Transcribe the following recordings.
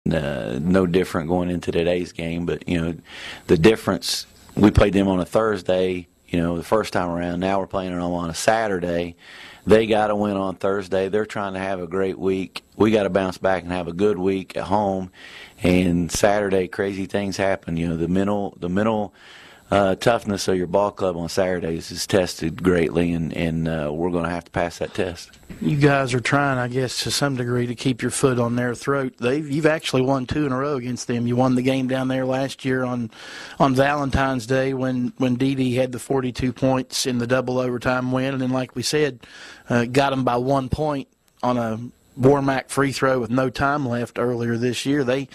no different going into today's game. But, the difference, we played them on a Thursday, the first time around. Now we're playing them on a Saturday. They got to win on Thursday. They're trying to have a great week. We got to bounce back and have a good week at home. And Saturday, crazy things happen. The mental toughness of your ball club on Saturdays is tested greatly, and we're going to have to pass that test. You guys are trying, I guess, to some degree to keep your foot on their throat. You've actually won 2 in a row against them. You won the game down there last year on Valentine's Day when Dee had the 42 points in the double overtime win, and then, like we said, got them by 1 point on a Bormack free throw with no time left earlier this year. They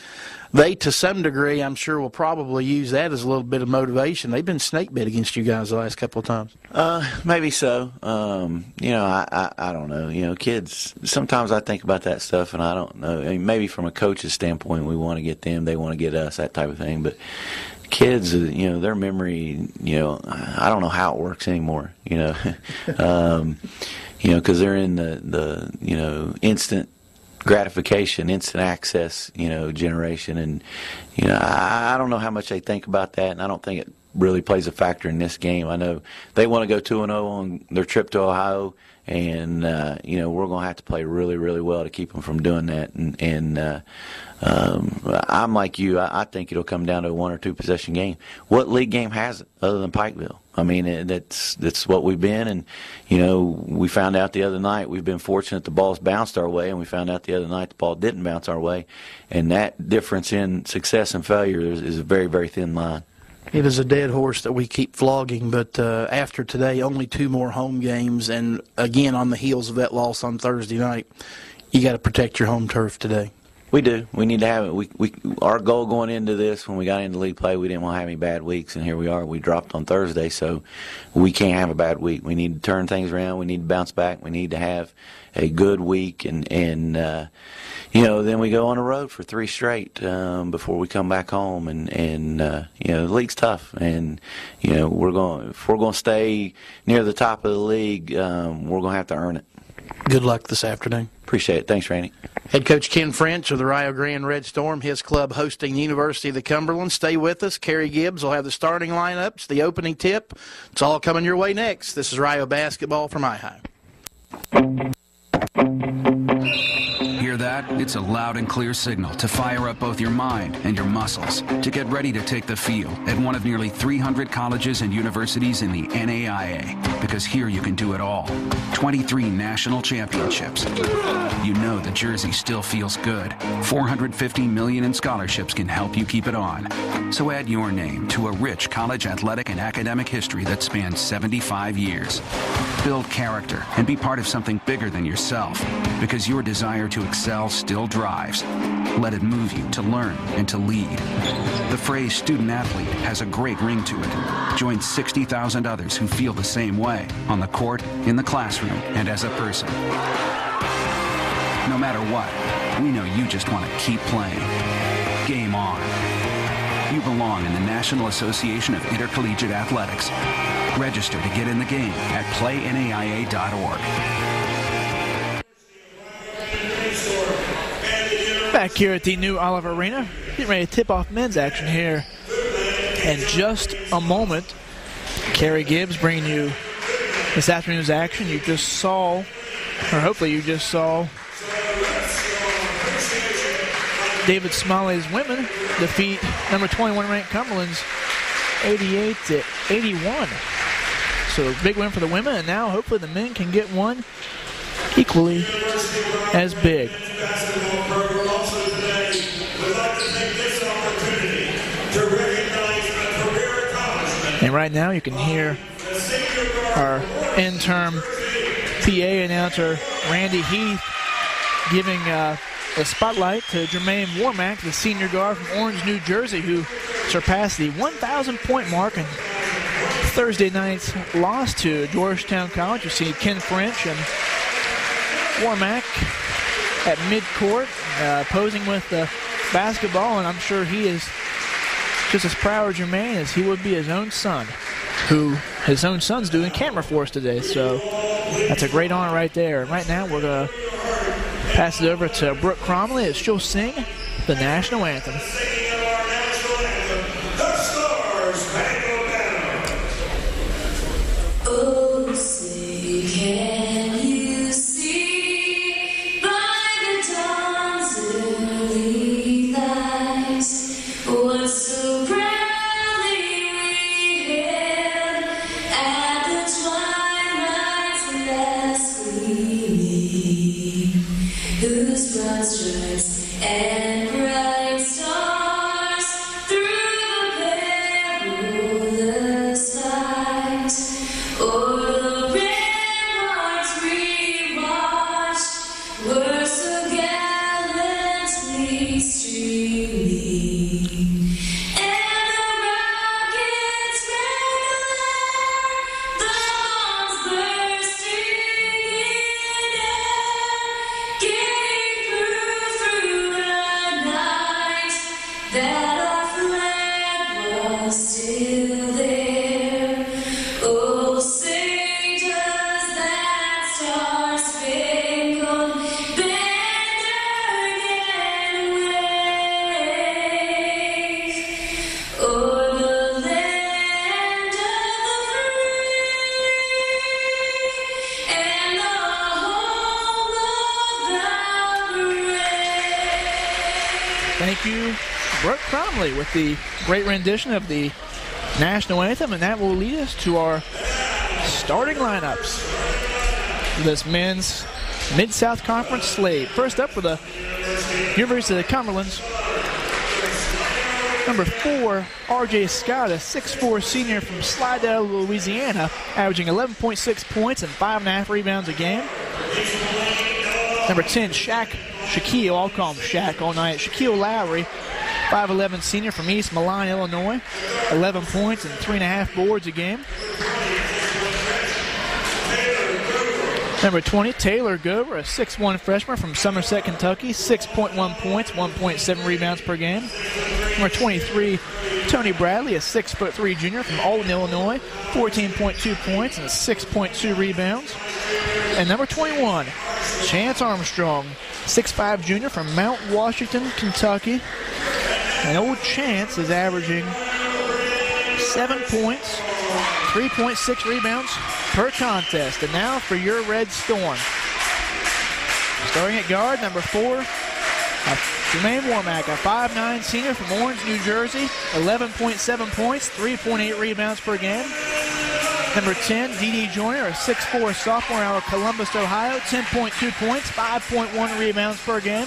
to some degree, I'm sure, will probably use that as a little bit of motivation. They've been snake bit against you guys the last couple of times. Maybe so. I don't know. Kids, sometimes I think about that stuff, and I don't know. Maybe from a coach's standpoint, we want to get them, they want to get us, that type of thing. But kids, their memory, I don't know how it works anymore, because they're in the instant gratification, instant access, generation. And, I don't know how much they think about that, and I don't think it really plays a factor in this game. I know they want to go 2-0 on their trip to Ohio, and, we're going to have to play really, really well to keep them from doing that. And I'm like you. I think it'll come down to a 1 or 2 possession game. What league game has it other than Pikeville? I mean, that's what we've been, and we found out the other night. We've been fortunate the ball's bounced our way, and we found out the other night the ball didn't bounce our way, and that difference in success and failure is a very, very thin line. It is a dead horse that we keep flogging, but after today, only 2 more home games, and again on the heels of that loss on Thursday night, you got to protect your home turf today. We do. We need to have it. Our goal going into this, when we got into league play, we didn't want to have any bad weeks, and here we are. We dropped on Thursday, so we can't have a bad week. We need to turn things around. We need to bounce back. We need to have a good week, and then we go on the road for 3 straight before we come back home, and the league's tough, and if we're going to stay near the top of the league, we're going to have to earn it. Good luck this afternoon. Appreciate it. Thanks, Randy. Head coach Ken French of the Rio Grande Red Storm, his club hosting the University of the Cumberland. Stay with us. Kerry Gibbs will have the starting lineups, the opening tip. It's all coming your way next. This is Rio basketball from iHigh. Hear that? It's a loud and clear signal to fire up both your mind and your muscles to get ready to take the field at one of nearly 300 colleges and universities in the NAIA. Because here you can do it all. 23 national championships. You know the jersey still feels good. $450 million in scholarships can help you keep it on. So add your name to a rich college athletic and academic history that spans 75 years. Build character and be part of something bigger than yourself, because your desire to excel still drives. Let it move you to learn and to lead. The phrase student athlete has a great ring to it. Join 60,000 others who feel the same way on the court, in the classroom, and as a person. No matter what, we know you just want to keep playing. Game on. You belong in the National Association of Intercollegiate Athletics. Register to get in the game at playnaia.org. Back here at the new Olive Arena, getting ready to tip off men's action here in just a moment. Kerry Gibbs bringing you this afternoon's action. You just saw, or hopefully you just saw, David Smalley's women defeat number 21 ranked Cumberland's 88-81. So big win for the women, and now hopefully the men can get one equally as big. And right now you can hear our interim PA announcer Randy Heath giving a spotlight to Jermaine Warmack, the senior guard from Orange, New Jersey, who surpassed the 1,000-point mark in Thursday night's loss to Georgetown College. You see Ken French and Warmack at midcourt posing with the basketball, and I'm sure he is just as proud of Jermaine as he would be his own son, who his own son's doing camera for us today. So that's a great honor right there. And right now we're going to pass it over to Brooke Cromley as she'll sing the national anthem. Oh, say can you see by the dawn's early light what so proudly we hailed at the twilight's last gleaming, whose broad stripes and bright stars through the perilous night o'er the ramparts we watched were so gallantly streaming, and the rockets red glare, the bombs bursting in air, getting through the night, that our flag was still there. Oh, say does that star-spangled banner yet wave o'er the land of the free and the home of the brave? Thank you, Brooke Cromley, with the great rendition of the national anthem, and that will lead us to our starting lineups for this men's Mid-South Conference slate. First up for the University of the Cumberlands, number 4, R.J. Scott, a 6'4" senior from Slidell, Louisiana, averaging 11.6 points and 5.5 rebounds a game. Number 10, Shaquille, I'll call him Shaq all night, Shaquille Lowry, 5'11" senior from East Milan, Illinois, 11 points and 3.5 boards a game. Number 20, Taylor Gover, a 6'1" freshman from Somerset, Kentucky, 6.1 points, 1.7 rebounds per game. Number 23, Tony Bradley, a 6'3" junior from Alton, Illinois, 14.2 points and 6.2 rebounds. And number 21, Chance Armstrong, 6'5" junior from Mount Washington, Kentucky. And old Chance is averaging 7 points, 3.6 rebounds per contest. And now for your Red Storm. Starting at guard, number 4, Jermaine Warmack, a 5'9" senior from Orange, New Jersey, 11.7 points, 3.8 rebounds per game. Number 10, D.D. Joyner, a 6'4" sophomore out of Columbus, Ohio, 10.2 points, 5.1 rebounds per game.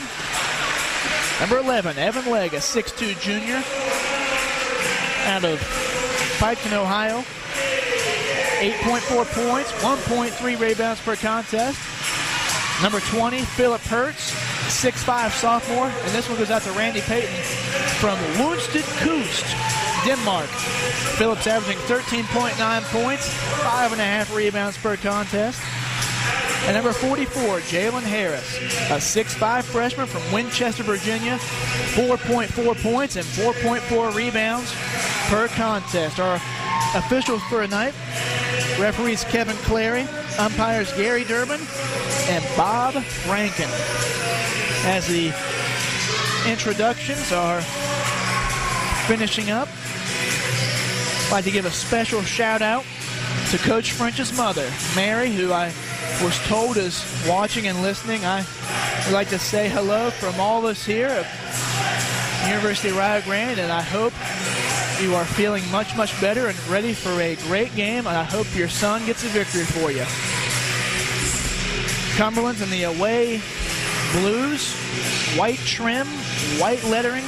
Number 11, Evan Legg, a 6'2" junior out of Piketon, Ohio, 8.4 points, 1.3 rebounds per contest. Number 20, Philip Hertz, 6'5" sophomore, and this one goes out to Randy Payton from Woensted Kust, Denmark. Phillips averaging 13.9 points, 5.5 rebounds per contest. And number 44, Jalen Harris, a 6'5" freshman from Winchester, Virginia, 4.4 points and 4.4 rebounds per contest. Our officials for tonight, referees Kevin Clary, umpires Gary Durbin and Bob Rankin. As the introductions are finishing up, I'd like to give a special shout out to Coach French's mother, Mary, who I was told is watching and listening. I would like to say hello from all of us here at University of Rio Grande, and I hope you are feeling much, much better and ready for a great game, and I hope your son gets a victory for you. Cumberland's in the away blues, white trim, white lettering,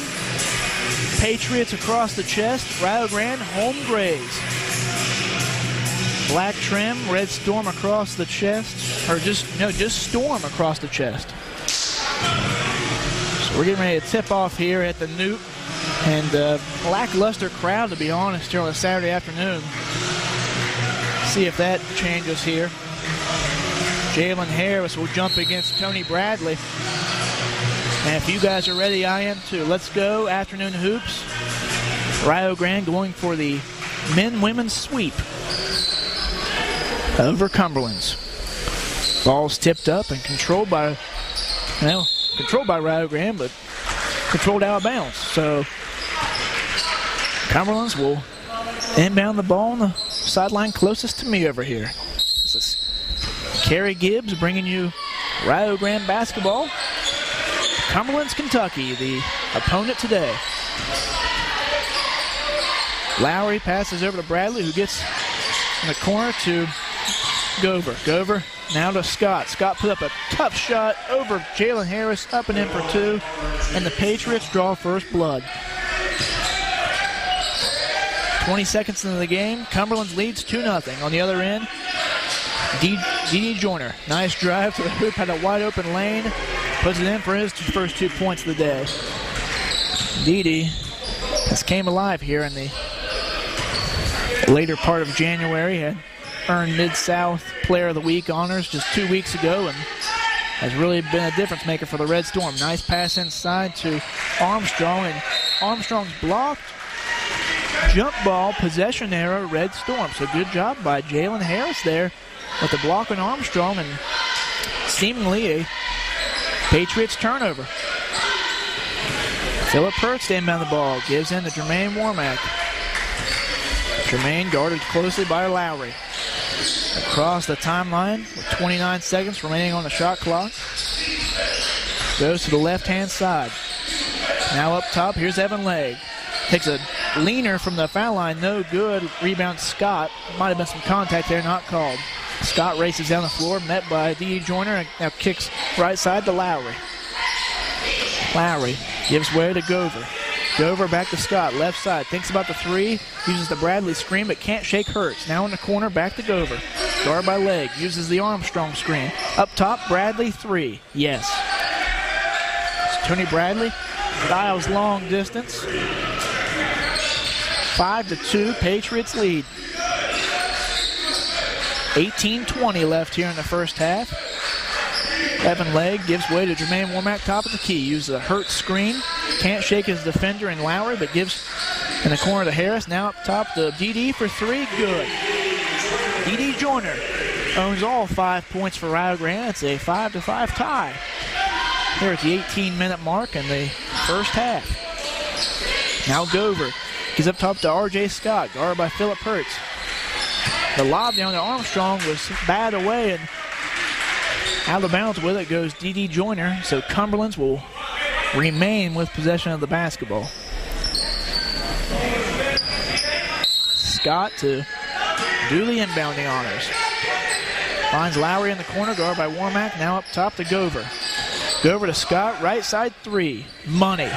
Patriots across the chest, Rio Grande home grays. Black trim, red storm across the chest, or just storm across the chest. So we're getting ready to tip off here at the Newt, and lackluster crowd, to be honest, here on a Saturday afternoon. See if that changes here. Jalen Harris will jump against Tony Bradley. And if you guys are ready, I am too. Let's go. Afternoon hoops. Rio Grande going for the men-women sweep over Cumberland's. Ball's tipped up and controlled by Rio Grande, but controlled out of bounds. So Cumberlands will inbound the ball on the sideline closest to me over here. This is Kerry Gibbs bringing you Rio Grande basketball. Cumberland's Kentucky, the opponent today. Lowry passes over to Bradley, who gets in the corner to Gover. Gover now to Scott. Scott put up a tough shot over Jalen Harris, up and in for two, and the Patriots draw first blood. 20 seconds into the game, Cumberland leads 2-0. On the other end, D.D. Joyner, nice drive to the hoop, had a wide open lane, puts it in for his first 2 points of the day. D.D. has came alive here in the later part of January, had earned Mid-South Player of the Week honors just 2 weeks ago and has really been a difference maker for the Red Storm. Nice pass inside to Armstrong, and Armstrong's blocked. Jump ball, possession error, Red Storm. So good job by Jalen Harris there with the block on Armstrong, and seemingly a Patriots turnover. Phillip Hurts inbound the ball, gives in to Jermaine Warmack. Jermaine guarded closely by Lowry. Across the timeline with 29 seconds remaining on the shot clock. Goes to the left-hand side. Now up top, here's Evan Legg. Takes a leaner from the foul line, no good. Rebound Scott. Might have been some contact there, not called. Scott races down the floor, met by D.D. Joyner, and now kicks right side to Lowry. Lowry gives way to Gover. Gover back to Scott, left side, thinks about the three, uses the Bradley screen, but can't shake Hurts. Now in the corner, back to Gover. Guard by Legg, uses the Armstrong screen. Up top, Bradley, three. Yes. It's Tony Bradley dials long distance. 5-2, Patriots lead. 18:20 left here in the first half. Evan Legg gives way to Jermaine Warmack, top of the key. Uses a Hurts screen. Can't shake his defender in Lowry, but gives in the corner to Harris. Now up top to D.D. for three. Good. D.D. Joyner owns all 5 points for Rio Grande. It's a 5-5 tie here at the 18-minute mark in the first half. Now Gover gives up top to R.J. Scott, guarded by Phillip Hurts. The lob down to Armstrong was batted away, and out of bounds with it goes D.D. Joyner, so Cumberlands will remain with possession of the basketball. Scott to do the inbounding honors. Finds Lowry in the corner, guarded by Warmack, now up top to Gover. Gover to Scott, right side three. Money.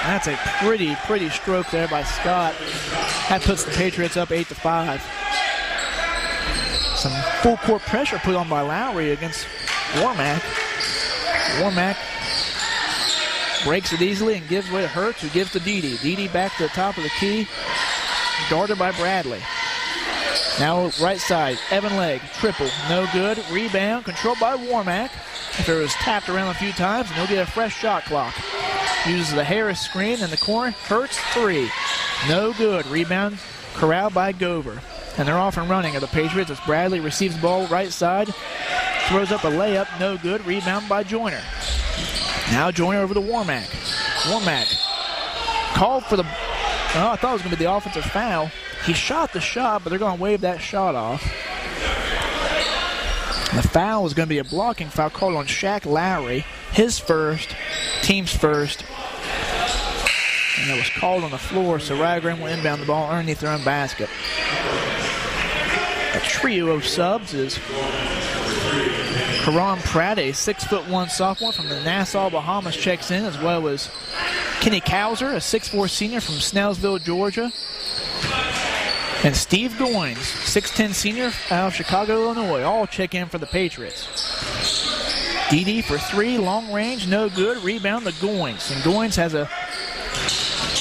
That's a pretty stroke there by Scott. That puts the Patriots up 8-5. Some full court pressure put on by Lowry against Warmack. Warmack breaks it easily and gives way to Hurts, who gives to D.D. D.D. back to the top of the key, guarded by Bradley. Now right side, Evan Legg, triple, no good. Rebound, controlled by Warmack. If it was tapped around a few times, and he'll get a fresh shot clock. Uses the Harris screen in the corner. Hurts three. No good. Rebound corralled by Gover. And they're off and running of the Patriots as Bradley receives the ball right side. Throws up a layup. No good. Rebound by Joyner. Now Joyner over to Warmack. Warmack called for the... Oh, I thought it was going to be the offensive foul. He shot the shot, but they're going to wave that shot off. The foul was going to be a blocking foul called on Shaq Lowry. His first, team's first. And it was called on the floor, so Rio Grande will inbound the ball underneath their own basket. A trio of subs is Karan Pratt, a 6'1" sophomore from the Nassau, Bahamas, checks in, as well as Kenny Kauser, a 6'4" senior from Snellsville, Georgia. And Steve Goins, 6'10" senior out of Chicago, Illinois, all check in for the Patriots. D.D. for three, long range, no good. Rebound to Goins. And Goins has a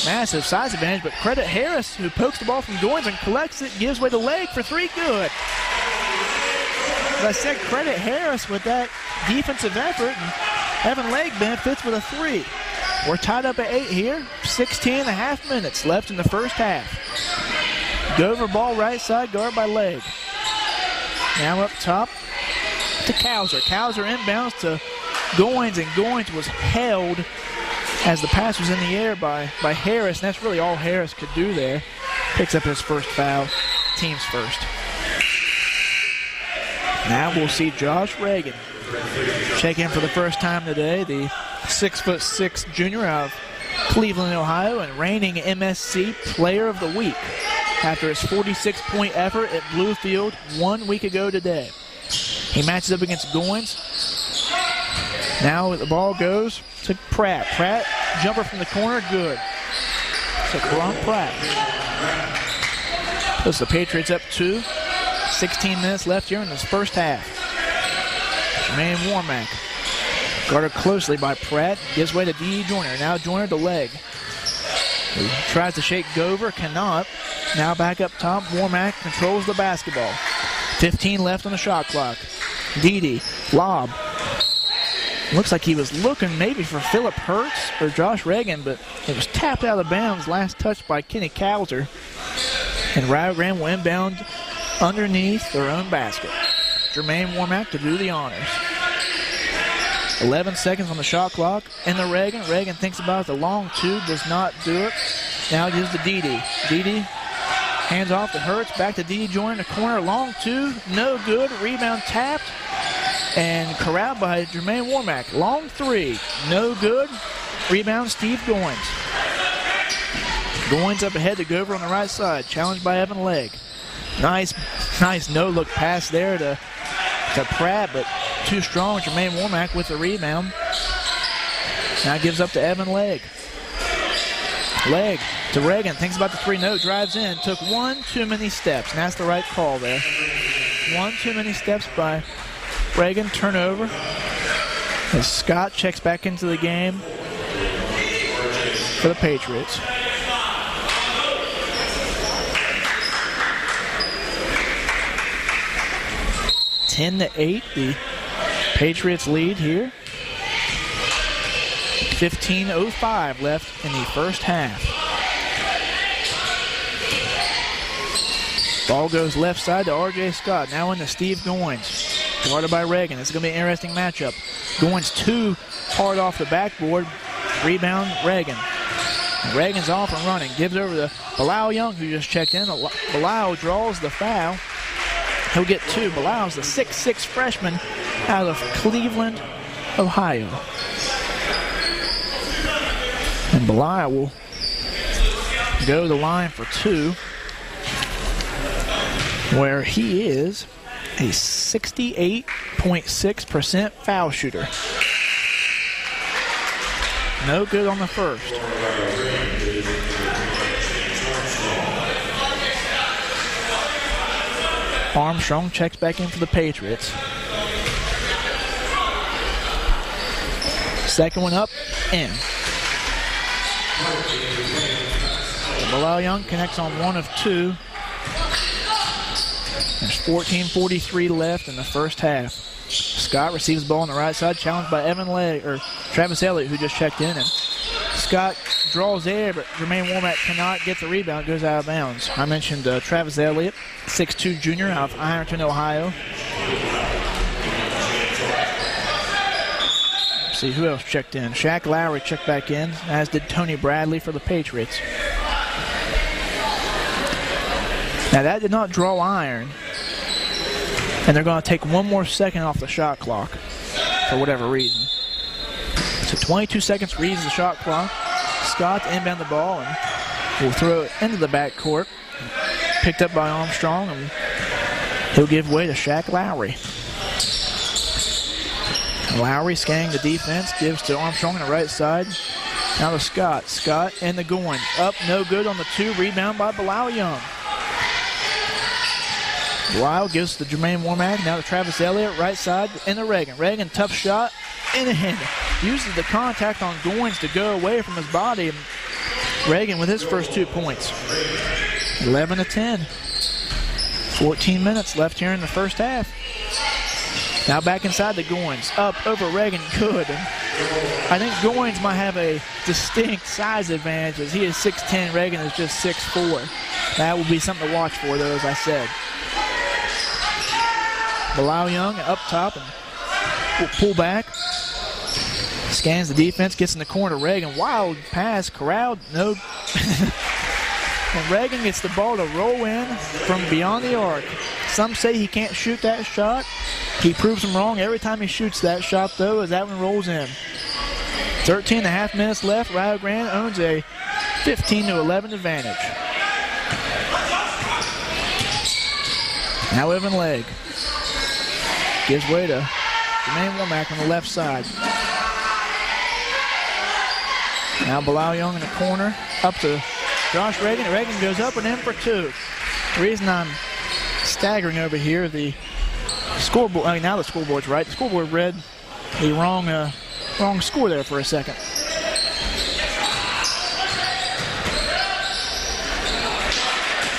massive size advantage, but credit Harris, who pokes the ball from Goins and collects it, gives way to Legg for three, good. As I said, credit Harris with that defensive effort, and Evan Legg benefits with a three. We're tied up at 8 here, 16.5 minutes left in the first half. Gover ball right side, guarded by Legg. Now up top to Kauser. Kauser inbounds to Goins, and Goins was held as the pass was in the air by Harris, and that's really all Harris could do there. Picks up his first foul, team's first. Now we'll see Josh Reagan check in for the first time today, the 6'6" junior out of Cleveland, Ohio, and reigning MSC Player of the Week after his 46-point effort at Bluefield 1 week ago today. He matches up against Goins. Now the ball goes to Pratt. Pratt, jumper from the corner, good. So Karan Pratt. Puts the Patriots up 2. 16 minutes left here in this first half. Jermaine Warmack, guarded closely by Pratt, gives way to D. Joyner. Now Joyner to leg. He tries to shake Gover, cannot. Now back up top, Warmack controls the basketball. 15 left on the shot clock. Dede, lob. Looks like he was looking maybe for Philip Hertz or Josh Reagan, but it was tapped out of bounds, last touched by Kenny Kauser. And Rio Grande will inbound underneath their own basket. Jermaine Warmack to do the honors. 11 seconds on the shot clock. And the Reagan. Reagan thinks about it. The long two does not do it. Now gives to Dede. Dede hands off to Hertz. Back to Dede Joyner in the corner. Long two. No good. Rebound tapped. And corralled by Jermaine Warmack. Long three. No good. Rebound Steve Goins. Goins up ahead to Gover on the right side. Challenged by Evan Legg. Nice no-look pass there to Pratt, but too strong. Jermaine Warmack with the rebound. Now gives up to Evan Legg. Legg to Reagan. Thinks about the 3-0. Drives in. Took one too many steps. And that's the right call there. One too many steps by Reagan. Turnover. As Scott checks back into the game for the Patriots. (10-8), the Patriots lead here. 15:05 left in the first half. Ball goes left side to R.J. Scott. Now into Steve Goins. Guarded by Reagan. This is going to be an interesting matchup. Goins too hard off the backboard. Rebound Reagan. And Reagan's off and running. Gives over to Bilal Young, who just checked in. Bilal draws the foul. He'll get 2. Bilal's the 6'6" freshman out of Cleveland, Ohio. And Bilal will go to the line for 2, where he is a 68.6% foul shooter. No good on the first. Armstrong checks back in for the Patriots. Second one up, in. Bilal Young connects on 1 of 2. There's 14:43 left in the first half. Scott receives the ball on the right side, challenged by Travis Elliott, who just checked in. And Scott draws there, but Jermaine Warmack cannot get the rebound, goes out of bounds. I mentioned Travis Elliott, 6'2" junior out of Ironton, Ohio. Let's see who else checked in. Shaq Lowry checked back in, as did Tony Bradley for the Patriots. Now that did not draw iron, and they're going to take 1 more second off the shot clock for whatever reason. So 22 seconds reads the shot clock. Scott to inbound the ball and will throw it into the backcourt. Picked up by Armstrong, and he'll give way to Shaq Lowry. Lowry scanning the defense, gives to Armstrong on the right side. Now to Scott. Scott and the Goins. Up, no good on the 2. Rebound by Bilal Young. Bilal gives to Jermaine Warmack. Now to Travis Elliott, right side, and the Reagan. Reagan, tough shot, in hand. Uses the contact on Goins to go away from his body. Reagan with his first 2 points. 11-10. 14 minutes left here in the first half. Now back inside the Goins. Up over Reagan, good. I think Goins might have a distinct size advantage, as he is 6'10", Reagan is just 6'4". That will be something to watch for, though, as I said. Bilal Young up top and will pull back. Scans the defense, gets in the corner. Reagan, wild pass, corralled, no. And Reagan gets the ball to roll in from beyond the arc. Some say he can't shoot that shot. He proves them wrong every time he shoots that shot, though, as that one rolls in. 13 and a half minutes left. Rio Grande owns a 15-11 advantage. Now Evan Legg gives way to Jermaine Womack on the left side. Now Bilal Young in the corner, up to Josh Reagan. Reagan goes up and in for two. The reason I'm staggering over here, the scoreboard, now the scoreboard's right. The scoreboard read the wrong score there for a second.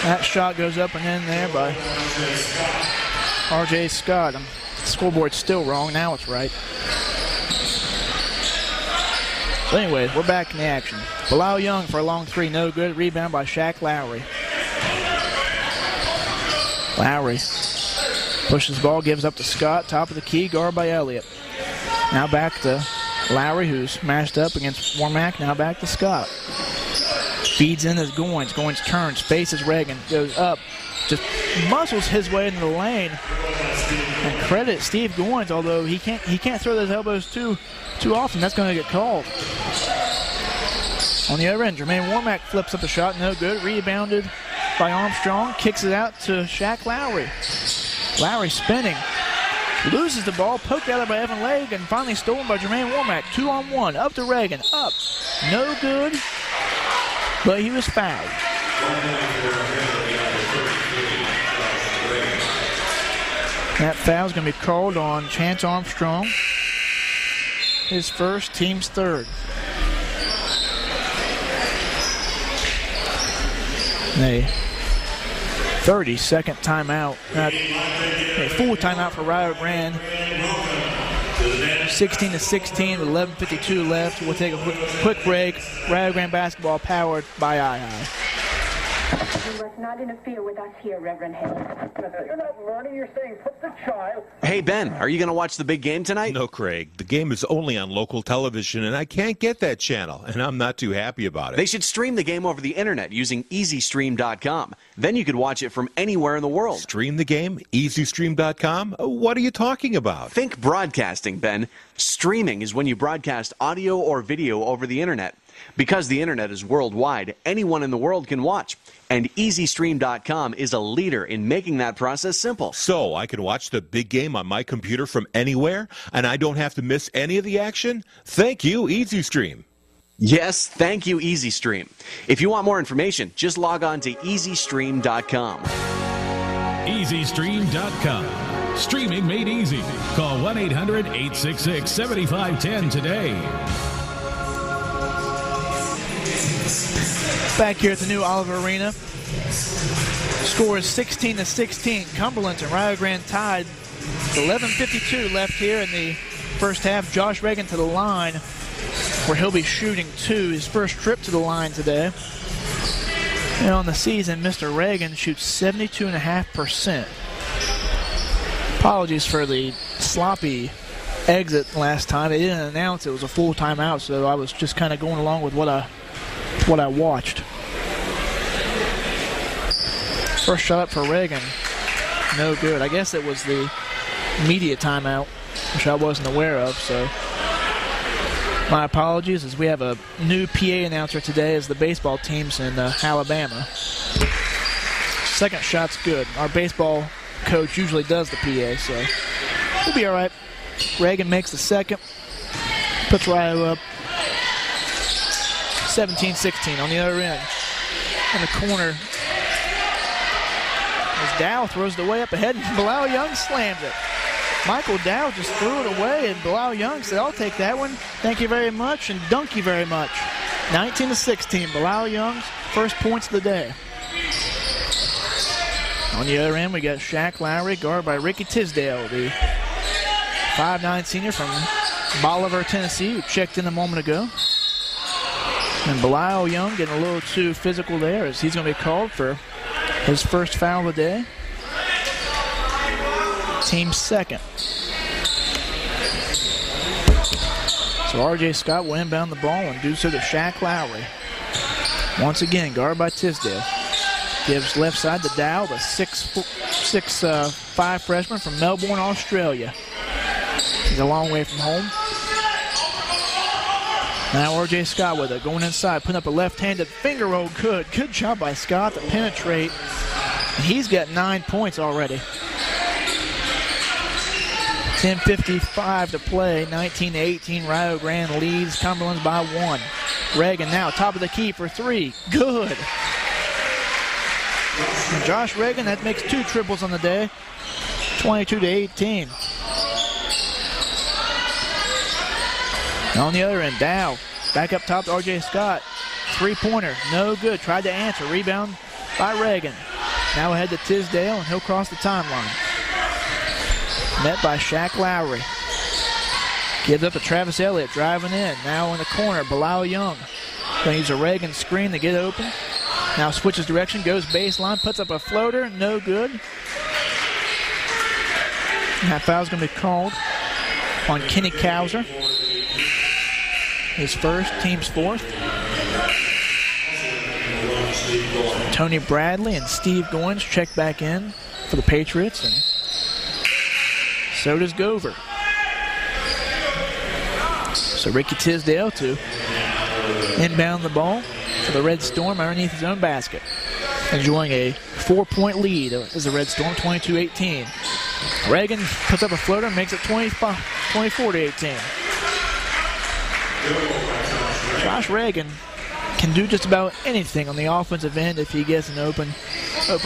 That shot goes up and in there by R.J. Scott. The scoreboard's still wrong. Now it's right. So anyway, we're back in the action. Bilal Young for a long three, no good. Rebound by Shaq Lowry. Lowry pushes the ball, gives up to Scott. Top of the key, guard by Elliott. Now back to Lowry, who's matched up against Womack. Now back to Scott. Feeds in as Goins. Goins turns, faces Reagan, goes up, just muscles his way into the lane. And credit Steve Goins, although he can't throw those elbows too often. That's going to get called. On the other end, Jermaine Womack flips up a shot, no good. Rebounded by Armstrong, kicks it out to Shaq Lowry. Lowry spinning, loses the ball, poked out by Evan Legg, and finally stolen by Jermaine Womack. 2-on-1, up to Reagan, up, no good, but he was fouled. That foul's going to be called on Chance Armstrong. His first, team's third. A 30-second timeout. A full timeout for Rio Grande. 16-16 with 11:52 left. We'll take a quick break. Rio Grande basketball powered by II. You must not interfere with us here, Reverend Hill. You're not learning, you're saying put the child. Hey, Ben, are you going to watch the big game tonight? No, Craig. The game is only on local television, and I can't get that channel, and I'm not too happy about it. They should stream the game over the internet using EasyStream.com. Then you could watch it from anywhere in the world. Stream the game? EasyStream.com? What are you talking about? Think broadcasting, Ben. Streaming is when you broadcast audio or video over the internet. Because the internet is worldwide, anyone in the world can watch. And EasyStream.com is a leader in making that process simple. So I can watch the big game on my computer from anywhere, and I don't have to miss any of the action? Thank you, EasyStream. Yes, thank you, EasyStream. If you want more information, just log on to EasyStream.com. EasyStream.com. Streaming made easy. Call 1-800-866-7510 today. Back here at the new Oliver Arena. Score is 16-16. Cumberland and Rio Grande tied. 11:52 left here in the first half. Josh Reagan to the line, where he'll be shooting two. His first trip to the line today. And on the season, Mr. Reagan shoots 72.5%. Apologies for the sloppy exit last time. They didn't announce it was a full timeout, so I was just kind of going along with what I watched. First shot up for Reagan, no good. I guess it was the media timeout, which I wasn't aware of, so my apologies, as we have a new PA announcer today as the baseball team's in Alabama. Second shot's good. Our baseball coach usually does the PA, so we'll be all right. Reagan makes the second, puts Rio up 17-16 on the other end. In the corner, as Dow throws it away up ahead, and Bilal Young slams it. Michael Dow just threw it away, and Bilal Young said, I'll take that one. Thank you very much, and dunk you very much. 19-16, Bilal Young's first points of the day. On the other end, we got Shaq Lowry, guarded by Ricky Tisdale, the 5'9" senior from Bolivar, Tennessee, who checked in a moment ago. And Bilal Young getting a little too physical there, as he's going to be called for his first foul of the day. Team second. So R.J. Scott will inbound the ball and do so to Shaq Lowry. Once again, guarded by Tisdale. Gives left side to Dow, the 6'5" freshman from Melbourne, Australia. He's a long way from home. Now R.J. Scott with it, going inside, putting up a left-handed finger roll. Good job by Scott to penetrate. He's got 9 points already. 10:55 to play, 19-18. Rio Grande leads Cumberland's by 1. Reagan now top of the key for 3. Good. And Josh Reagan, that makes 2 triples on the day. 22-18. On the other end, Dow back up top to R.J. Scott. 3-pointer, no good. Tried to answer. Rebound by Reagan. Now ahead to Tisdale, and he'll cross the timeline. Met by Shaq Lowry. Gives up to Travis Elliott, driving in. Now in the corner, Bilal Young. Going to use a Reagan screen to get open. Now switches direction, goes baseline, puts up a floater, no good. And that foul's going to be called on Kenny Kauser. His first, team's 4th. Tony Bradley and Steve Goins check back in for the Patriots, and so does Gover. So Ricky Tisdale to inbound the ball for the Red Storm underneath his own basket. Enjoying a 4-point lead as the Red Storm, 22-18. Reagan puts up a floater and makes it 24-18. Josh Reagan can do just about anything on the offensive end if he gets an open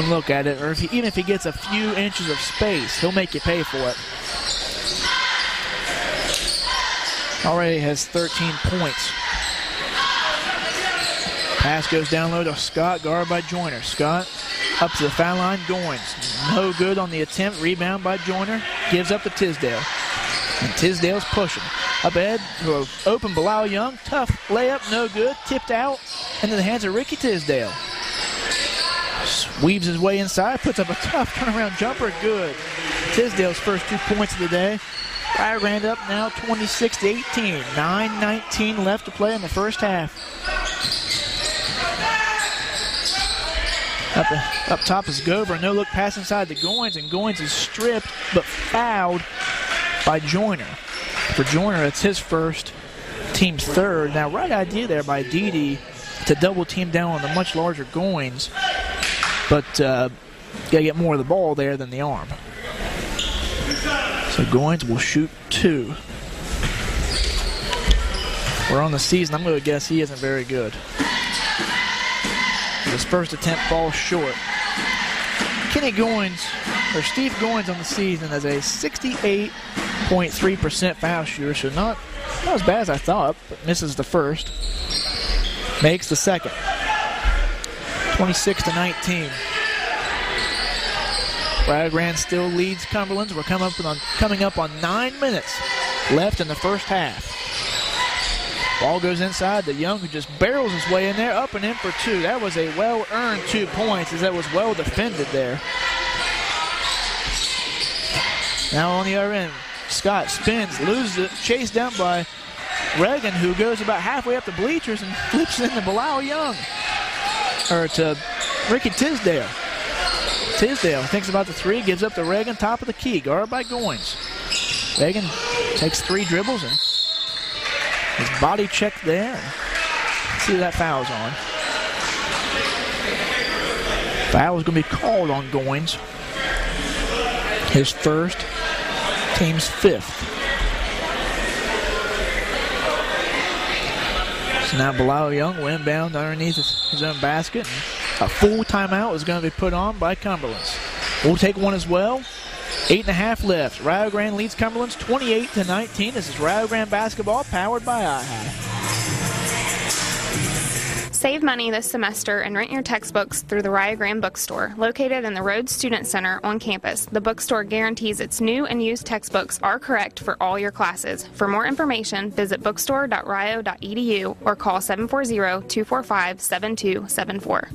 look at it, or even if he gets a few inches of space, he'll make you pay for it. Already has 13 points. Pass goes down low to Scott, guarded by Joyner. Scott up to the foul line, Goins. No good on the attempt. Rebound by Joyner. Gives up to Tisdale. And Tisdale's pushing. Up ahead to an open Bilal Young. Tough layup, no good. Tipped out into the hands of Ricky Tisdale. Weaves his way inside, puts up a tough turnaround jumper. Good. Tisdale's first 2 points of the day. Rio Grande up now 26-18. 9:19 left to play in the first half. Up top is Gover. No look pass inside to Goins, and Goins is stripped but fouled by Joyner. For Joyner, it's his first, team's 3rd. Now, right idea there by Dede to double team down on the much larger Goins, but got to get more of the ball there than the arm. So Goins will shoot 2. We're on the season. I'm going to guess he isn't very good. His first attempt falls short. Kenny Goins, or Steve Goins on the season, has a 68.3% foul shooter, so not as bad as I thought, but misses the first. Makes the second. 26-19. Rio Grande still leads Cumberland's. We're coming up on 9 minutes left in the first half. Ball goes inside to Young, who just barrels his way in there, up and in for 2. That was a well-earned 2 points, as that was well defended there. Now on the other end, Scott spins, loses it, chased down by Reagan, who goes about halfway up the bleachers and flips into Bilal Young, or to Ricky Tisdale. Tisdale thinks about the 3, gives up to Reagan, top of the key, guarded by Goins. Reagan takes 3 dribbles and his body check there. Let's see who that foul's on. Foul is going to be called on Goins. His first, team's 5th. So now Bilal Young will inbound underneath his own basket. A full timeout is going to be put on by Cumberland's. We'll take one as well. 8.5 left. Rio Grande leads Cumberland's 28-19. This is Rio Grande basketball powered by iHigh. Save money this semester and rent your textbooks through the Rio Grande Bookstore, located in the Rhodes Student Center on campus. The bookstore guarantees its new and used textbooks are correct for all your classes. For more information, visit bookstore.rio.edu or call 740-245-7274.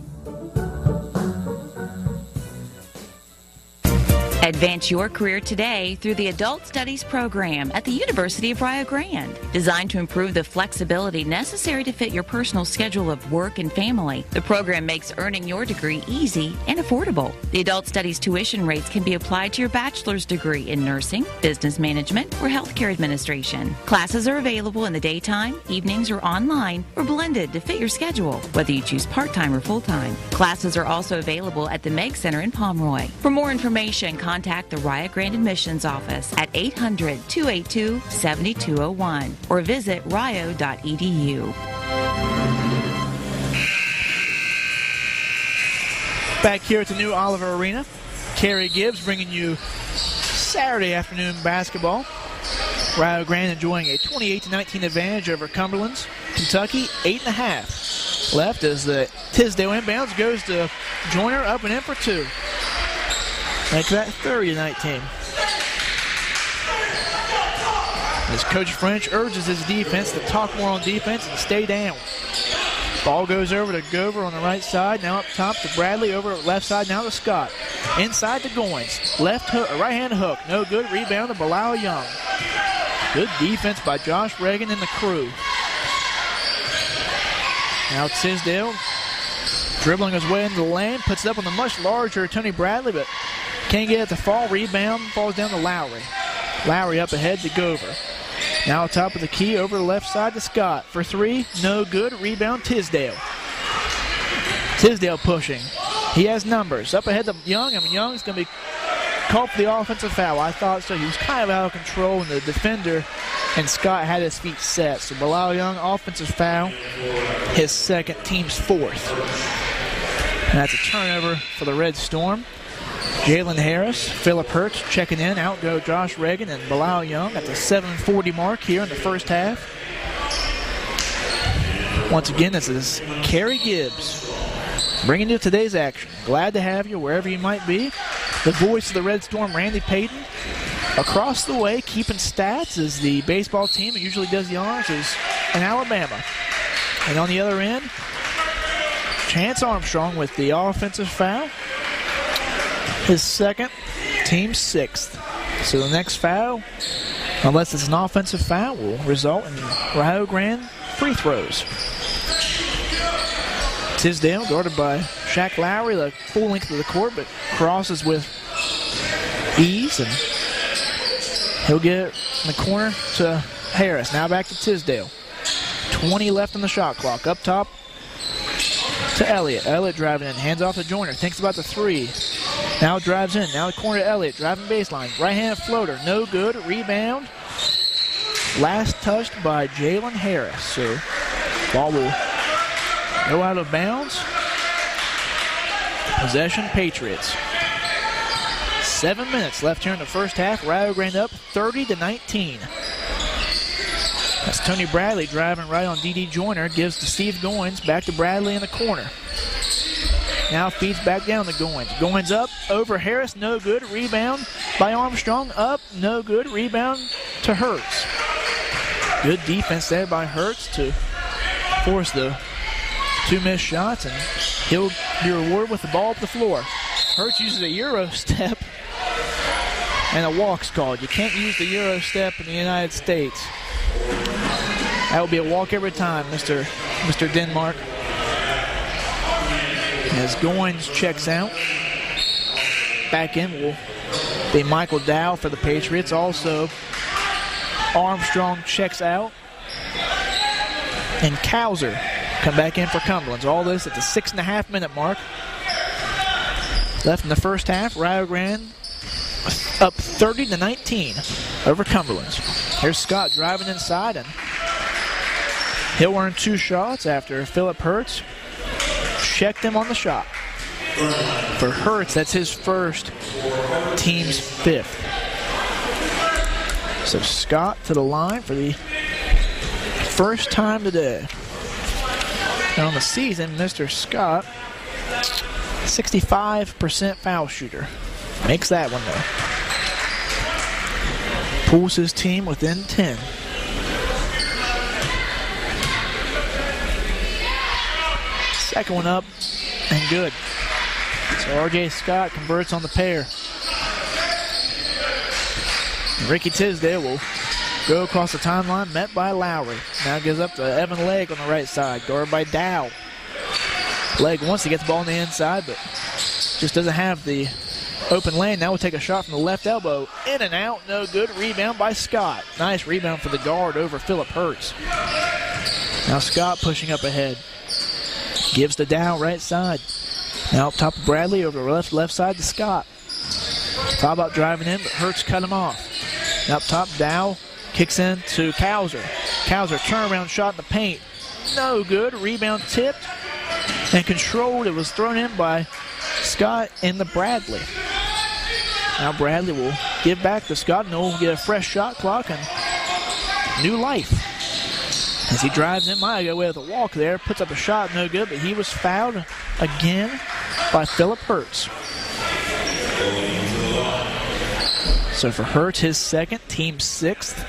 Advance your career today through the Adult Studies program at the University of Rio Grande. Designed to improve the flexibility necessary to fit your personal schedule of work and family, the program makes earning your degree easy and affordable. The Adult Studies tuition rates can be applied to your bachelor's degree in nursing, business management, or healthcare administration. Classes are available in the daytime, evenings, or online, or blended to fit your schedule, whether you choose part-time or full-time. Classes are also available at the Meg Center in Pomeroy. For more information, contact the Rio Grande Admissions Office at 800-282-7201 or visit rio.edu. Back here at the new Oliver Arena, Kerry Gibbs bringing you Saturday afternoon basketball. Rio Grande enjoying a 28-19 advantage over Cumberland's Kentucky, 8.5 left as the Tisdale inbounds goes to Joyner, up and in for two. Makes that 30-19. As Coach French urges his defense to talk more on defense and stay down. Ball goes over to Gover on the right side. Now up top to Bradley. Over left side now to Scott. Inside to Goins. Left hook, right-hand hook. No good. Rebound to Bilal Young. Good defense by Josh Reagan and the crew. Now Tisdale dribbling his way into the lane. Puts it up on the much larger Tony Bradley, but can't get it to fall. Rebound falls down to Lowry. Lowry up ahead to Gover. Now top of the key, over the left side to Scott. For three, no good. Rebound, Tisdale. Tisdale pushing. He has numbers. Up ahead to Young. Young's going to be called for the offensive foul. I thought so. He was kind of out of control, and the defender and Scott had his feet set. So Bilal Young, offensive foul. His second, team's fourth. And that's a turnover for the Red Storm. Jalen Harris, Phillip Hertz checking in. Out go Josh Reagan and Bilal Young at the 7:40 mark here in the first half. Once again, this is Kerry Gibbs bringing you today's action. Glad to have you wherever you might be. The voice of the Red Storm, Randy Payton. Across the way, keeping stats as the baseball team who usually does the honors is in Alabama. And on the other end, Chance Armstrong with the offensive foul. His second, team sixth. So the next foul, unless it's an offensive foul, will result in Rio Grande free throws. Tisdale guarded by Shaq Lowry, the full length of the court, but crosses with ease, and he'll get it in the corner to Harris. Now back to Tisdale. 20 left on the shot clock. Up top to Elliott. Elliott driving in, hands off to Joyner. Thinks about the three. Now drives in. Now the corner to Elliott. Driving baseline. Right-hand floater. No good. Rebound. Last touched by Jalen Harris. So ball will go out of bounds. Possession Patriots. 7 minutes left here in the first half. Rio Grande up 30-19. That's Tony Bradley driving right on D.D. Joyner. Gives to Steve Goins. Back to Bradley in the corner. Now feeds back down to Goins. Goins up over Harris. No good. Rebound by Armstrong. Up. No good. Rebound to Hertz. Good defense there by Hertz to force the two missed shots, and he'll be rewarded with the ball up the floor. Hertz uses a Euro step, and a walk's called. You can't use the Euro step in the United States. That will be a walk every time, Mr. Denmark. As Goins checks out, back in will be Michael Dow for the Patriots. Also, Armstrong checks out, and Cowser come back in for Cumberland's. All this at the 6.5 minute mark. Left in the first half. Rio Grande up 30-19 over Cumberland's. Here's Scott driving inside, and he'll earn two shots after Phillip Hertz checked him on the shot. For Hertz, that's his first, team's fifth. So Scott to the line for the first time today. And on the season, Mr. Scott, 65% foul shooter. Makes that one though. Pulls his team within 10. Second one up and good. So R.J. Scott converts on the pair. Ricky Tisdale will go across the timeline, met by Lowry. Now gives up to Evan Legg on the right side, guarded by Dow. Legg wants to get the ball on the inside, but just doesn't have the open lane. Now we'll take a shot from the left elbow. In and out, no good. Rebound by Scott. Nice rebound for the guard over Phillip Hertz. Now Scott pushing up ahead. Gives to Dow right side. Now up top of Bradley over the left side to Scott. Thought about driving in, but Hertz cut him off. Now up top, Dow kicks in to Kauser. Kauser turnaround shot in the paint. No good. Rebound tipped and controlled. It was thrown in by Scott in the Bradley. Now Bradley will give back to Scott, and he'll get a fresh shot clock and new life. As he drives in, might go away with a walk there, puts up a shot, no good, but he was fouled again by Phillip Hertz. So for Hertz, his second, team sixth.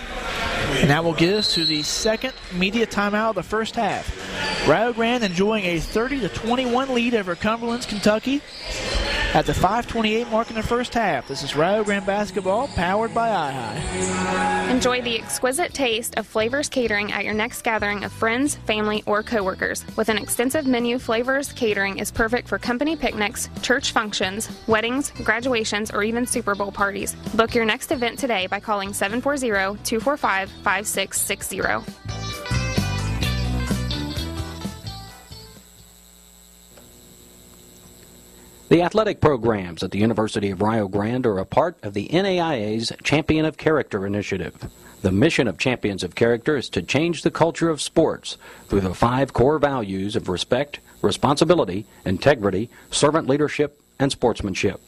And that will get us to the second media timeout of the first half. Rio Grande enjoying a 30-21 lead over Cumberland's Kentucky at the 5:28 mark in the first half. This is Rio Grande basketball, powered by iHigh. Enjoy the exquisite taste of Flavors Catering at your next gathering of friends, family, or coworkers. With an extensive menu, Flavors Catering is perfect for company picnics, church functions, weddings, graduations, or even Super Bowl parties. Book your next event today by calling 740-245-5660. The athletic programs at the University of Rio Grande are a part of the NAIA's Champion of Character initiative. The mission of Champions of Character is to change the culture of sports through the 5 core values of respect, responsibility, integrity, servant leadership, and sportsmanship.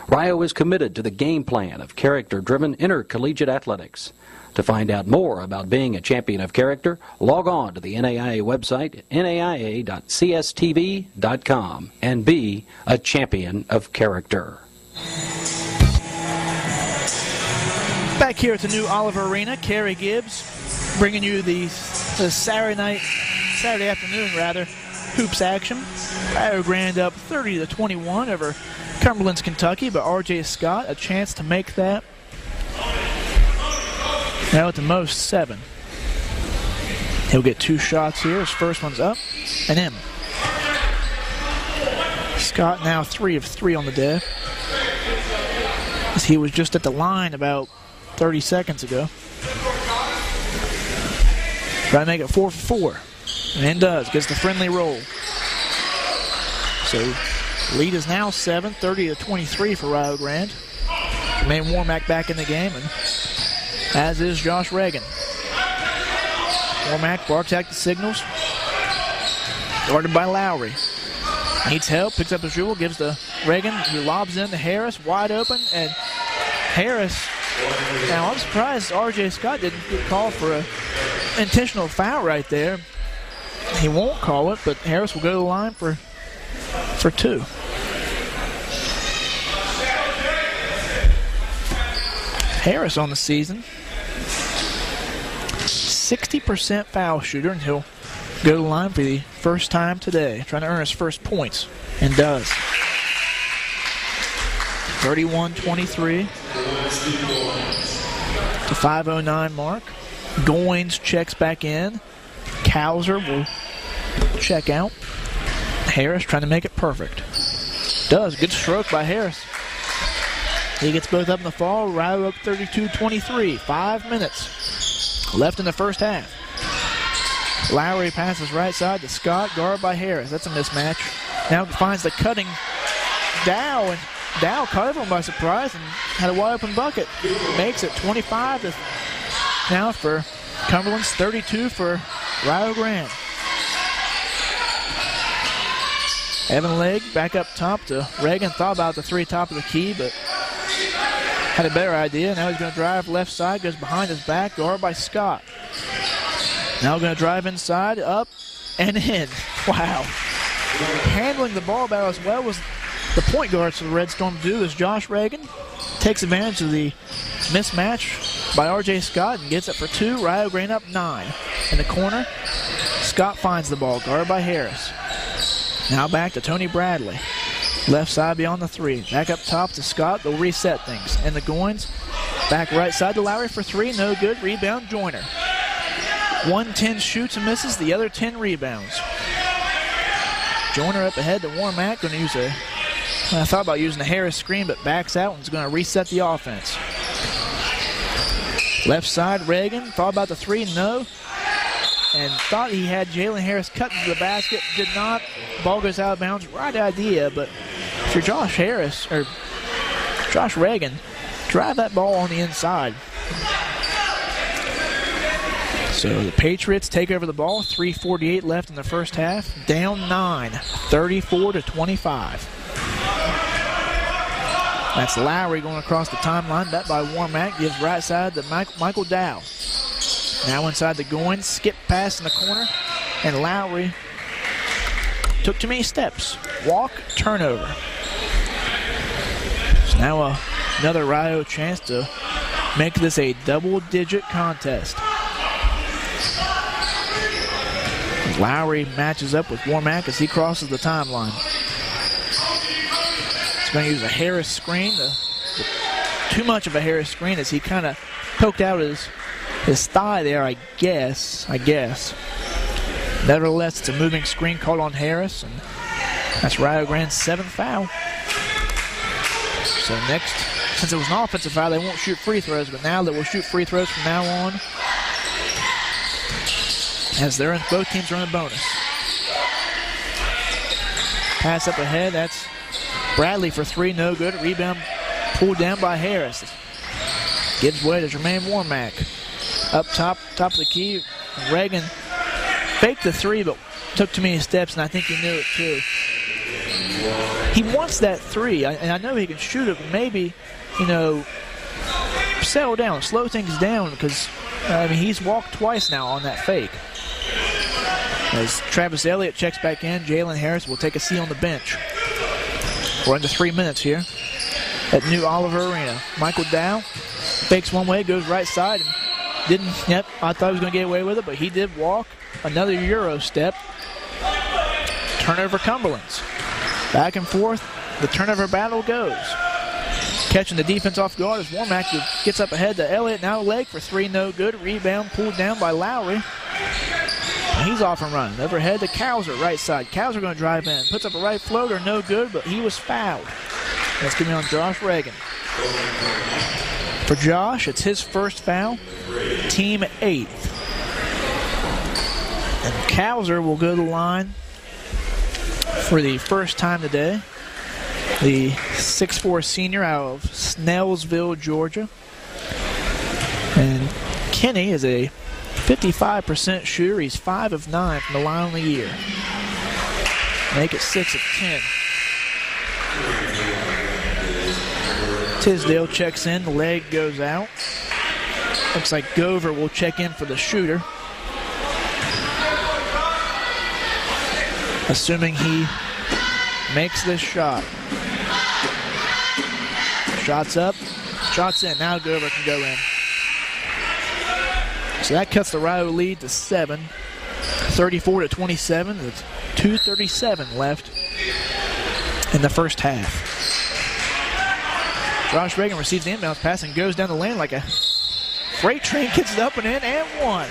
Rio is committed to the game plan of character-driven intercollegiate athletics. To find out more about being a champion of character, log on to the NAIA website, naia.cstv.com, and be a champion of character. Back here at the new Oliver Arena, Kerry Gibbs bringing you the Saturday afternoon hoops action. Rio Grande up 30-21 over Cumberland's Kentucky, but R.J. Scott a chance to make that. Now at the most 7. He'll get 2 shots here. His first one's up and in. Scott now 3 of 3 on the day, as he was just at the line about 30 seconds ago. Trying to make it 4 for 4. And does. Gets the friendly roll. So lead is now 7, 30-23 for Rio Grande. Jermaine Warmack back in the game, and as is Josh Reagan. Warmack barks out the signals. Guarded by Lowry. Needs help, picks up his dribble, gives to Reagan, who lobs in to Harris, wide open, and Harris. Now I'm surprised R.J. Scott didn't get called for an intentional foul right there. He won't call it, but Harris will go to the line for 2. Harris on the season, 60% foul shooter, and he'll go to the line for the first time today, trying to earn his first points, and does. 31-23. The 5:09 mark. Goins checks back in. Kauser will check out. Harris trying to make it perfect. Does. Good stroke by Harris. He gets both up in the fall. Rio up 32-23. 5 minutes left in the first half. Lowry passes right side to Scott, guarded by Harris. That's a mismatch. Now finds the cutting Dow, and Dow caught him by surprise and had a wide open bucket. Makes it 25 now for Cumberland's, 32 for Rio Grande. Evan Legg back up top to Reagan. Thought about the 3 top of the key, but had a better idea. Now he's going to drive left side, goes behind his back, guarded by Scott. Now going to drive inside, up, and in. Wow. Handling the ball about as well as the point guards for the Red Storm do as Josh Reagan takes advantage of the mismatch by R.J. Scott and gets it for 2. Rio Grande up 9. In the corner, Scott finds the ball, guarded by Harris. Now back to Tony Bradley. Left side beyond the 3. Back up top to Scott. They'll reset things. And the Goins Back right side to Lowry for three. No good. Rebound, Joyner. 1-10 shoots and misses. The other 10 rebounds. Joyner up ahead to Warmack. Going to use I thought about using a Harris screen, but backs out and is going to reset the offense. Left side, Reagan. Thought about the three. No. And thought he had Jalen Harris cut into the basket. Did not. Ball goes out of bounds. Right idea, but if you're Josh Harris, or Josh Reagan, drive that ball on the inside. So the Patriots take over the ball. 3:48 left in the first half. Down 9, 34-25. That's Lowry going across the timeline. That by Warmack. Gives right side to Michael Dow. Now inside the Goins. Skip pass in the corner. And Lowry took too many steps. Walk, turnover. So now another Rio chance to make this a double-digit contest. Lowry matches up with Warmack as he crosses the timeline. He's going to use a Harris screen. Too much of a Harris screen as he kind of poked out his thigh there, I guess. Nevertheless, it's a moving screen called on Harris, and that's Rio Grande's 7th foul. So next, since it was an offensive foul, they won't shoot free throws, but now they will shoot free throws from now on, as both teams are in a bonus. Pass up ahead, that's Bradley for three, no good. Rebound pulled down by Harris. Gives way to Jermaine Warmack. Up top of the key, Reagan faked the three, but took too many steps, and I think he knew it too. He wants that three, and I know he can shoot it, but maybe, settle down, slow things down, because he's walked twice now on that fake. As Travis Elliott checks back in, Jalen Harris will take a seat on the bench. We're into 3 minutes here at New Oliver Arena. Michael Dow fakes one way, goes right side, and I thought he was going to get away with it, but he did walk. Another Euro step. Turnover Cumberland's. Back and forth, the turnover battle goes. Catching the defense off guard as Warmack gets up ahead to Elliott. Now leg for three, no good. Rebound pulled down by Lowry. And he's off and running. Overhead to Cowser, right side. Cowser going to drive in. Puts up a right floater, no good, but he was fouled. That's going to be on Josh Reagan. For Josh, it's his first foul. Team 8th. And Cowser will go to the line for the first time today. The 6'4" senior out of Snellsville, Georgia. And Kenny is a 55% shooter. He's 5 of 9 from the line on the year. Make it 6 of 10. Tisdale checks in. The leg goes out. Looks like Gover will check in for the shooter. Assuming he makes this shot. Shots up. Shots in. Now Gover can go in. So that cuts the Rio lead to 7. 34-27. There's 2:37 left in the first half. Josh Reagan receives the inbounds pass and goes down the lane like a freight train, gets it up and in, and one.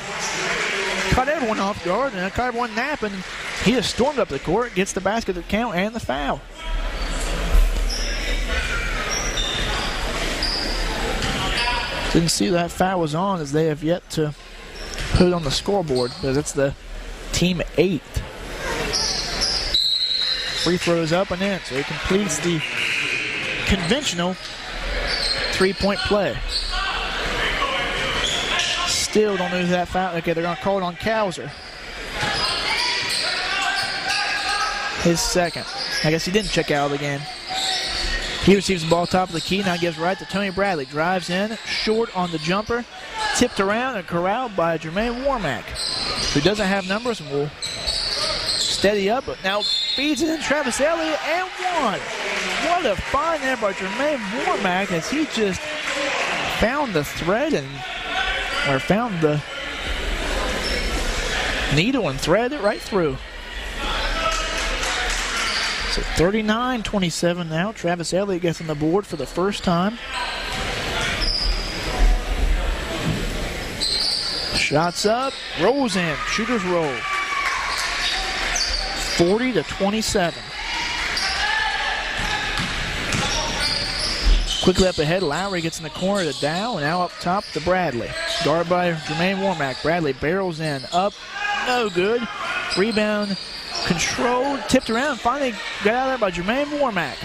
Caught everyone off guard, and caught everyone napping. He just stormed up the court, gets the basket to count and the foul. Didn't see that foul was on, as they have yet to put it on the scoreboard, because it's the team 8th. Free throws up and in, so he completes the conventional three-point play. Still don't know who that foul. Okay, they're going to call it on Cowser. His second. I guess he didn't check out of the game. He receives the ball top of the key. Now gives right to Tony Bradley. Drives in, short on the jumper. Tipped around and corralled by Jermaine Warmack, who doesn't have numbers and will steady up, but now feeds it in Travis Elliott and one. What a find there by Jermaine Warmack, as he just found the thread or found the needle and threaded it right through. So 39-27 now. Travis Elliott gets on the board for the first time. Shots up, rolls in, shooters roll. 40-27. Quickly up ahead, Lowry gets in the corner to Dow, and now up top to Bradley. Guarded by Jermaine Warmack. Bradley barrels in, up, no good. Rebound controlled, tipped around, finally got out of there by Jermaine Warmack.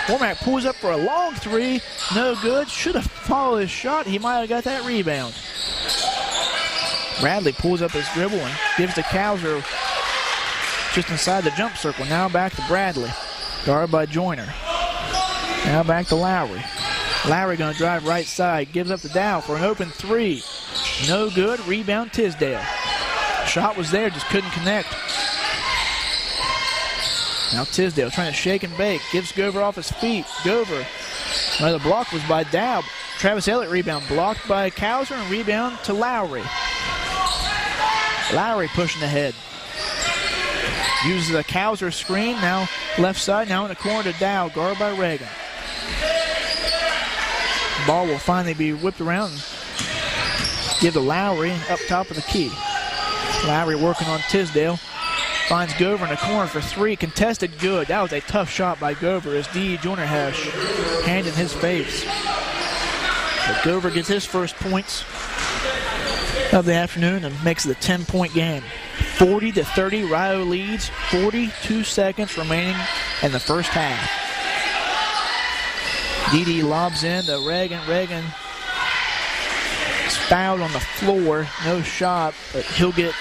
Warmack pulls up for a long three, no good. Should have followed his shot, he might have got that rebound. Bradley pulls up his dribble and gives to Cowser just inside the jump circle. Now back to Bradley, guarded by Joyner. Now back to Lowry. Lowry going to drive right side, gives up to Dow for an open three. No good, rebound Tisdale. Shot was there, just couldn't connect. Now Tisdale trying to shake and bake, gives Gover off his feet. Gover, well, the block was by Dow. Travis Elliott rebound, blocked by Cowser, and rebound to Lowry. Lowry pushing ahead. Uses a Cowser screen, now left side, now in the corner to Dow, guarded by Reagan. Ball will finally be whipped around and give to Lowry up top of the key. Lowry working on Tisdale. Finds Gover in the corner for three. Contested good. That was a tough shot by Gover as D. Joyner has hand in his face. But Gover gets his first points of the afternoon and makes it a 10-point game. 40-30, Rio leads. 42 seconds remaining in the first half. Dede lobs in to Reagan. Reagan is fouled on the floor. No shot, but he'll get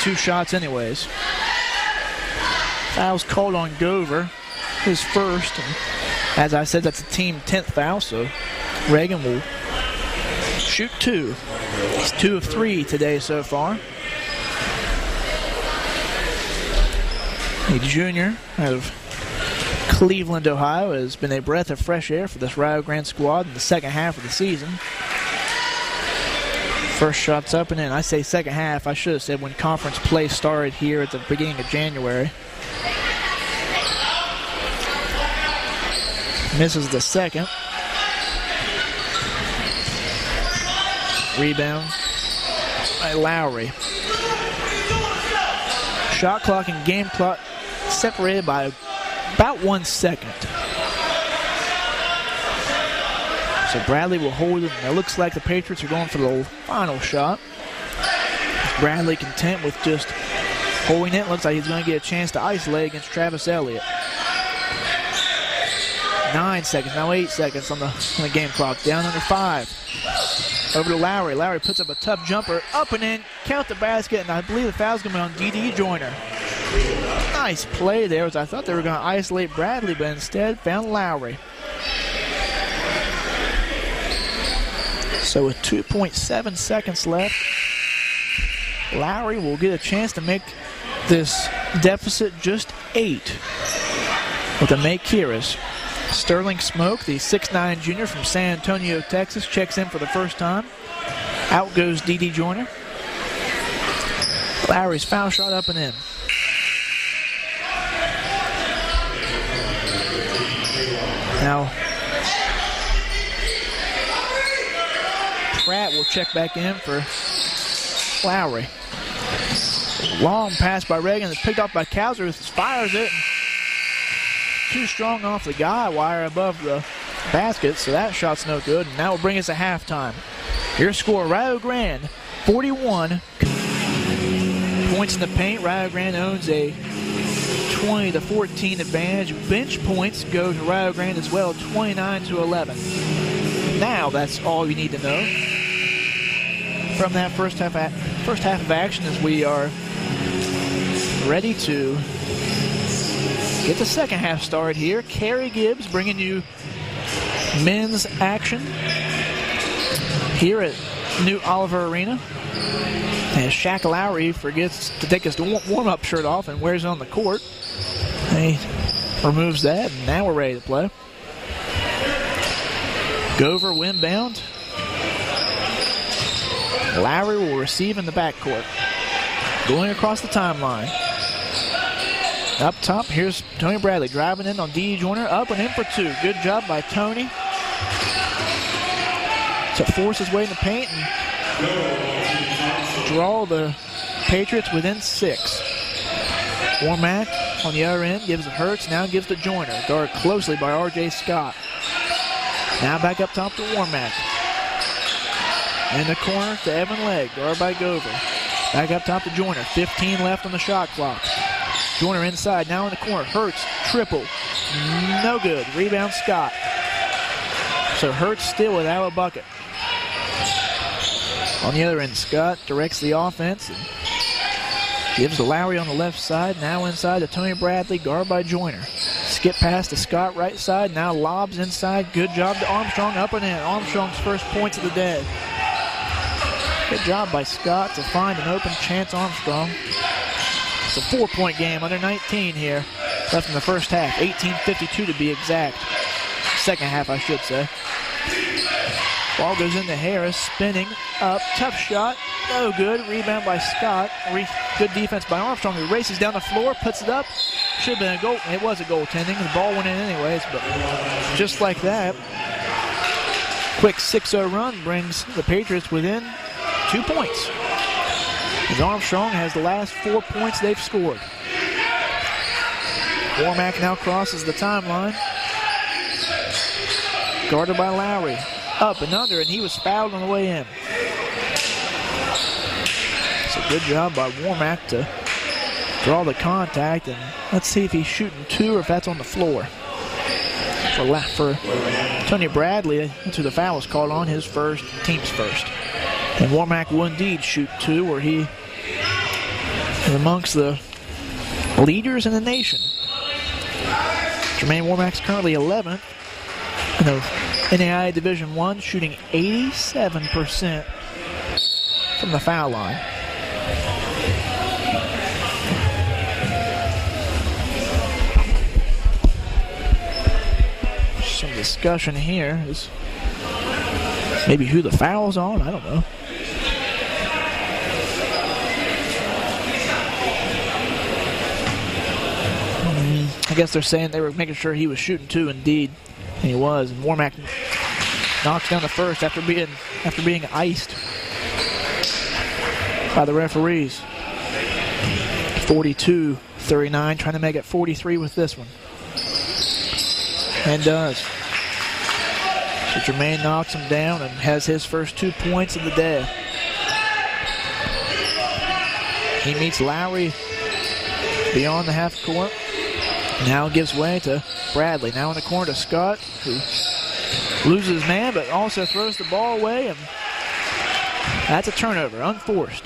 2 shots anyways. Foul's called on Gover, his first. And as I said, that's a team 10th foul, so Reagan will shoot 2. He's 2 of 3 today so far. A junior out of Cleveland, Ohio, has been a breath of fresh air for this Rio Grande squad in the second half of the season. First shot's up and in. I say second half. I should have said when conference play started here at the beginning of January. Misses the second. Rebound by Lowry. Shot clock and game clock separated by about 1 second. So Bradley will hold it. It looks like the Patriots are going for the final shot. Bradley content with just holding it. Looks like he's going to get a chance to isolate against Travis Elliott. 9 seconds, now 8 seconds on the game clock. Down under 5. Over to Lowry. Lowry puts up a tough jumper. Up and in. Count the basket, and I believe the foul's going to be on D.D. Joyner. Nice play there, as I thought they were going to isolate Bradley, but instead found Lowry. So with 2.7 seconds left, Lowry will get a chance to make this deficit just 8 with a make Kiris. Sterling Smoke, the 6'9 junior from San Antonio, Texas, checks in for the first time. Out goes D.D. Joyner. Lowry's foul shot up and in. Now, Pratt will check back in for Lowry. Long pass by Reagan. It's picked up by Cowser. Fires it. Too strong off the guy wire above the basket, so that shot's no good. And that will bring us to halftime. Your score, Rio Grande, 41. Points in the paint. Rio Grande owns a 20-14 advantage. Bench points go to Rio Grande as well, 29-11. Now that's all you need to know from that first half of action, as we are ready to get the second half started here. Kerry Gibbs bringing you men's action here at New Oliver Arena. And Shaq Lowry forgets to take his warm-up shirt off and wears it on the court. He removes that, and now we're ready to play. Gover windbound. Lowry will receive in the backcourt. Going across the timeline. Up top, here's Tony Bradley driving in on D. Joyner. Up and in for 2. Good job by Tony to force his way in the paint and draw the Patriots within 6. Warmack on the other end gives it Hurts, now gives to Joyner. Guarded closely by R.J. Scott. Now back up top to Warmack. In the corner to Evan Legg, guarded by Gover. Back up top to Joyner. 15 left on the shot clock. Joyner inside, now in the corner. Hurts, triple. No good. Rebound Scott. So Hurts still without a bucket. On the other end, Scott directs the offense and gives to Lowry on the left side. Now inside to Tony Bradley, guarded by Joyner. Skip pass to Scott right side. Now lobs inside. Good job to Armstrong, up and in. Armstrong's first points of the day. Good job by Scott to find an open chance. Armstrong. It's a 4-point game, under 19 here. Left in the first half. 18:52 to be exact. Second half, I should say. Ball goes into Harris, spinning up. Tough shot. No good. Rebound by Scott. Good defense by Armstrong, who races down the floor, puts it up. Should have been a goal. It was a goaltending. The ball went in anyways, but just like that, quick 6-0 run brings the Patriots within 2 points. As Armstrong has the last 4 points they've scored. Warmack now crosses the timeline. Guarded by Lowry. Up and under, and he was fouled on the way in. It's a good job by Warmack to draw the contact, and let's see if he's shooting 2 or if that's on the floor. For Tony Bradley, that's who the foul was called on, his first, team's first. And Warmack will indeed shoot 2, where he is amongst the leaders in the nation. Jermaine Warmack's currently 11th in the NAIA Division I, shooting 87% from the foul line. Some discussion here is maybe who the foul's on, I don't know. I guess they're saying they were making sure he was shooting 2 indeed. And he was, and Warmack knocks down the first after being iced by the referees. 42-39, trying to make it 43 with this one. And does. So Jermaine knocks him down and has his first 2 points of the day. He meets Lowry beyond the half court. Now gives way to Bradley. Now in the corner to Scott, who loses his man, but also throws the ball away, and that's a turnover, unforced.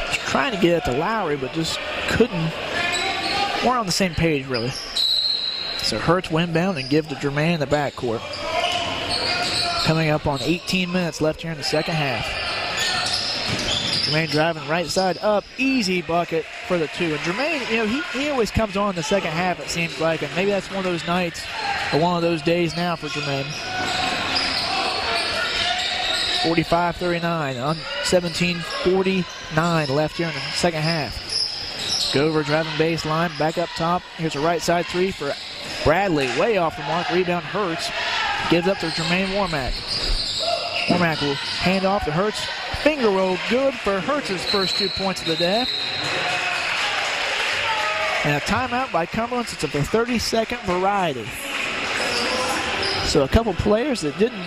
Was trying to get it to Lowry, but just couldn't. We're on the same page, really. So Hurts will inbound and give to Jermaine in the backcourt. Coming up on 18 minutes left here in the second half. Jermaine driving right side up, easy bucket for the 2. And Jermaine, you know, he always comes on in the second half, it seems like, and maybe that's one of those nights or one of those days now for Jermaine. 45-39, on 17:49 left here in the second half. Gover driving baseline, back up top. Here's a right side 3 for Bradley, way off the mark. Rebound Hurts, gives up to Jermaine Warmack. Warmack will hand off to Hurts. Finger roll good for Hurts' first 2 points of the day. And a timeout by Cumberland. It's of the 30-second variety. So a couple players that didn't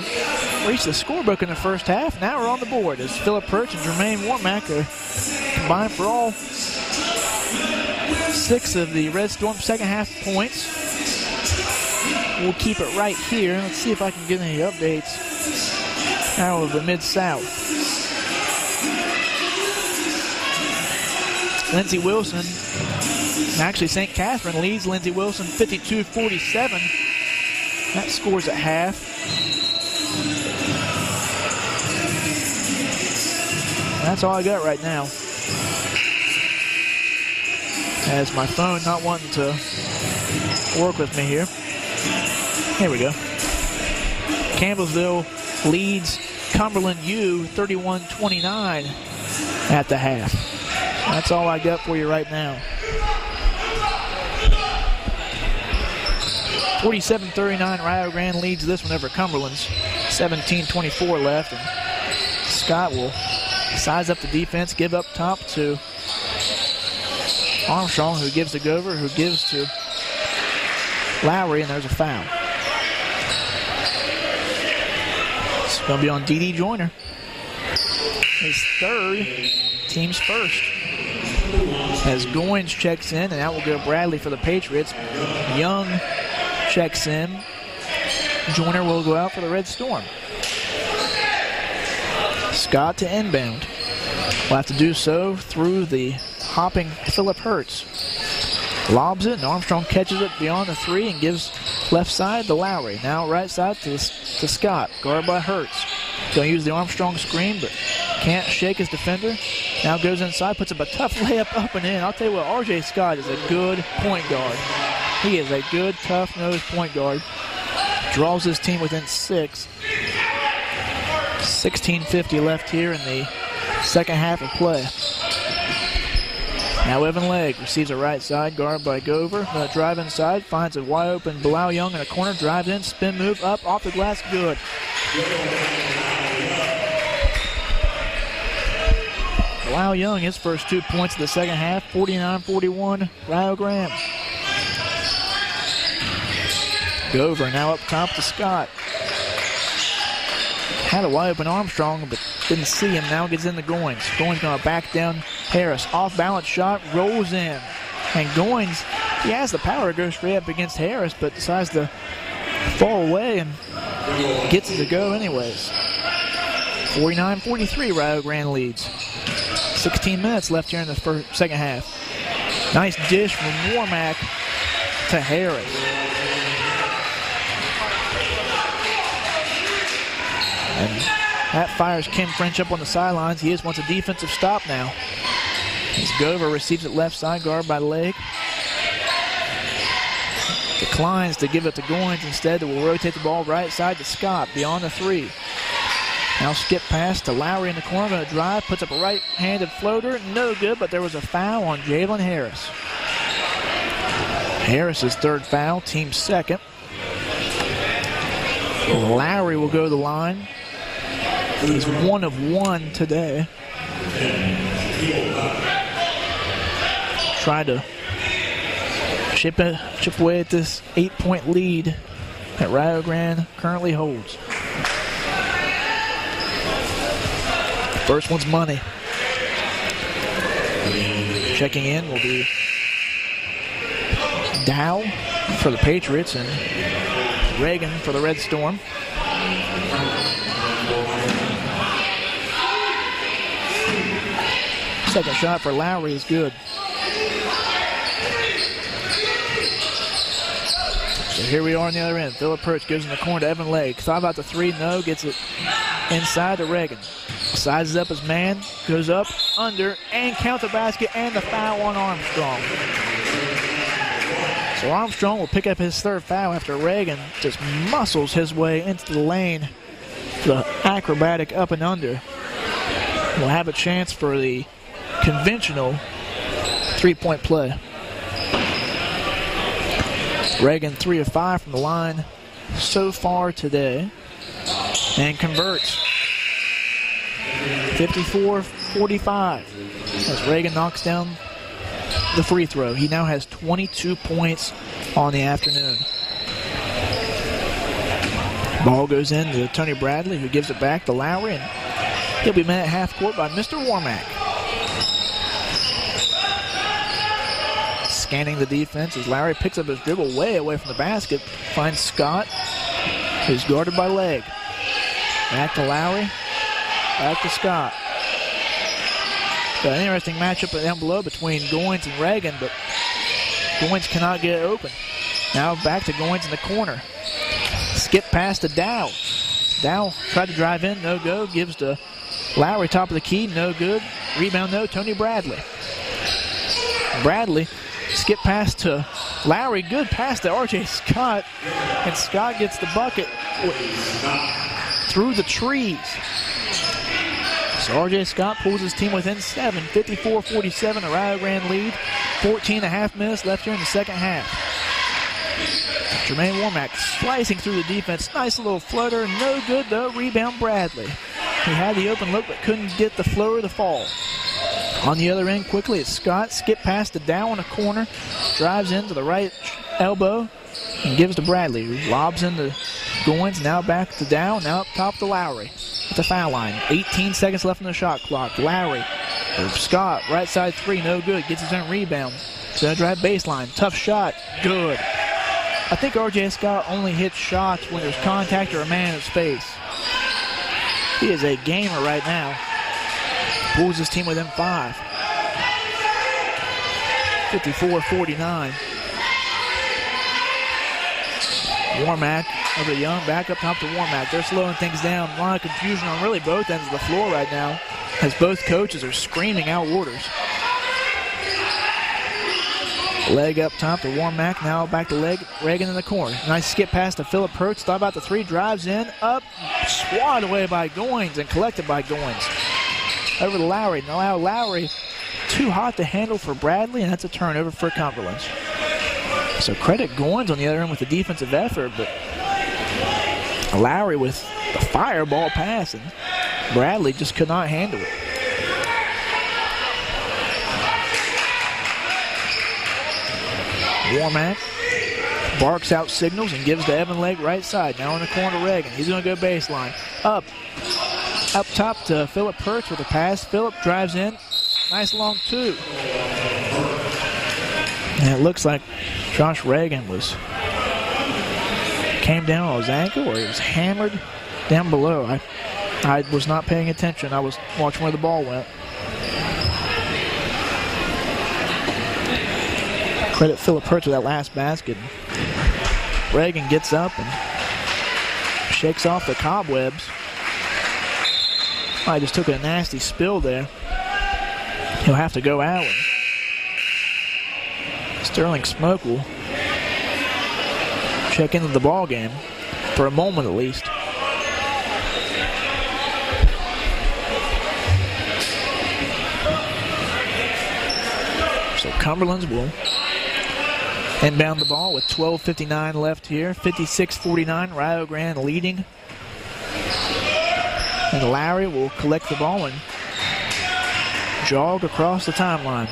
reach the scorebook in the first half now are on the board as Philip Hurts and Jermaine Warmack are combined for all 6 of the Red Storm second half points. We'll keep it right here. Let's see if I can get any updates out of the Mid-South. Lindsey Wilson, actually St. Catherine leads Lindsey Wilson 52-47. That scores at half. That's all I got right now. As my phone not wanting to work with me here. Here we go. Campbellsville leads Cumberland U 31-29 at the half. That's all I got for you right now. 47-39, Rio Grande leads this one over Cumberland's. 17:24 left. And Scott will size up the defense, give up top to Armstrong, who gives to Gover, who gives to Lowry, and there's a foul. It's going to be on D.D. Joyner. His third, team's first. As Goins checks in, and out will go Bradley for the Patriots. Young checks in. Joyner will go out for the Red Storm. Scott to inbound. Will have to do so through the hopping Philip Hurts. Lobs it, and Armstrong catches it beyond the 3 and gives left side to Lowry. Now right side to Scott. Guarded by Hurts. Going to use the Armstrong screen, but can't shake his defender. Now goes inside, puts up a tough layup up and in. I'll tell you what, R.J. Scott is a good point guard. He is a good, tough-nosed point guard. Draws his team within 6. 16:50 left here in the second half of play. Now Evan Legg receives a right side, guarded by Gover. Going to drive inside, finds a wide open Bilal Young in a corner, drives in, spin move up, off the glass, good. Bilal Young, his first 2 points of the second half, 49-41, Rio Grande. Gover now up top to Scott. Had a wide open Armstrong, but didn't see him. Now gets in the Goins. Goins going to back down Harris. Off balance shot, rolls in. And Goins, he has the power to go straight up against Harris, but decides to fall away and gets it to go anyways. 49-43, Rio Grande leads. 16 minutes left here in the second half. Nice dish from Warmack to Harris. And that fires Ken French up on the sidelines. He just wants a defensive stop now. As Gover receives it left side, guard by Legg. Declines to give it to Goins. Instead, it will rotate the ball right side to Scott, beyond the 3. Now skip pass to Lowry in the corner, going to drive, puts up a right-handed floater, no good, but there was a foul on Jalen Harris. Harris's third foul, team's second. Lowry will go to the line. He's 1 of 1 today. Try to chip away at this 8-point lead that Rio Grande currently holds. First one's money. Checking in will be Dow for the Patriots and Reagan for the Red Storm. Second shot for Lowry is good. So here we are on the other end. Philip Hurts goes in the corner to Evan Legg. Thought about the 3, no, gets it inside to Reagan. Sizes up his man, goes up, under, and counts the basket, and the foul on Armstrong. So Armstrong will pick up his third foul after Reagan just muscles his way into the lane. The acrobatic up and under. Will have a chance for the conventional 3-point play. Reagan 3 of 5 from the line so far today, and converts. 54-45 as Reagan knocks down the free throw. He now has 22 points on the afternoon. Ball goes in to Tony Bradley, who gives it back to Lowry, and he'll be met at half court by Mr. Warmack. Scanning the defense as Lowry picks up his dribble way away from the basket, finds Scott, who's guarded by Legg. Back to Lowry, back to Scott. Got an interesting matchup down below between Goins and Reagan, but Goins cannot get it open. Now back to Goins in the corner. Skip pass to Dow. Dow tried to drive in, no go. Gives to Lowry, top of the key, no good. Rebound, no. Tony Bradley. Bradley, skip pass to Lowry. Good pass to R.J. Scott. And Scott gets the bucket through the trees. So R.J. Scott pulls his team within 7. 54-47, the Rio Grande lead. 14.5 minutes left here in the second half. Jermaine Warmack slicing through the defense. Nice little flutter. No good, though. Rebound, Bradley. He had the open look but couldn't get the flow or the fall. On the other end, quickly, it's Scott. Skip past the Dow in the corner. Drives into the right elbow and gives to Bradley, who lobs into Goins. Now back to Dow. Now up top to Lowry at the foul line. 18 seconds left on the shot clock. Lowry, or Scott, right side three, no good. Gets his own rebound. Gonna drive baseline. Tough shot. Good. I think R.J. Scott only hits shots when there's contact or a man in his face. He is a gamer right now. Pulls his team within 5. 54-49. Warmack over to Young. Back up top to Warmack. They're slowing things down. A lot of confusion on really both ends of the floor right now, as both coaches are screaming out orders. Leg up top to Warmack. Now back to Reagan in the corner. Nice skip pass to Phillip Hertz. Thought about the three. Drives in. Up. Swatted away by Goins and collected by Goins. Over to Lowry. Now Lowry too hot to handle for Bradley, and that's a turnover for Cumberland. So credit Goins on the other end with the defensive effort, but Lowry with the fireball pass, and Bradley just could not handle it. Warmack barks out signals and gives to Evan Legg right side. Now in the corner to Reagan. He's going to go baseline. Up top to Phillip Hertz with a pass. Phillip drives in. Nice long two. And it looks like Josh Reagan came down on his ankle, or he was hammered down below. I was not paying attention. I was watching where the ball went. Credit Phillip Hertz with that last basket. Reagan gets up and shakes off the cobwebs. I just took a nasty spill there. He'll have to go out. Sterling Smoke will check into the ball game for a moment at least. So Cumberland's will inbound the ball with 12:59 left here. 56-49, Rio Grande leading. And Lowry will collect the ball and jog across the timeline.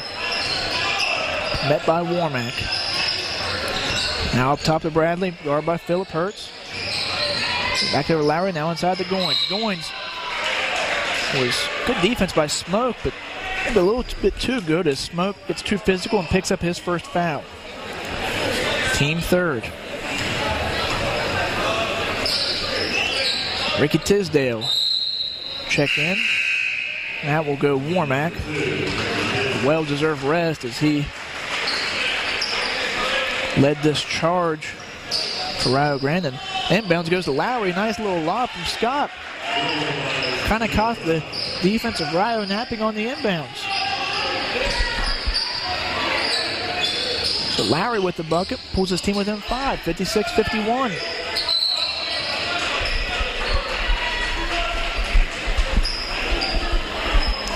Met by Warmack. Now up top to Bradley, guarded by Phillip Hertz. Back over to Lowry, now inside to Goins. Goins was good defense by Smoke, but maybe a little bit too good as Smoke gets too physical and picks up his first foul. Team third. Ricky Tisdale check in. That will go Warmack. Well-deserved rest as he led this charge for Rio Grande. And inbounds goes to Lowry. Nice little lob from Scott. Kind of caught the defense of Rio napping on the inbounds. So Lowry with the bucket pulls his team within 5, 56-51.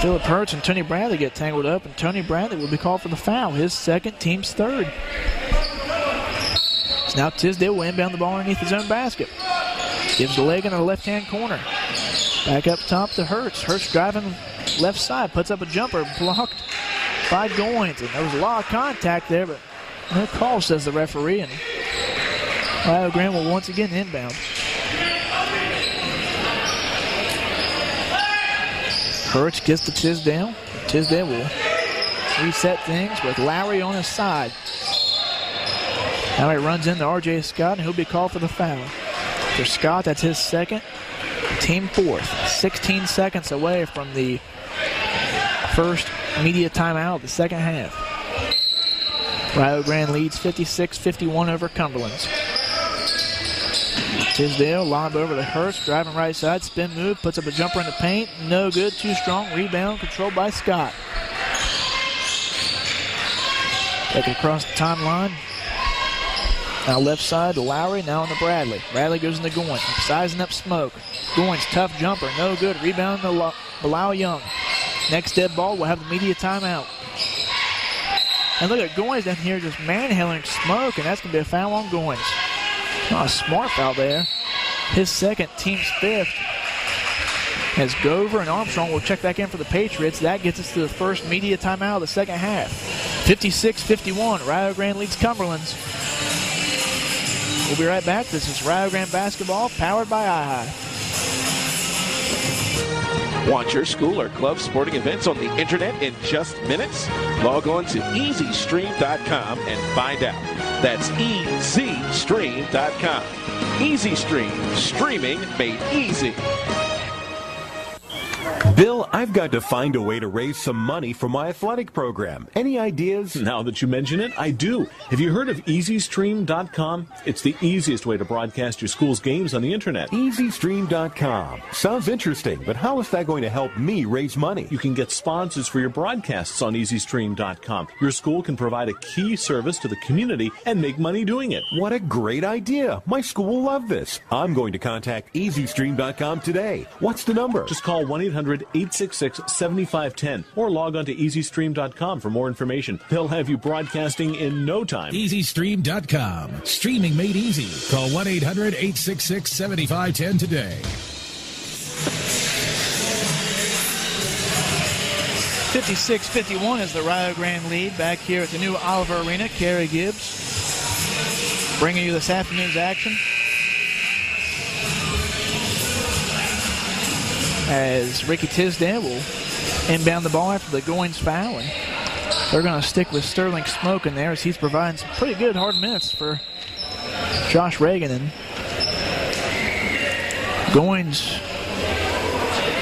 Phillip Hertz and Tony Bradley get tangled up, and Tony Bradley will be called for the foul, his second, team's third. So now Tisdale will inbound the ball underneath his own basket. Gives the leg into the left-hand corner. Back up top to Hertz. Hertz driving left side, puts up a jumper, blocked by Goins. And there was a lot of contact there, but no call, says the referee, and Rio Grande will once again inbound. Hertz gets to Tisdale. Tisdale will reset things with Lowry on his side. Now he runs into R.J. Scott, and he'll be called for the foul. For Scott, that's his second, team fourth. 16 seconds away from the first media timeout of the second half. Rio Grande leads 56-51 over Cumberland's. Tisdale, lob over to Hertz, driving right side, spin move, puts up a jumper in the paint. No good, too strong. Rebound controlled by Scott. Take it across the timeline. Now left side to Lowry, now on to Bradley. Bradley goes into Goins, sizing up Smoke. Goins, tough jumper, no good. Rebound to Bilal Young. Next dead ball, we'll have the media timeout. And look at Goins down here just manhandling Smoke, and that's going to be a foul on Goins. Not a smart foul there. His second, team's fifth. as Gover and Armstrong will check back in for the Patriots. That gets us to the first media timeout of the second half. 56-51, Rio Grande leads Cumberlands. We'll be right back. This is Rio Grande basketball, powered by iHigh. Want your school or club sporting events on the internet in just minutes? Log on to EasyStream.com and find out. That's EasyStream.com. EasyStream, streaming made easy. Bill, I've got to find a way to raise some money for my athletic program. Any ideas? Now that you mention it, I do. Have you heard of EasyStream.com? It's the easiest way to broadcast your school's games on the internet. EasyStream.com. Sounds interesting, but how is that going to help me raise money? You can get sponsors for your broadcasts on EasyStream.com. Your school can provide a key service to the community and make money doing it. What a great idea. My school will love this. I'm going to contact EasyStream.com today. What's the number? Just call 1-800-866-7510 or log on to EasyStream.com for more information. They'll have you broadcasting in no time. EasyStream.com. Streaming made easy. Call 1-800-866-7510 today. 56-51 is the Rio Grande lead back here at the new Oliver Arena. Kerry Gibbs bringing you this afternoon's action. As Ricky Tisdale will inbound the ball after the Goins foul. And they're going to stick with Sterling Smoke in there as he's providing some pretty good hard minutes for Josh Reagan. And Goins,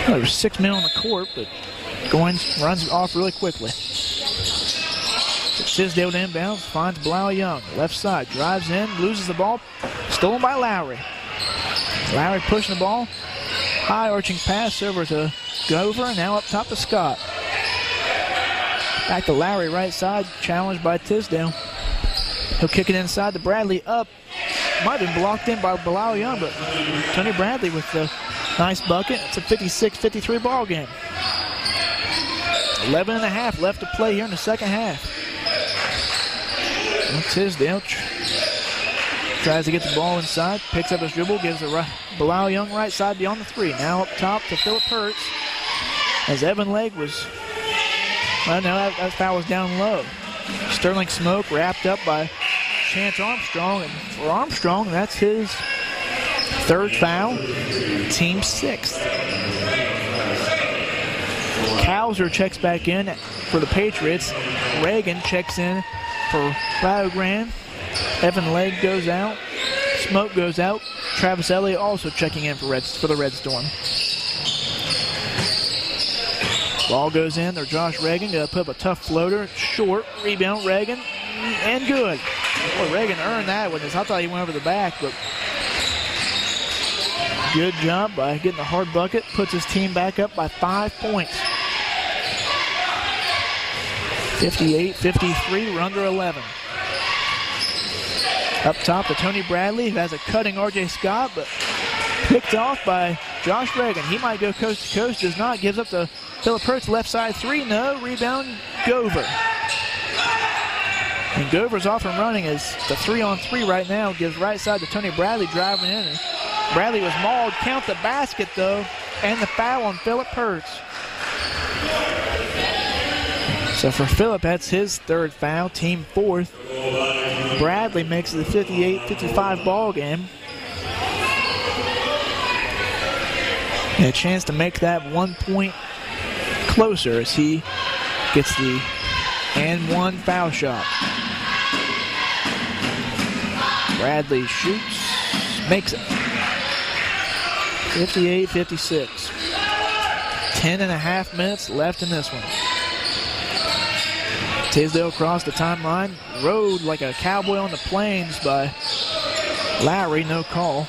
well, there's 6 men on the court, but Goins runs it off really quickly. Tisdale to inbounds, finds Blau Young. Left side, drives in, loses the ball. Stolen by Lowry. Lowry pushing the ball. High arching pass over to Gover, and now up top to Scott. Back to Lowry, right side, challenged by Tisdale. He'll kick it inside to Bradley, up. Might have been blocked in by Blau Young, but Tony Bradley with the nice bucket. It's a 56-53 ball game. 11.5 left to play here in the second half. And Tisdale tries to get the ball inside, picks up his dribble, gives it Blau Young right side beyond the three. Now up top to Phillip Hertz. As Evan Legg was, well, no, that foul was down low. Sterling Smoke wrapped up by Chance Armstrong. And for Armstrong, that's his third foul, team sixth. Kauser checks back in for the Patriots. Reagan checks in for Rio Grande. Evan Legg goes out. Smoke goes out. Travis Elliott also checking in for the Red Storm. Ball goes in. They're Josh Reagan going to put up a tough floater. Short. Rebound Reagan. And good. Boy, Reagan earned that one. I thought he went over the back, but good job by getting the hard bucket. Puts his team back up by 5 points. 58-53. We're under 11. Up top to Tony Bradley, who has a cutting R.J. Scott, but picked off by Josh Reagan. He might go coast to coast, does not. Gives up to Phillip Hertz, left side three, no. Rebound, Gover. And Gover's off and running as the 3-on-3 right now. Gives right side to Tony Bradley, driving in. And Bradley was mauled. Count the basket, though, and the foul on Phillip Hertz. So for Phillip, that's his third foul, team fourth. Bradley makes it a 58-55 ball game. And a chance to make that 1 point closer as he gets the and one foul shot. Bradley shoots, makes it. 58-56. 10.5 minutes left in this one. Tisdale across the timeline, rode like a cowboy on the plains by Lowry, no call.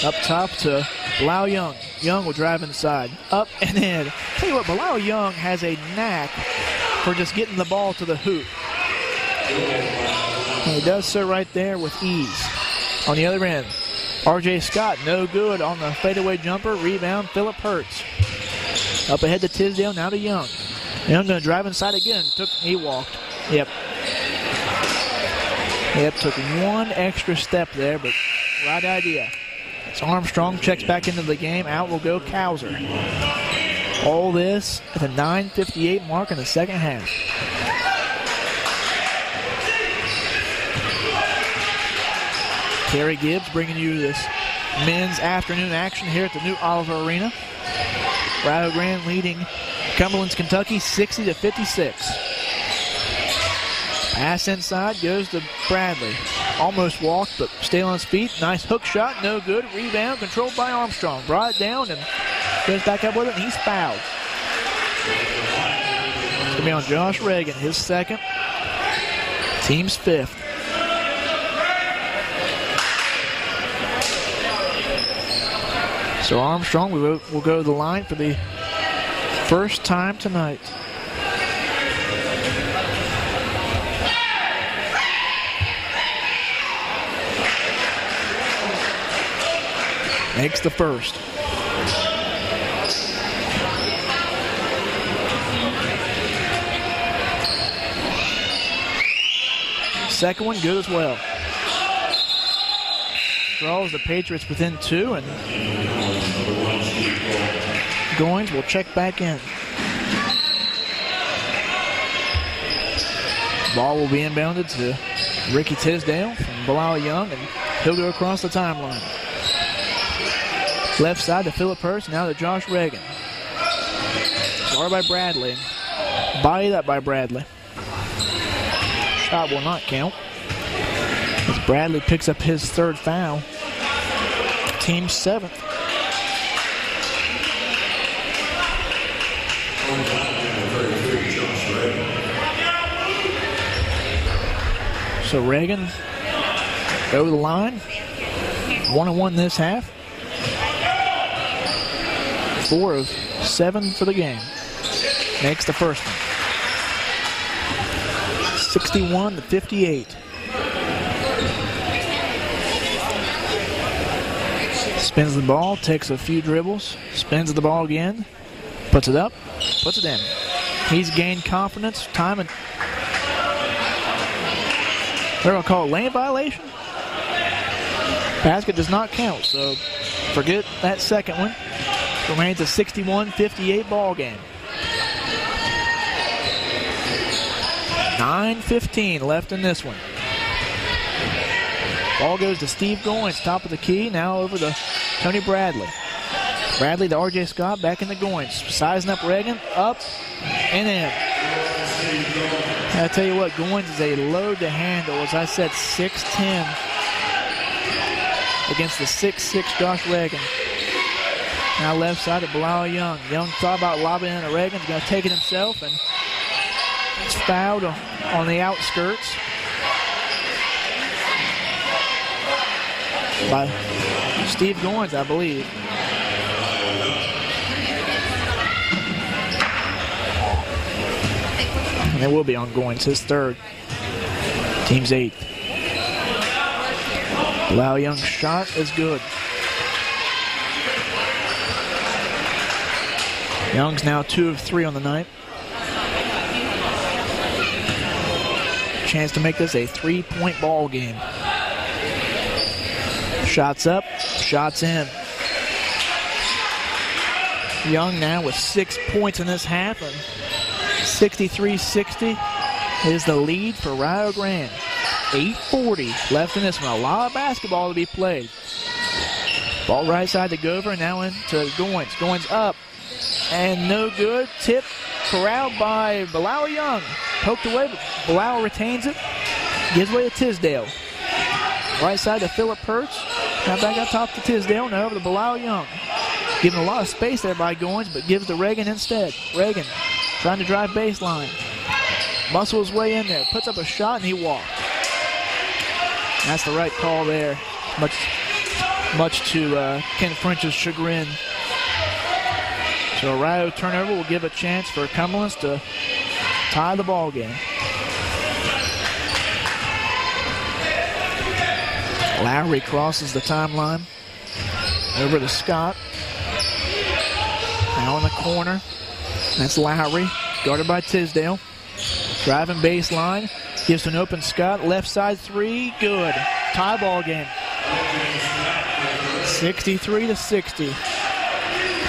Up top to Blau Young. Young will drive inside, up and in. Tell you what, Blau Young has a knack for just getting the ball to the hoop. And he does so right there with ease. On the other end, R.J. Scott, no good on the fadeaway jumper. Rebound, Phillip Hertz. Up ahead to Tisdale, now to Young. Young going to drive inside again. He walked. Yep, took one extra step there, but right idea. It's Armstrong, checks back into the game. Out will go Cowser. All this at the 9:58 mark in the second half. Kerry Gibbs bringing you this men's afternoon action here at the new Oliver Arena. Rio Grande leading Cumberland's Kentucky 60-56. Pass inside goes to Bradley. Almost walked, but stayed on his feet. Nice hook shot, no good. Rebound controlled by Armstrong. Brought it down and goes back up with it, and he's fouled. It's going to be on Josh Reagan, his second. Team's fifth. So Armstrong will go to the line for the first time tonight. Makes the first. Second one good as well. Draws the Patriots within two, and Goins will check back in. Ball will be inbounded to Ricky Tisdale from Bilal Young, and he'll go across the timeline. Left side to Phillip Hurst, now to Josh Reagan. Guarded by Bradley. Bodied up by Bradley. Shot will not count, as Bradley picks up his third foul. Team seventh. So Reagan over the line. 1-1 this half. 4 of 7 for the game. Makes the first one. 61-58. Spins the ball, takes a few dribbles, spins the ball again, puts it up, puts it in. He's gained confidence, time, and they're going to call it lane violation. Basket does not count, so forget that second one. Remains a 61-58 ball game. 9:15 left in this one. Ball goes to Steve Goins, top of the key. Now over to Tony Bradley. Bradley to R.J. Scott, back into Goins. Sizing up Reagan, up and in. I tell you what, Goins is a load to handle. As I said, 6'10" against the 6'6" Josh Reagan. Now left side to Bilal Young. Young thought about lobbing in to Reagan. He's going to take it himself, and it's fouled on the outskirts by Steve Goins, I believe. And it will be on Goins, his third. Team's eighth. Bilal Young's shot is good. Young's now 2 of 3 on the night. Chance to make this a 3-point ball game. Shots up, shots in. Young now with 6 points in this half, and 63-60 is the lead for Rio Grande. 8:40 left in this one. A lot of basketball to be played. Ball right side to Gover, now into Goins. Goins up, and no good. Tip corralled by Bilal Young. Poked away, but Bilal retains it. Gives way to Tisdale. Right side to Phillip Hurst. Now back up top to Tisdale. Now over to Bilal Young. Given a lot of space there by Goins, but gives to Reagan instead. Reagan trying to drive baseline. Muscles his way in there. Puts up a shot, and he walked. That's the right call there. Much to Ken French's chagrin. So a Rio turnover will give a chance for Cumberland to tie the ball game. Lowry crosses the timeline. Over to Scott. Now in the corner. That's Lowry. Guarded by Tisdale. Driving baseline. Gives to an open Scott. Left side three. Good. Tie ball game. 63-60.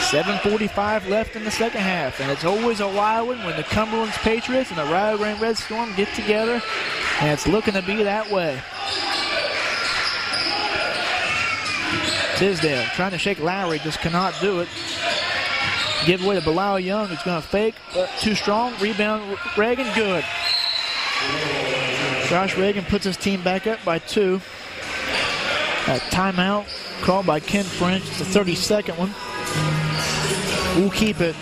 7:45 left in the second half, and it's always a wild one when the Cumberland's Patriots and the Rio Grande Red Storm get together, and it's looking to be that way. Tisdale trying to shake Lowry, just cannot do it. Give away to Bilal Young, who's going to fake. Too strong. Rebound, Reagan, good. Josh Reagan puts his team back up by 2. A timeout called by Ken French. It's the 32nd one. We'll keep it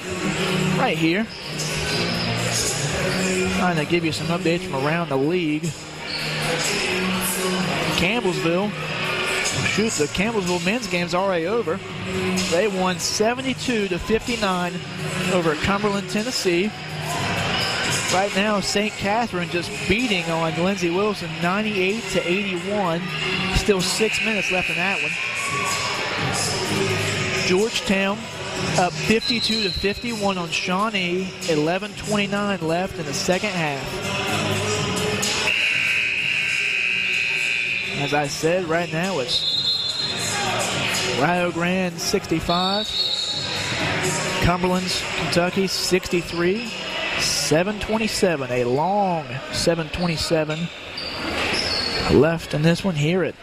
right here. Trying to give you some updates from around the league. Campbellsville. Shoot, the Campbellsville men's game's already over. They won 72-59 over Cumberland, Tennessee. Right now, St. Catherine just beating on Lindsey Wilson 98-81. Still 6 minutes left in that one. Georgetown up 52-51 on Shawnee. 11:29 left in the second half. As I said, right now it's Rio Grande 65, Cumberland's Kentucky 63, 7:27, a long 7:27 left in this one here at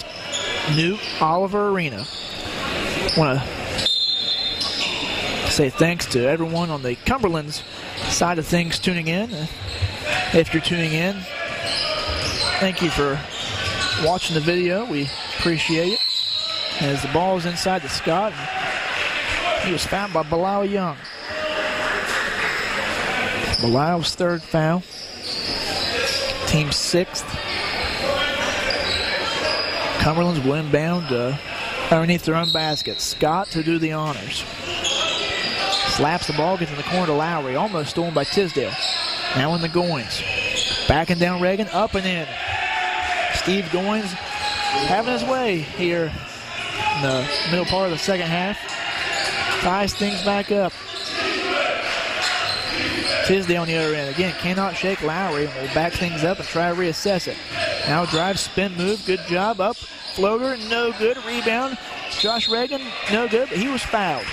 New Oliver Arena. I want to say thanks to everyone on the Cumberland's side of things tuning in. If you're tuning in, thank you for watching the video. We appreciate it. As the ball is inside to Scott, he was fouled by Bilal Young. Bilal's third foul. Team 6th. Cumberland's will inbound underneath their own basket. Scott to do the honors. Slaps the ball, gets in the corner to Lowry. Almost stolen by Tisdale. Now in the Goins. Backing down Reagan, up and in. Steve Goins having his way here in the middle part of the second half. Ties things back up. Tisdale on the other end. Again, cannot shake Lowry. We'll back things up and try to reassess it. Now drive, spin move. Good job. Up. Floater. No good. Rebound. Josh Reagan. No good, but he was fouled.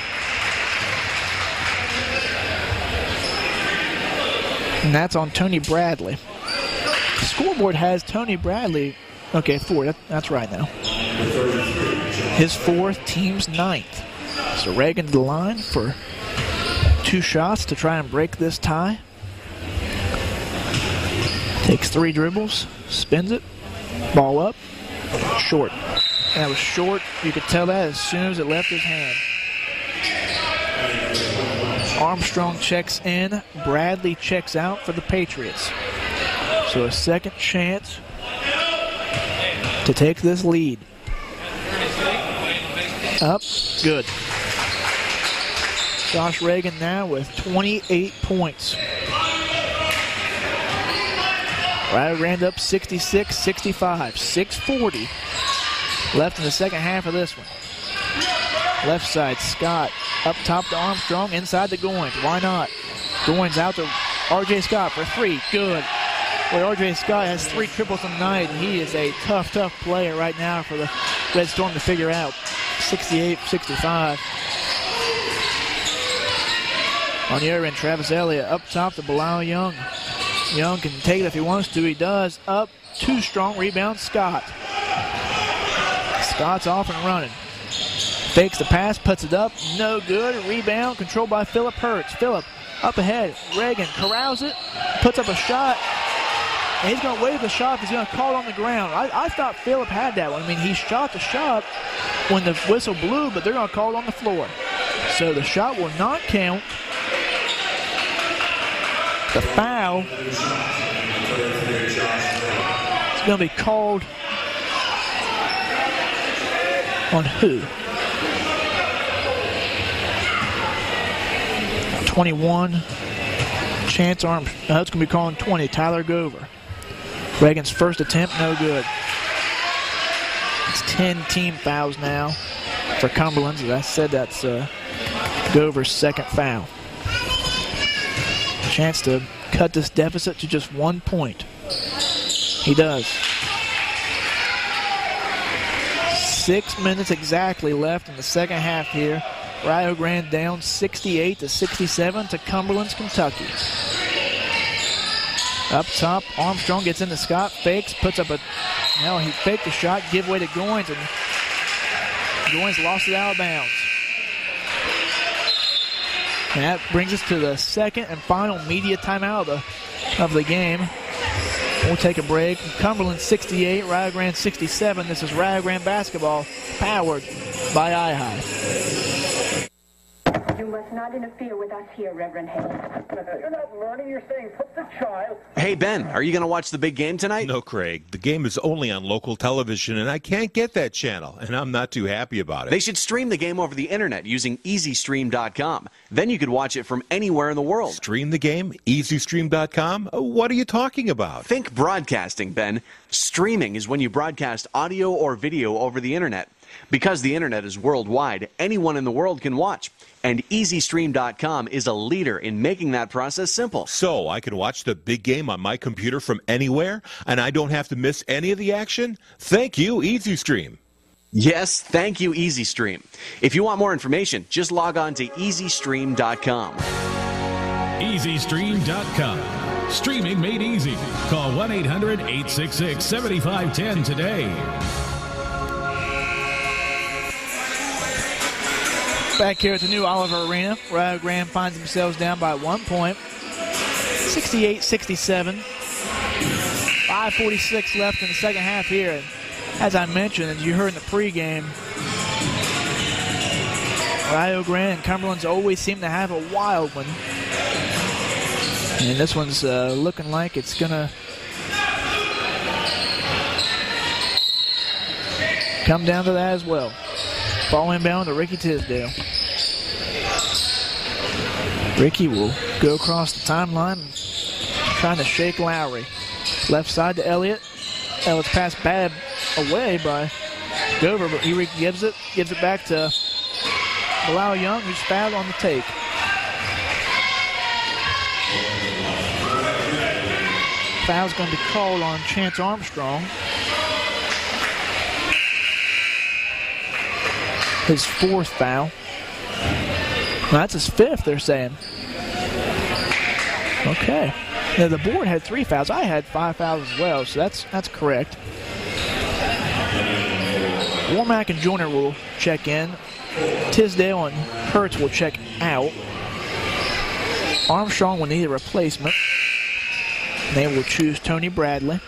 And that's on Tony Bradley. The scoreboard has Tony Bradley. Okay, 4. That's right now. His 4th, team's 9th. So Reagan to the line for 2 shots to try and break this tie. Takes 3 dribbles, spins it, ball up, short. And that was short. You could tell that as soon as it left his hand. Armstrong checks in. Bradley checks out for the Patriots. So a second chance to take this lead. Up, good. Josh Reagan now with 28 points. Rio Grande up 66-65, 6:40 left in the second half of this one. Left side, Scott up top to Armstrong, inside to Goins. Why not? Goins out to R.J. Scott for 3, good. Boy, R.J. Scott has 3 triples on the night, and he is a tough player right now for the Red Storm to figure out. 68-65. On the other end, Travis Elliott up top to Bilal Young. Young can take it if he wants to. He does. Up. 2 strong. Rebound, Scott. Scott's off and running. Fakes the pass, puts it up. No good. Rebound controlled by Philip Hertz. Philip up ahead. Reagan corrals it. Puts up a shot. And he's going to wave the shot. He's going to call it on the ground. I thought Philip had that one. I mean, he shot the shot when the whistle blew, but they're going to call it on the floor. So the shot will not count. The foul is going to be called on who? 21. Chance Arms. No, it's going to be called on 20. Tyler Gover. Reagan's first attempt, no good. It's 10 team fouls now for Cumberland. As I said, that's Gover's second foul. Chance to cut this deficit to just 1 point. He does. 6 minutes exactly left in the second half here. Rio Grande down 68-67 to Cumberland's Kentucky. Up top, Armstrong gets into Scott, fakes, puts up a... No, he faked the shot, give way to Goins, and Goins lost it out of bounds. And that brings us to the second and final media timeout of the game. We'll take a break. Cumberland 68, Rio Grande 67. This is Rio Grande basketball, powered by iHigh. You must not interfere with us here, Reverend Hayes. You're not learning. You're saying put the child. Hey, Ben, are you going to watch the big game tonight? No, Craig. The game is only on local television, and I can't get that channel, and I'm not too happy about it. They should stream the game over the internet using EasyStream.com. Then you could watch it from anywhere in the world. Stream the game? EasyStream.com? What are you talking about? Think broadcasting, Ben. Streaming is when you broadcast audio or video over the internet. Because the internet is worldwide, anyone in the world can watch. And EasyStream.com is a leader in making that process simple. So I can watch the big game on my computer from anywhere, and I don't have to miss any of the action? Thank you, EasyStream. Yes, thank you, EasyStream. If you want more information, just log on to EasyStream.com. EasyStream.com. Streaming made easy. Call 1-800-866-7510 today. Back here at the new Oliver Arena, Rio Grande finds themselves down by 1 point, 68-67. 5:46 left in the second half here. And as I mentioned, as you heard in the pregame, Rio Grande and Cumberland's always seem to have a wild one. And this one's looking like it's going to come down to that as well. Ball inbound to Ricky Tisdale. Ricky will go across the timeline, trying to shake Lowry. Left side to Elliott. Elliott's pass bad away by Gover, but he gives it back to Bilal Young, who's fouled on the take. Foul's going to be called on Chance Armstrong. His fourth foul. Well, that's his fifth, they're saying. Okay. Now, the board had 3 fouls. I had 5 fouls as well, so that's correct. Womack and Joyner will check in. Tisdale and Hertz will check out. Armstrong will need a replacement. They will choose Tony Bradley.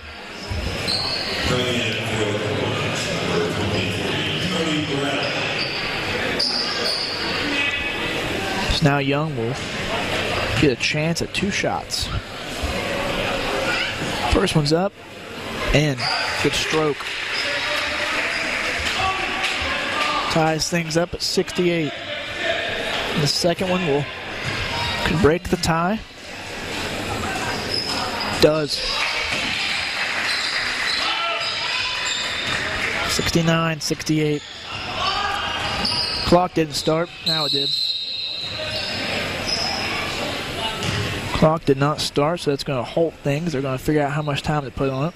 So now Young will get a chance at 2 shots. First one's up, and good stroke. Ties things up at 68. And the second one could break the tie. Does. 69-68. Clock didn't start. Now it did. Clock did not start, so that's going to halt things. They're going to figure out how much time to put on it.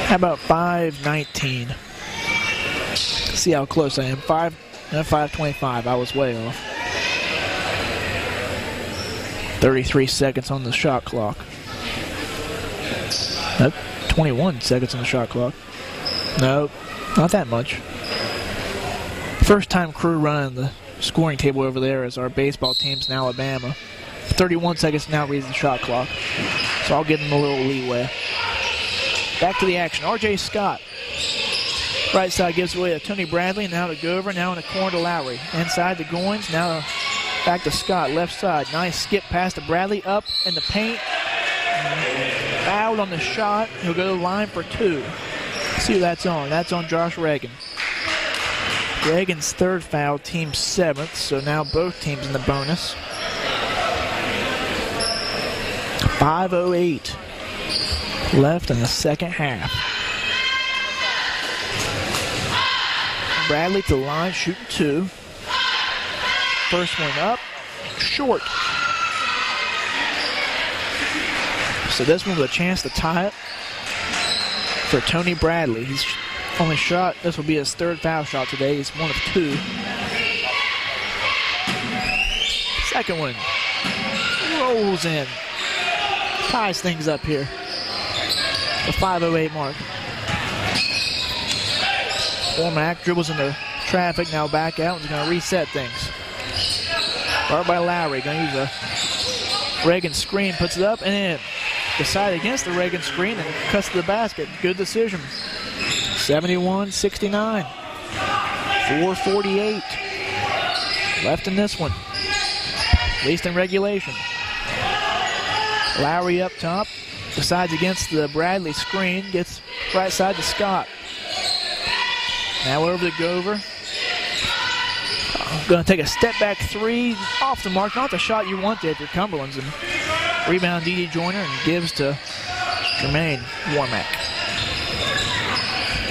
How about 5:19? See how close I am. 5:25. I was way off. 33 seconds on the shot clock. Nope, 21 seconds on the shot clock. Nope, not that much. First time crew running the scoring table over there is our baseball teams in Alabama. 31 seconds now reads the shot clock. So I'll give them a little leeway. Back to the action. R.J. Scott. Right side gives away to Tony Bradley. Now to Gover. Now in the corner to Lowry. Inside to Goins. Now back to Scott. Left side. Nice skip pass to Bradley. Up in the paint. Fouled on the shot. He'll go to the line for 2. See who that's on. That's on Josh Reagan. Reagan's third foul, team 7th, so now both teams in the bonus. 5:08 left in the second half. Bradley to the line, shooting 2. First one up, short. So this one with a chance to tie it for Tony Bradley. He's only shot, this will be his third foul shot today. He's 1 of 2. Second one. Rolls in. Ties things up here. The 5:08 mark. Womack dribbles into traffic, now back out, and is going to reset things. Guarded by Lowry, going to use a Reagan screen, puts it up and in. Decided against the Reagan screen and cuts to the basket. Good decision. 71-69. 4:48 left in this one, at least in regulation. Lowry up top, decides against the Bradley screen, gets right side to Scott. Now over to Gover. Going to take a step back 3 off the mark. Not the shot you want there if you're Cumberland's. And rebound D.D. Joyner and gives to Jermaine Warmack,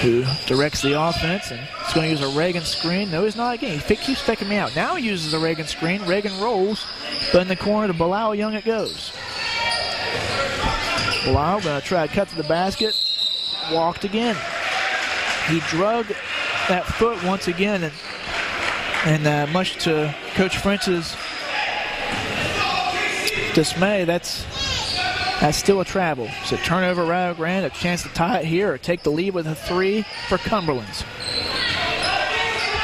who directs the offense and is going to use a Reagan screen. No, he's not again. He keeps taking me out. Now he uses a Reagan screen. Reagan rolls, but in the corner to Bilal Young it goes. Bilal going to try to cut to the basket. Walked again. He drug that foot once again, and much to Coach French's dismay, that's still a travel. So turnover, Rio Grande, a chance to tie it here or take the lead with a 3 for Cumberland's.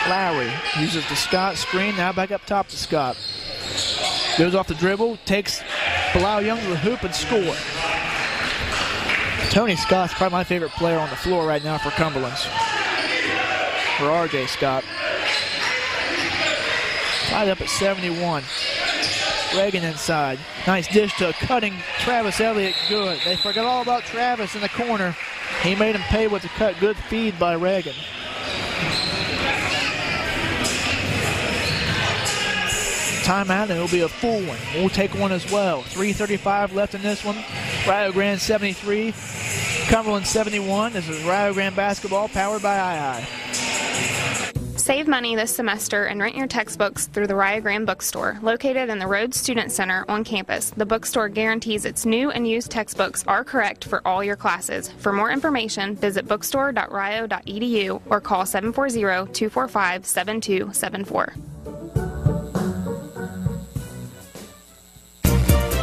Lowry uses the Scott screen, now back up top to Scott. Goes off the dribble, takes Bilal Young to the hoop and score. Tony Scott's probably my favorite player on the floor right now for Cumberland's. For R.J. Scott. Tied up at 71. Reagan inside. Nice dish to a cutting Travis Elliott. Good. They forgot all about Travis in the corner. He made him pay with the cut. Good feed by Reagan. Timeout, and it'll be a full one. We'll take one as well. 3:35 left in this one. Rio Grande 73. Cumberland 71. This is Rio Grande basketball powered by II. Save money this semester and rent your textbooks through the Rio Grande Bookstore. Located in the Rhodes Student Center on campus, the bookstore guarantees its new and used textbooks are correct for all your classes. For more information, visit bookstore.rio.edu or call 740-245-7274.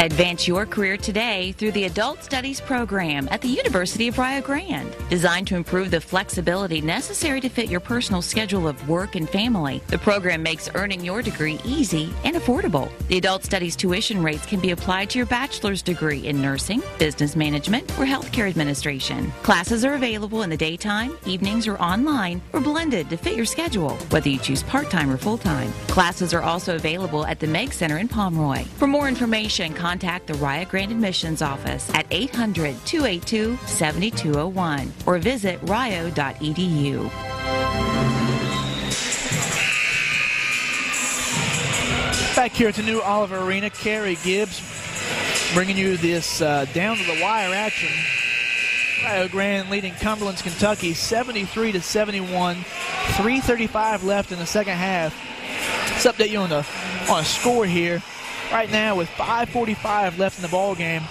Advance your career today through the Adult Studies program at the University of Rio Grande. Designed to improve the flexibility necessary to fit your personal schedule of work and family, the program makes earning your degree easy and affordable. The Adult Studies tuition rates can be applied to your bachelor's degree in nursing, business management, or healthcare administration. Classes are available in the daytime, evenings, or online, or blended to fit your schedule, whether you choose part-time or full-time. Classes are also available at the Meg Center in Pomeroy. For more information, contact the Rio Grande Admissions Office at 800-282-7201 or visit rio.edu. Back here at the new Oliver Arena, Kerry Gibbs bringing you this down-to-the-wire action. Rio Grande leading Cumberland's Kentucky 73-71. 3:35 left in the second half. Let's update you on a score here. Right now, with 5:45 left in the ball game,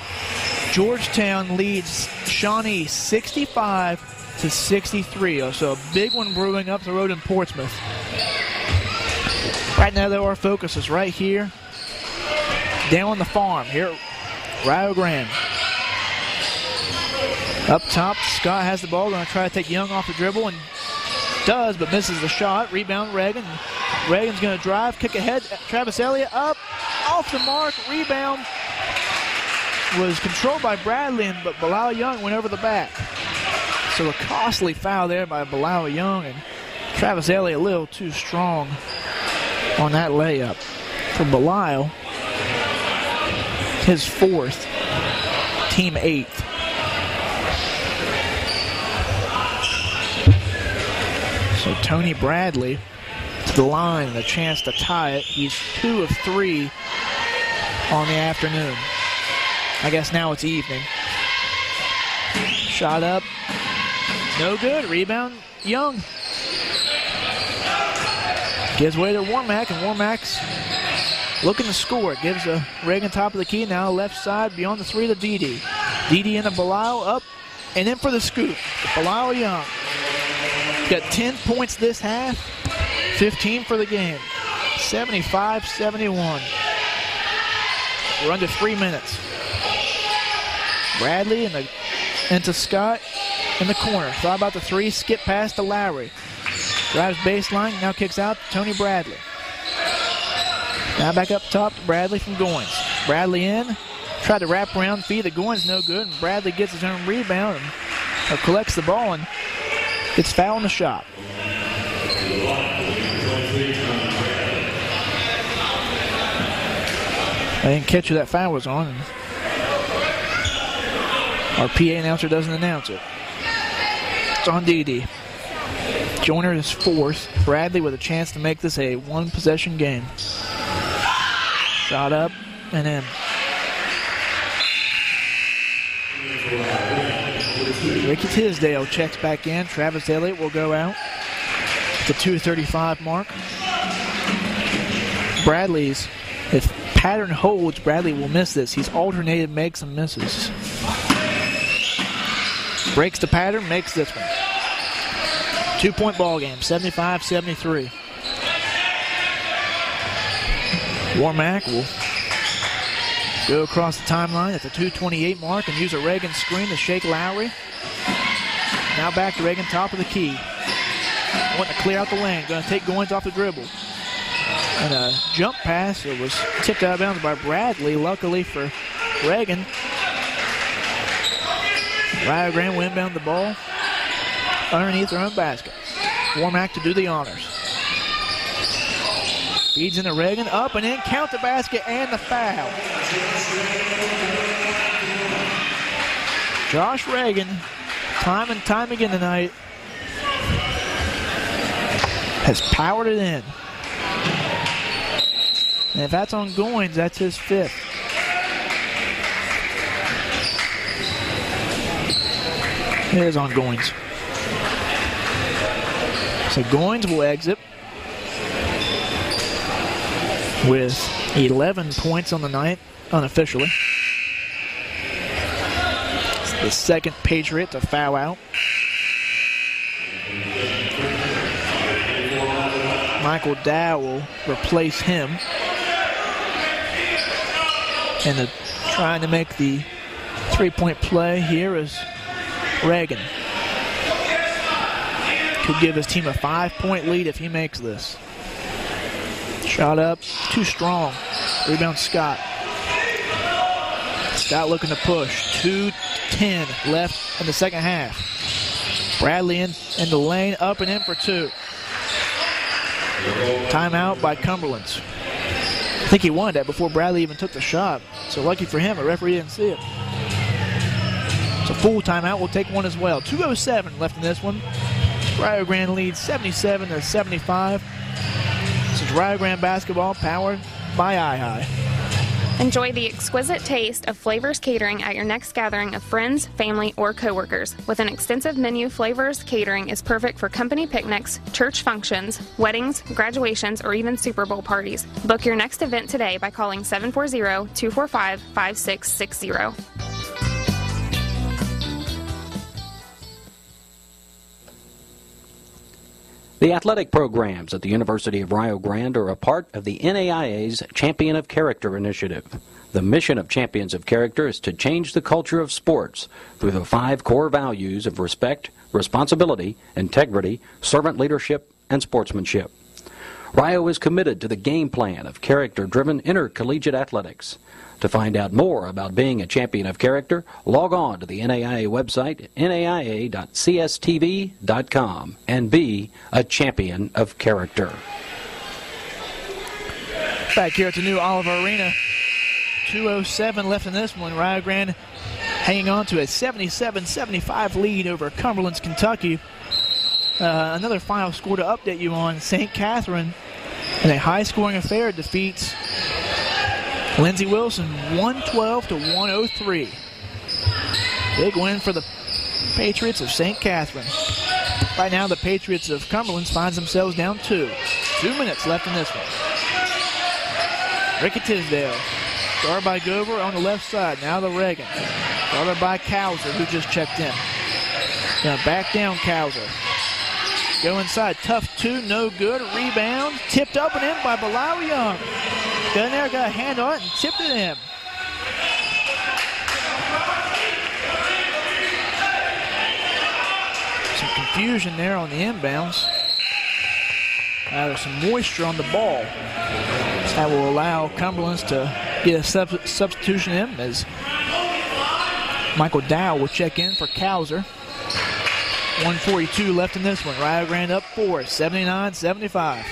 Georgetown leads Shawnee 65-63. So a big one brewing up the road in Portsmouth. Right now, though, our focus is right here, down on the farm here at Rio Grande. Up top, Scott has the ball, going to try to take Young off the dribble, and does, but misses the shot. Rebound, Reagan. Reagan's going to drive, kick ahead. Travis Elliott up, off the mark, rebound. Was controlled by Bradley, but Bilal Young went over the back. So a costly foul there by Bilal Young, and Travis Elliott a little too strong on that layup. For Bilal, his fourth, team 8th. So Tony Bradley to the line and a chance to tie it. He's 2 of 3 on the afternoon. I guess now it's evening. Shot up. No good. Rebound, Young. Gives way to Warmack, and Warmack's looking to score. Gives a Reagan top of the key. Now left side beyond the 3 to Dede. Didi into Bilal, up and in for the scoop. Bilal Young got 10 points this half, 15 for the game. 75-71. We're under 3 minutes. Bradley into Scott in the corner. Thought about the three, skip pass to Lowry. Drives baseline, now kicks out to Tony Bradley. Now back up top to Bradley from Goins. Bradley in, tried to wrap around feed the Goins, no good, and Bradley gets his own rebound and collects the ball and gets fouled in the shot. I didn't catch who that foul was on. And our PA announcer doesn't announce it. It's on Didi. Joyner is fourth. Bradley with a chance to make this a one-possession game. Shot up and in. Ricky Tisdale checks back in. Travis Elliott will go out. The 2:35 mark. Bradley's, if pattern holds, Bradley will miss this. He's alternated makes and misses. Breaks the pattern, makes this one. 2-point ball game, 75-73. Warmack will go across the timeline at the 2:28 mark and use a Reagan screen to shake Lowry. Now back to Reagan, top of the key. Wanting to clear out the lane, going to take Goins off the dribble. And a jump pass that was tipped out of bounds by Bradley, luckily for Reagan. Rio Grande will inbound the ball underneath their own basket. Warmack to do the honors. Feeds into Reagan, up and in, count the basket and the foul. Josh Reagan, time and time again tonight, has powered it in. And if that's on Goins, that's his fifth. It is on Goins. So Goins will exit with 11 points on the night, unofficially. It's the second Patriot to foul out. Michael Dow will replace him. And trying to make the three-point play here is Reagan. Could give his team a 5-point lead if he makes this. Shot up, too strong. Rebound Scott. Scott looking to push. 2:10 left in the second half. Bradley in the lane, up and in for two. Timeout by Cumberland's. I think he wanted that before Bradley even took the shot. So lucky for him, the referee didn't see it. It's a full timeout. We'll take one as well. 2:07 left in this one. Rio Grande leads 77-75. This is Rio Grande basketball powered by iHigh. Enjoy the exquisite taste of Flavors Catering at your next gathering of friends, family, or coworkers. With an extensive menu, Flavors Catering is perfect for company picnics, church functions, weddings, graduations, or even Super Bowl parties. Book your next event today by calling 740-245-5660. The athletic programs at the University of Rio Grande are a part of the NAIA's Champion of Character initiative. The mission of Champions of Character is to change the culture of sports through the 5 core values of respect, responsibility, integrity, servant leadership, and sportsmanship. Rio is committed to the game plan of character-driven intercollegiate athletics. To find out more about being a champion of character, log on to the NAIA website, naia.cstv.com, and be a champion of character. Back here at the new Oliver Arena, 2:07 left in this one. Rio Grande hanging on to a 77-75 lead over Cumberland's Kentucky. Another final score to update you on. St. Catherine, in a high-scoring affair, defeats Lindsey Wilson 112-103. Big win for the Patriots of St. Catherine. Right now, the Patriots of Cumberland finds themselves down 2. 2 minutes left in this one. Ricky Tisdale Guarded by Gover on the left side. Now to Reagan. Guarded by Kauser, who just checked in. Now back down Kauser. Go inside. Tough two. No good. Rebound. Tipped up and in by Bilal Young. Got in there, got a hand on it, and tipped it in. Some confusion there on the inbounds. There's some moisture on the ball. That will allow Cumberland's to get a substitution in as Michael Dow will check in for Kauser. 1:42 left in this one. Rio Grande up 4, 79-75.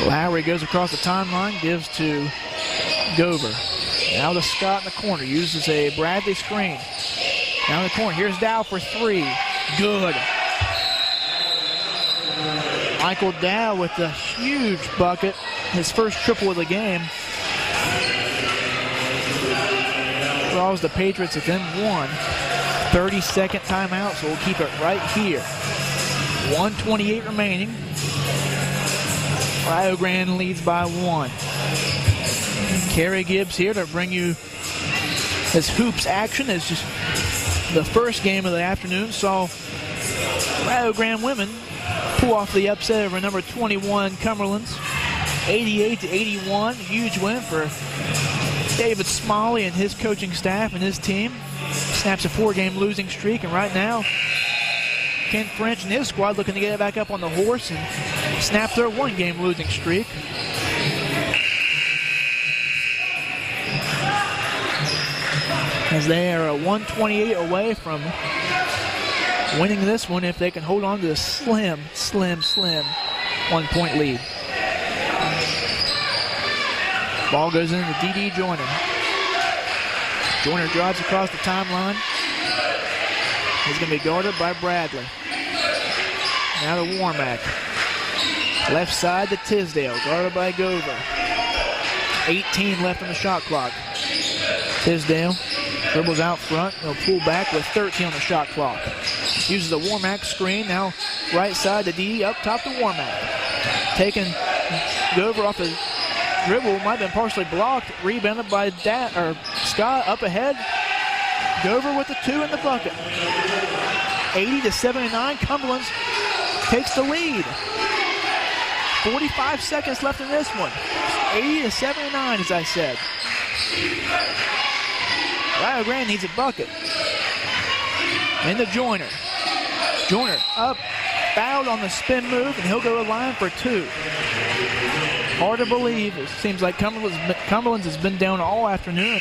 Lowry goes across the timeline, gives to Gover. Now to Scott in the corner, uses a Bradley screen. Now in the corner, here's Dow for three. Good. Michael Dow with the huge bucket, his first triple of the game. Draws the Patriots within one. 30-second timeout, so we'll keep it right here. 1:28 remaining. Rio Grande leads by 1. Kerry Gibbs here to bring you his hoops action. It's just the first game of the afternoon saw Rio Grande women pull off the upset over number 21 Cumberland's, 88-81. Huge win for David Smalley and his coaching staff and his team. Snaps a 4-game losing streak, and right now Ken French and his squad looking to get it back up on the horse and snap their 1-game losing streak. As they are 128 away from winning this one if they can hold on to the slim 1-point lead. Ball goes into D.D. Joyner. Joyner drives across the timeline. He's going to be guarded by Bradley. Now to Warmack. Left side to Tisdale, guarded by Gover. 18 left on the shot clock. Tisdale dribbles out front. He'll pull back with 13 on the shot clock. Uses a Warmack screen. Now right side to D, up top to Warmack. Taking Gover off the dribble, might have been partially blocked. Rebounded by Scott up ahead. Gover with the 2 in the bucket. 80-79. Cumberland takes the lead. 45 seconds left in this one. 80-79, as I said. Rio Grande needs a bucket. Into Joyner. Joyner up, fouled on the spin move, and he'll go to line for 2. Hard to believe. It seems like Cumberland's has been down all afternoon.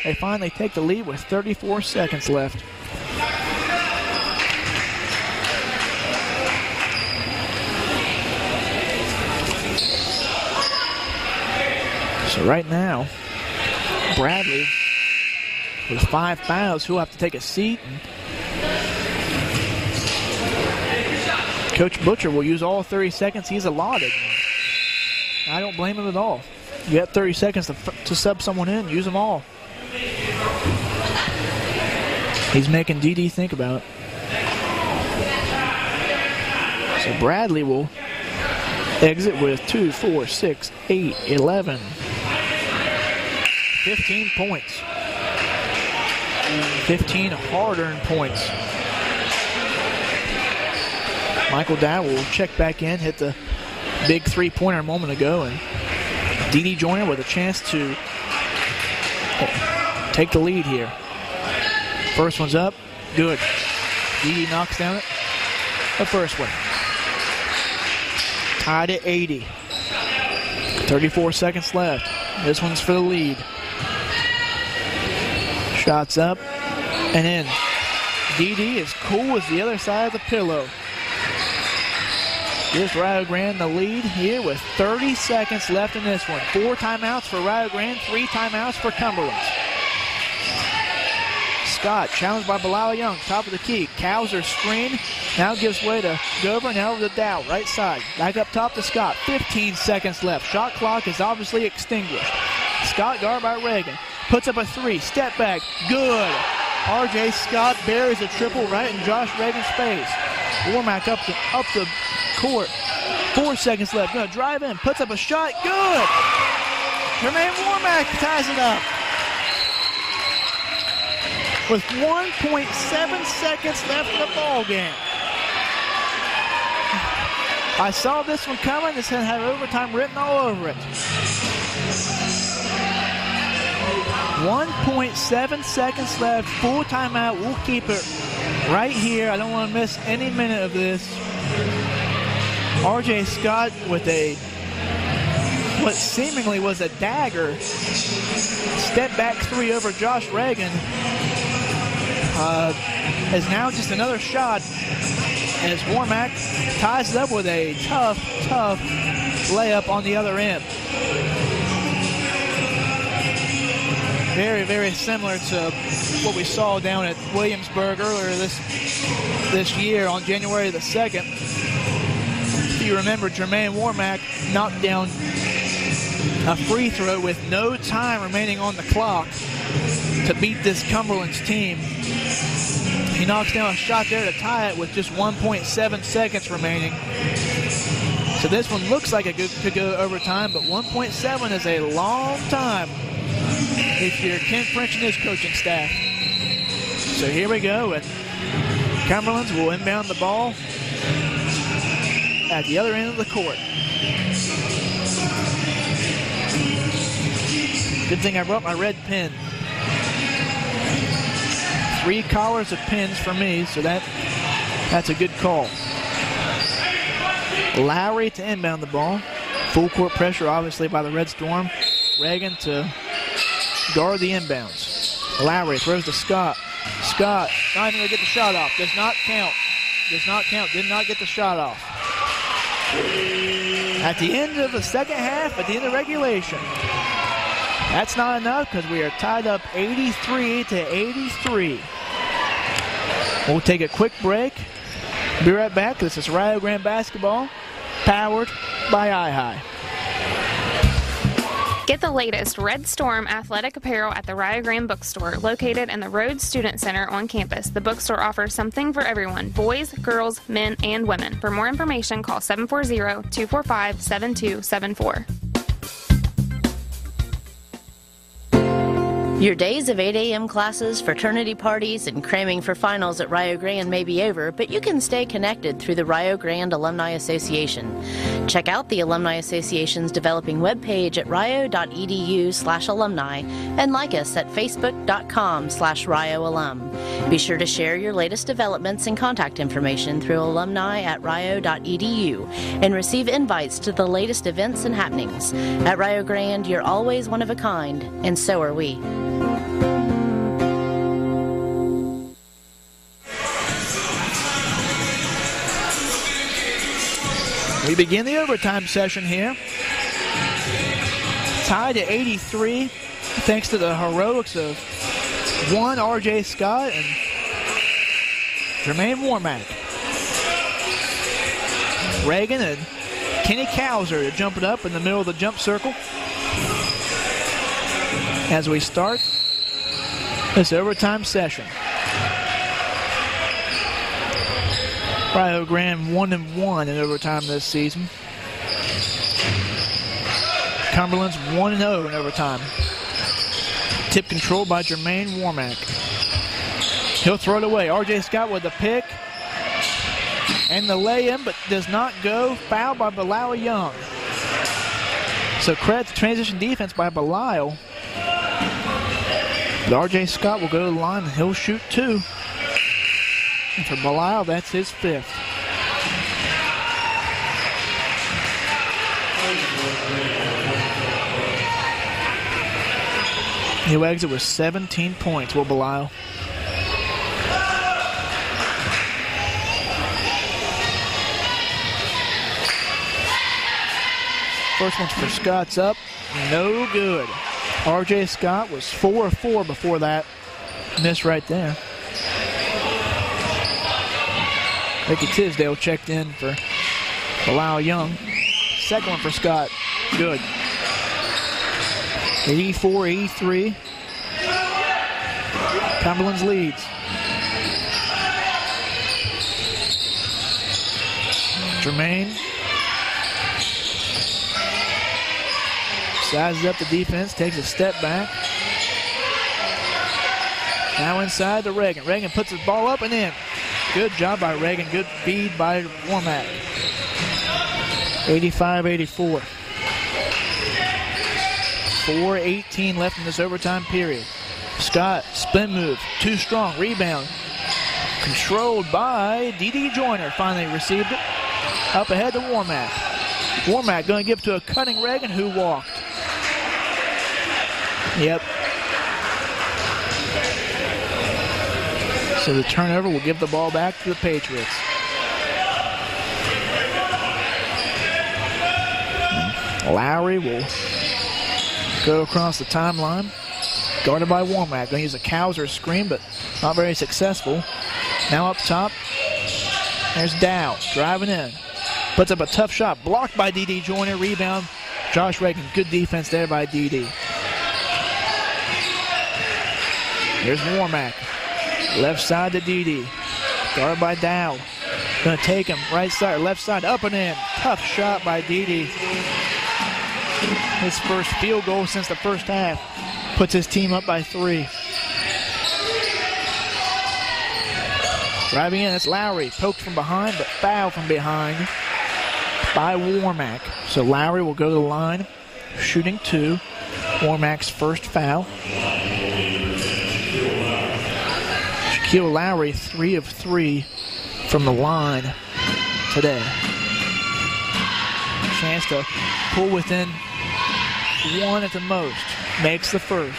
They finally take the lead with 34 seconds left. So right now, Bradley with 5 fouls, who'll have to take a seat. Coach Butcher will use all 30 seconds he's allotted. I don't blame him at all. You got 30 seconds to sub someone in, use them all. He's making DD think about it. So Bradley will exit with 2, 4, 6, 8, 11. 15 points. 15 hard-earned points. Michael Dow will check back in, hit the big 3-pointer a moment ago, and D.D. Joyner with a chance to take the lead here. First one's up, good. D.D. knocks down it. The first one. Tied at 80. 34 seconds left. This one's for the lead. Shots up and in. D.D. is cool as the other side of the pillow. Gives Rio Grande the lead here with 30 seconds left in this one. 4 timeouts for Rio Grande, 3 timeouts for Cumberland. Scott challenged by Bilal Young, top of the key. Kauser screen, now gives way to Gover, now over to Dow, right side. Back up top to Scott, 15 seconds left. Shot clock is obviously extinguished. Scott guarded by Reagan, puts up a 3, step back, good. R.J. Scott buries a triple right in Josh Reagan's face. Warmack up the court. 4 seconds left. Gonna drive in, puts up a shot, good. Jermaine Warmack ties it up. With 1.7 seconds left in the ball game. I saw this one coming. This had overtime written all over it. 1.7 seconds left. Full timeout. We'll keep it right here. I don't want to miss any minute of this. R.J. Scott with what seemingly was a dagger. Step back three over Josh Reagan. Is now just another shot as Warmack ties it up with a tough layup on the other end. Very, very similar to what we saw down at Williamsburg earlier this year on January the 2nd. If you remember, Jermaine Warmack knocked down a free throw with no time remaining on the clock to beat this Cumberland's team. He knocks down a shot there to tie it with just 1.7 seconds remaining. So this one looks like it could go overtime, but 1.7 is a long time if you're Ken French and his coaching staff. So here we go, and Cumberland's will inbound the ball at the other end of the court. Good thing I brought my red pen. 3 collars of pins for me, so that's a good call. Lowry to inbound the ball. Full court pressure, obviously, by the Red Storm. Reagan to guard the inbounds. Lowry throws to Scott. Scott not even going to get the shot off. Does not count. Does not count. Did not get the shot off. At the end of the second half, at the end of regulation, that's not enough because we are tied up 83-83. We'll take a quick break. Be right back. This is Rio Grande basketball, powered by iHigh. Get the latest Red Storm athletic apparel at the Rio Grande bookstore, located in the Rhodes Student Center on campus. The bookstore offers something for everyone, boys, girls, men, and women. For more information, call 740-245-7274. Your days of 8 a.m. classes, fraternity parties, and cramming for finals at Rio Grande may be over, but you can stay connected through the Rio Grande Alumni Association. Check out the Alumni Association's developing webpage at rio.edu/alumni and like us at facebook.com/RioAlum. Be sure to share your latest developments and contact information through alumni at rio.edu and receive invites to the latest events and happenings. At Rio Grande, you're always one of a kind, and so are we. We begin the overtime session here. Tied at 83, thanks to the heroics of one R.J. Scott and Jermaine Warmack. Reagan and Kenny Cowser to jump it up in the middle of the jump circle. As we start this overtime session. Rio Grande 1-1 in overtime this season. Cumberland's 1-0 in overtime. Tip controlled by Jermaine Warmack. He'll throw it away. R.J. Scott with the pick and the lay-in, but does not go. Foul by Belial Young. So credit to transition defense by Belial. But R.J. Scott will go to the line and he'll shoot 2. And for Belial, that's his 5th. He'll exit with 17 points, will Belial. First one's for Scott's up. No good. R.J. Scott was 4 of 4 before that miss right there. Ricky Tisdale checked in for Belial Young. Second one for Scott. Good. 84-83. Cumberland's leads. Jermaine. Sizes up the defense, takes a step back. Now inside to Reagan. Reagan puts his ball up and in. Good job by Reagan. Good feed by Warmack. 85-84. 4:18 left in this overtime period. Scott, spin move, too strong, rebound. Controlled by D.D. Joyner. Finally received it. Up ahead to Warmack. Warmack going to give to a cutting Reagan who walked. Yep. So the turnover will give the ball back to the Patriots. Lowry will go across the timeline. Guarded by Warmack. Going to use a Cowser screen, but not very successful. Now up top, there's Dow driving in. Puts up a tough shot. Blocked by D.D. Joyner. Rebound, Josh Reagan. Good defense there by D.D. Here's Warmack. Left side to D.D. Guarded by Dow. Going to take him right side, left side, up and in. Tough shot by D.D. His first field goal since the first half. Puts his team up by 3. Driving in, that's Lowry. Poked from behind, but foul from behind by Warmack. So Lowry will go to the line, shooting 2. Warmack's first foul. Shaquille Lowry, 3 of 3 from the line today. Chance to pull within 1 at the most. Makes the first.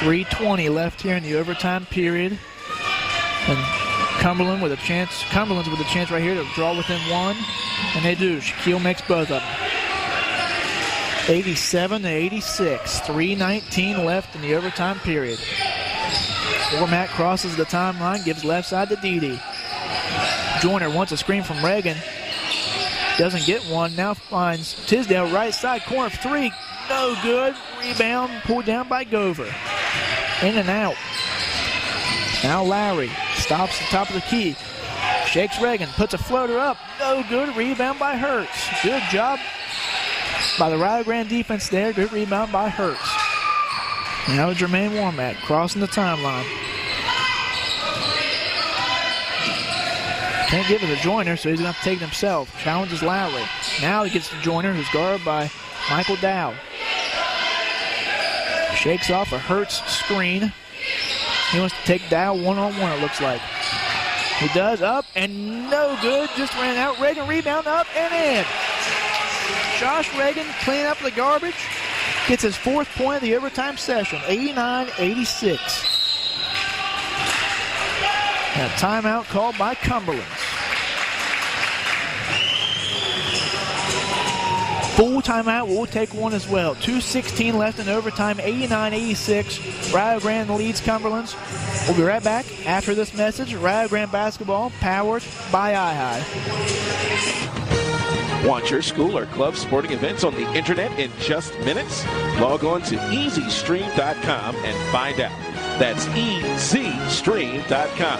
3:20 left here in the overtime period. And Cumberland's with a chance right here to draw within 1. And they do. Shaquille makes both of them. 87-86. 3:19 left in the overtime period. Warmack crosses the timeline, gives left side to Dede. Joyner wants a screen from Reagan. Doesn't get one. Now finds Tisdale right side corner 3. No good. Rebound pulled down by Gover. In and out. Now Lowry stops at the top of the key. Shakes Reagan. Puts a floater up. No good. Rebound by Hurts. Good job by the Rio Grande defense there. Good rebound by Hurts. Now Jermaine Warmack crossing the timeline. Can't give it to Joyner, so he's going to have to take it himself. Challenges Lowry. Now he gets to Joyner, who's guarded by Michael Dow. Shakes off a Hurts screen. He wants to take Dow one-on-one, it looks like. He does. Up and no good. Just ran out. Reagan rebound up and in. Josh Reagan cleaning up the garbage. Gets his 4th point of the overtime session. 89-86. And a timeout called by Cumberland. Full timeout, we'll take one as well. 2:16 left in overtime, 89-86. Rio Grande leads Cumberland. We'll be right back after this message. Rio Grande basketball powered by iHigh. Want your school or club sporting events on the internet in just minutes? Log on to EasyStream.com and find out. That's EasyStream.com.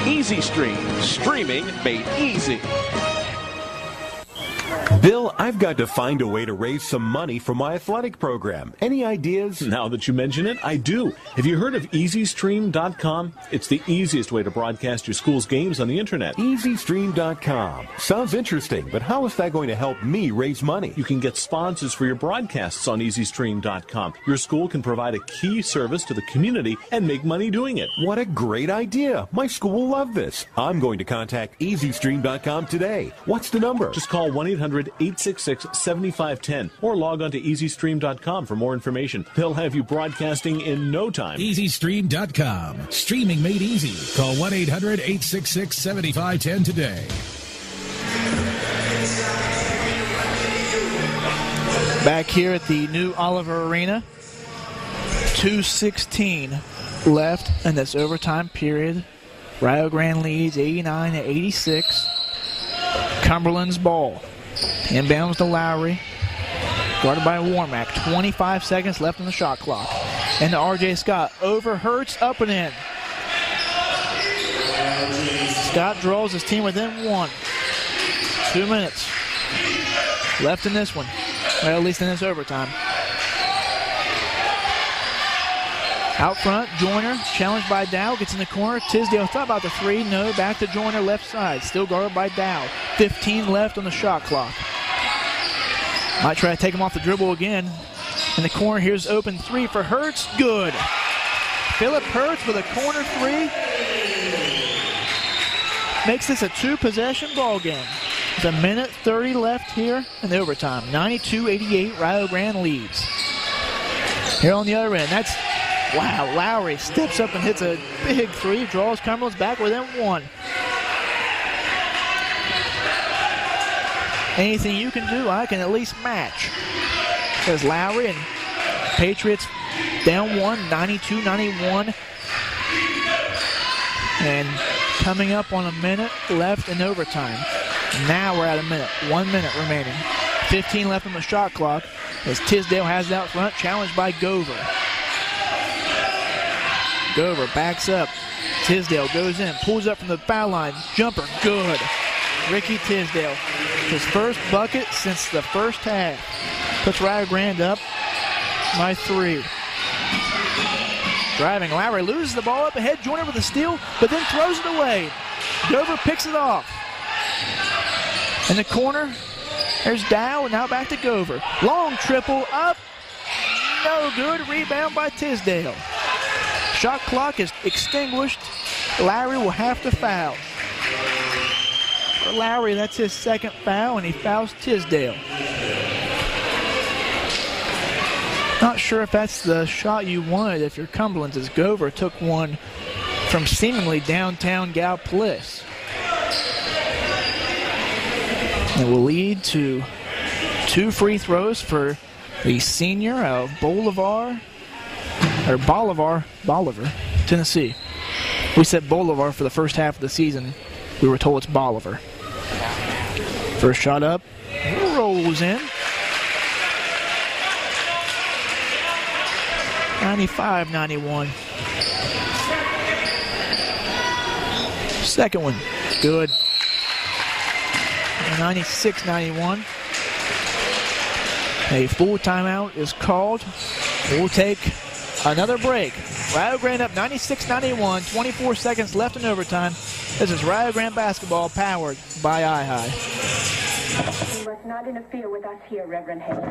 EasyStream, streaming made easy. Bill, I've got to find a way to raise some money for my athletic program. Any ideas? Now that you mention it, I do. Have you heard of EasyStream.com? It's the easiest way to broadcast your school's games on the internet. EasyStream.com. Sounds interesting, but how is that going to help me raise money? You can get sponsors for your broadcasts on EasyStream.com. Your school can provide a key service to the community and make money doing it. What a great idea. My school will love this. I'm going to contact EasyStream.com today. What's the number? Just call 1-800-866-7510 or log on to EasyStream.com for more information. They'll have you broadcasting in no time. EasyStream.com. Streaming made easy. Call 1-800-866-7510 today. Back here at the new Oliver Arena. 2:16 left in this overtime period. Rio Grande leads 89-86. Cumberland's ball. Inbounds to Lowry. Guarded by Warmack. 25 seconds left on the shot clock. And to R.J. Scott. Over Hurts, up and in. Scott draws his team within 1. 2 minutes. left in this one. Well, at least in this overtime. Out front, Joyner, challenged by Dow, gets in the corner. Tisdale thought about the three. No, back to Joyner, left side. Still guarded by Dow. 15 left on the shot clock. Might try to take him off the dribble again. In the corner, here's open three for Hurts. Good. Philip Hurts with a corner three. Makes this a two-possession ball game. There's a minute 30 left here in the overtime. 92-88, Rio Grande leads. Here on the other end, that's, wow, Lowry steps up and hits a big three, draws Cumberland's back within one. Anything you can do, I can at least match. There's Lowry, and Patriots down one, 92-91. And coming up on a minute left in overtime. Now we're at a minute, 1 minute remaining. 15 left on the shot clock as Tisdale has it out front, challenged by Gover. Gover backs up. Tisdale goes in, pulls up from the foul line. Jumper, good. Ricky Tisdale, his first bucket since the first half. Puts Rio Grande up by 3. Driving, Lowry loses the ball up ahead. Joyner with a steal, but then throws it away. Gover picks it off. In the corner, there's Dow, now back to Gover. Long triple up, no good. Rebound by Tisdale. Shot clock is extinguished. Lowry will have to foul. For Lowry, that's his second foul, and he fouls Tisdale. Not sure if that's the shot you wanted if you're Cumberland's, as Gover took one from seemingly downtown Galplis. It will lead to 2 free throws for the senior Bolivar, Tennessee. We said Bolivar for the first half of the season. We were told it's Bolivar. First shot up, rolls in. 95-91. Second one, good. 96-91. A full timeout is called. We'll take another break. Rio Grande up 96-91, 24 seconds left in overtime. This is Rio Grande basketball powered by iHigh. You must not interfere with us here, Reverend Hill.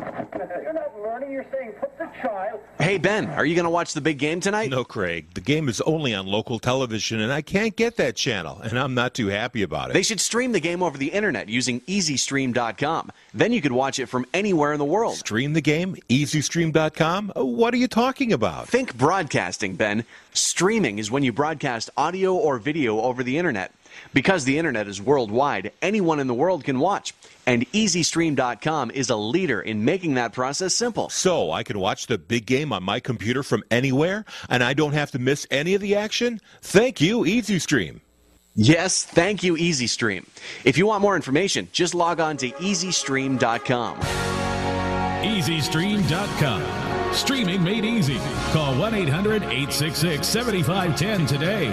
You're not learning, you're saying put the child. Hey, Ben, are you going to watch the big game tonight? No, Craig. The game is only on local television, and I can't get that channel, and I'm not too happy about it. They should stream the game over the internet using EasyStream.com. Then you could watch it from anywhere in the world. Stream the game? EasyStream.com? What are you talking about? Think broadcasting, Ben. Streaming is when you broadcast audio or video over the internet. Because the internet is worldwide, anyone in the world can watch. And EasyStream.com is a leader in making that process simple. So I can watch the big game on my computer from anywhere, and I don't have to miss any of the action? Thank you, EasyStream. Yes, thank you, EasyStream. If you want more information, just log on to EasyStream.com. EasyStream.com. Streaming made easy. Call 1-800-866-7510 today.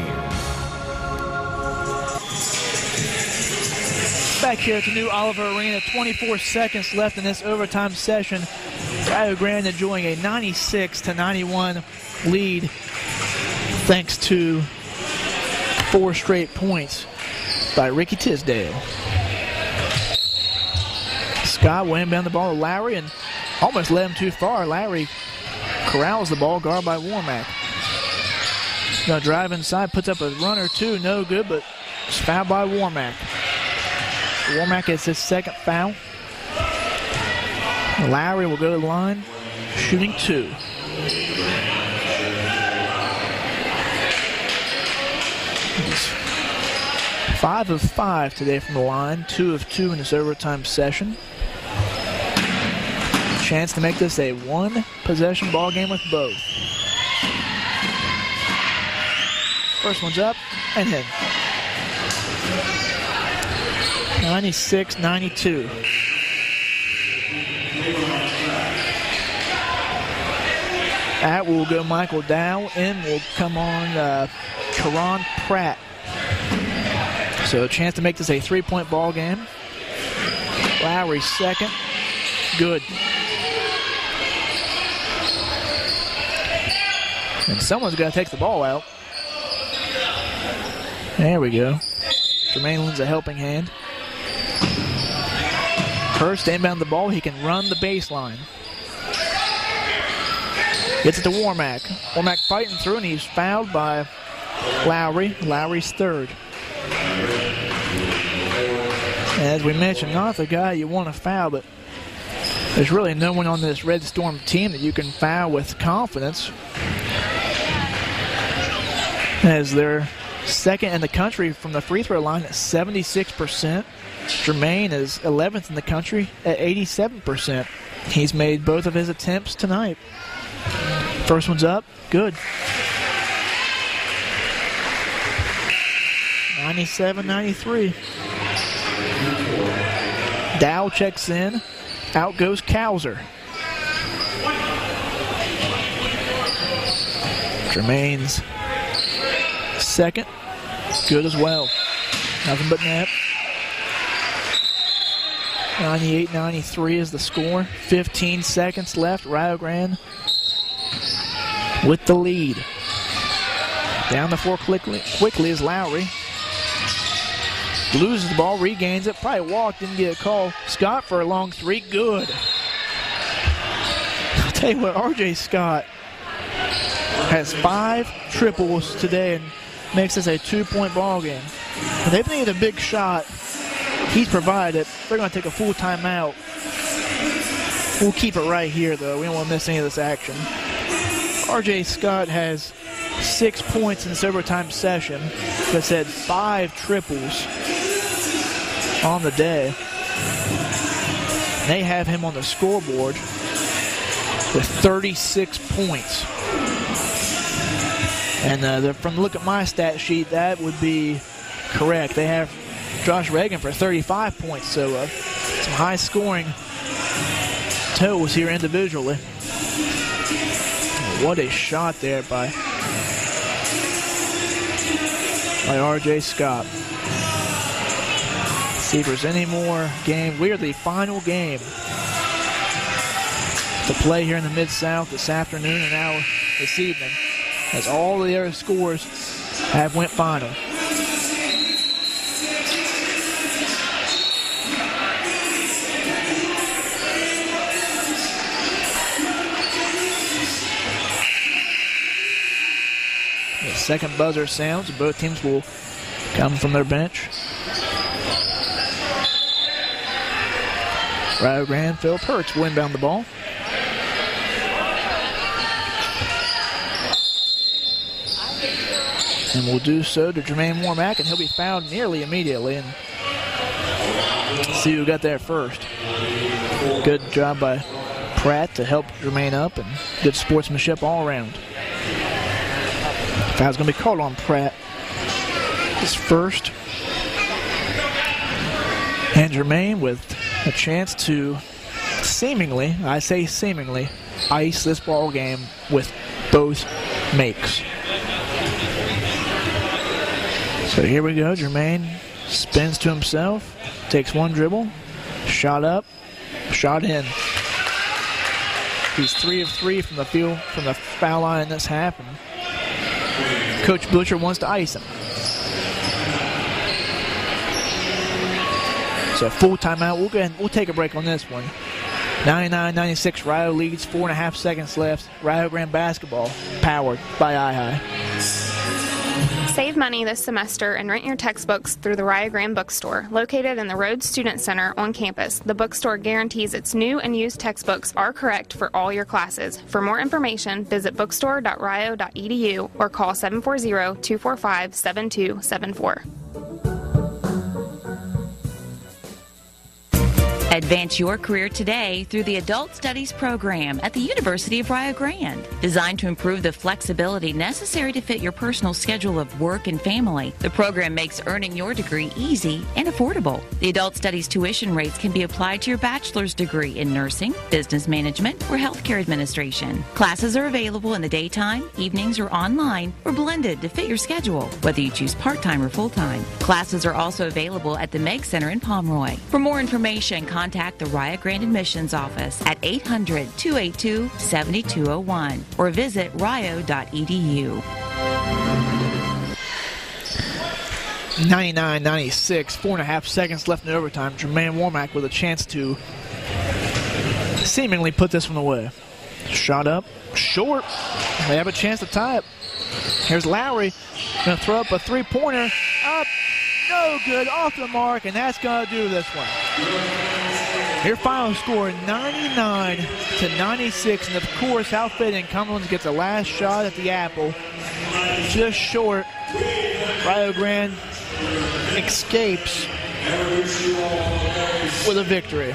Back here at the new Oliver Arena, 24 seconds left in this overtime session. Rio Grande enjoying a 96-91 lead thanks to 4 straight points by Ricky Tisdale. Scott will inbound the ball to Lowry and almost led him too far. Lowry corrals the ball, guarded by Warmack. Now drive inside, puts up a runner too, no good, but it's fouled by Warmack. Warmack gets his second foul. Lowry will go to the line, shooting 2. He's 5 of 5 today from the line, 2 of 2 in this overtime session. Chance to make this a 1-possession ball game with both. First one's up and in. 96-92. That will go Michael Dow. In will come on Karan Pratt. So a chance to make this a 3-point ball game. Lowry's second. Good. And someone's got to take the ball out. There we go. Jermaine lends a helping hand. Hurst to inbound the ball. He can run the baseline. Gets it to Warmack. Warmack fighting through, and he's fouled by Lowry. Lowry's third. As we mentioned, not the guy you want to foul, but there's really no one on this Red Storm team that you can foul with confidence, as they're second in the country from the free throw line at 76%. Jermaine is 11th in the country at 87%. He's made both of his attempts tonight. First one's up, good. 97-93. Dow checks in. Out goes Cowser. Jermaine's second. Good as well. Nothing but net. 98-93 is the score. 15 seconds left. Rio Grande with the lead. Down the floor quickly is Lowry. Loses the ball, regains it, probably walked, didn't get a call. Scott for a long three, good. I'll tell you what, R.J. Scott has 5 triples today and makes this a 2-point ball game. If they need a big shot, he's provided. They're going to take a full timeout. We'll keep it right here, though. We don't want to miss any of this action. R.J. Scott has 6 points in this overtime session, but had 5 triples on the day. They have him on the scoreboard with 36 points. And from the look at my stat sheet, that would be correct. They have Josh Reagan for 35 points, so some high scoring totals here individually. What a shot there by R.J. Scott. See if there's any more game. We are the final game to play here in the Mid-South this afternoon and now this evening, as all the other scores have went final. The second buzzer sounds. Both teams will come from their bench. Rio Grande, Philip Hurts will inbound the ball. And will do so to Jermaine Warmack, and he'll be fouled nearly immediately. And see who got there first. Good job by Pratt to help Jermaine up, and good sportsmanship all around. Foul's going to be called on Pratt. His first. And Jermaine with a chance to seemingly, I say seemingly, ice this ball game with both makes. So here we go. Jermaine spins to himself, takes one dribble, shot up, shot in. He's 3 of 3 from the field, from the foul line in this half, and Coach Butcher wants to ice him. So full timeout. We'll go ahead and we'll take a break on this one. 99-96, Rio leads, 4.5 seconds left. Rio Grande basketball, powered by iHigh. Save money this semester and rent your textbooks through the Rio Grande Bookstore. Located in the Rhodes Student Center on campus, the bookstore guarantees its new and used textbooks are correct for all your classes. For more information, visit bookstore.rio.edu or call 740-245-7274. Advance your career today through the Adult Studies program at the University of Rio Grande. Designed to improve the flexibility necessary to fit your personal schedule of work and family, the program makes earning your degree easy and affordable. The Adult Studies tuition rates can be applied to your bachelor's degree in nursing, business management, or healthcare administration. Classes are available in the daytime, evenings, or online, or blended to fit your schedule, whether you choose part-time or full-time. Classes are also available at the Meg Center in Pomeroy. For more information, contact contact the Rio Grande Admissions Office at 800-282-7201 or visit rio.edu. 99-96, 4.5 seconds left in overtime. Jermaine Womack with a chance to seemingly put this one away. Shot up, short. They have a chance to tie it. Here's Lowry, going to throw up a three-pointer. Up, no good, off the mark, and that's going to do this one. Your final score, 99-96, and of course, how fitting, Cumberland gets a last shot at the apple. Just short. Rio Grande escapes with a victory.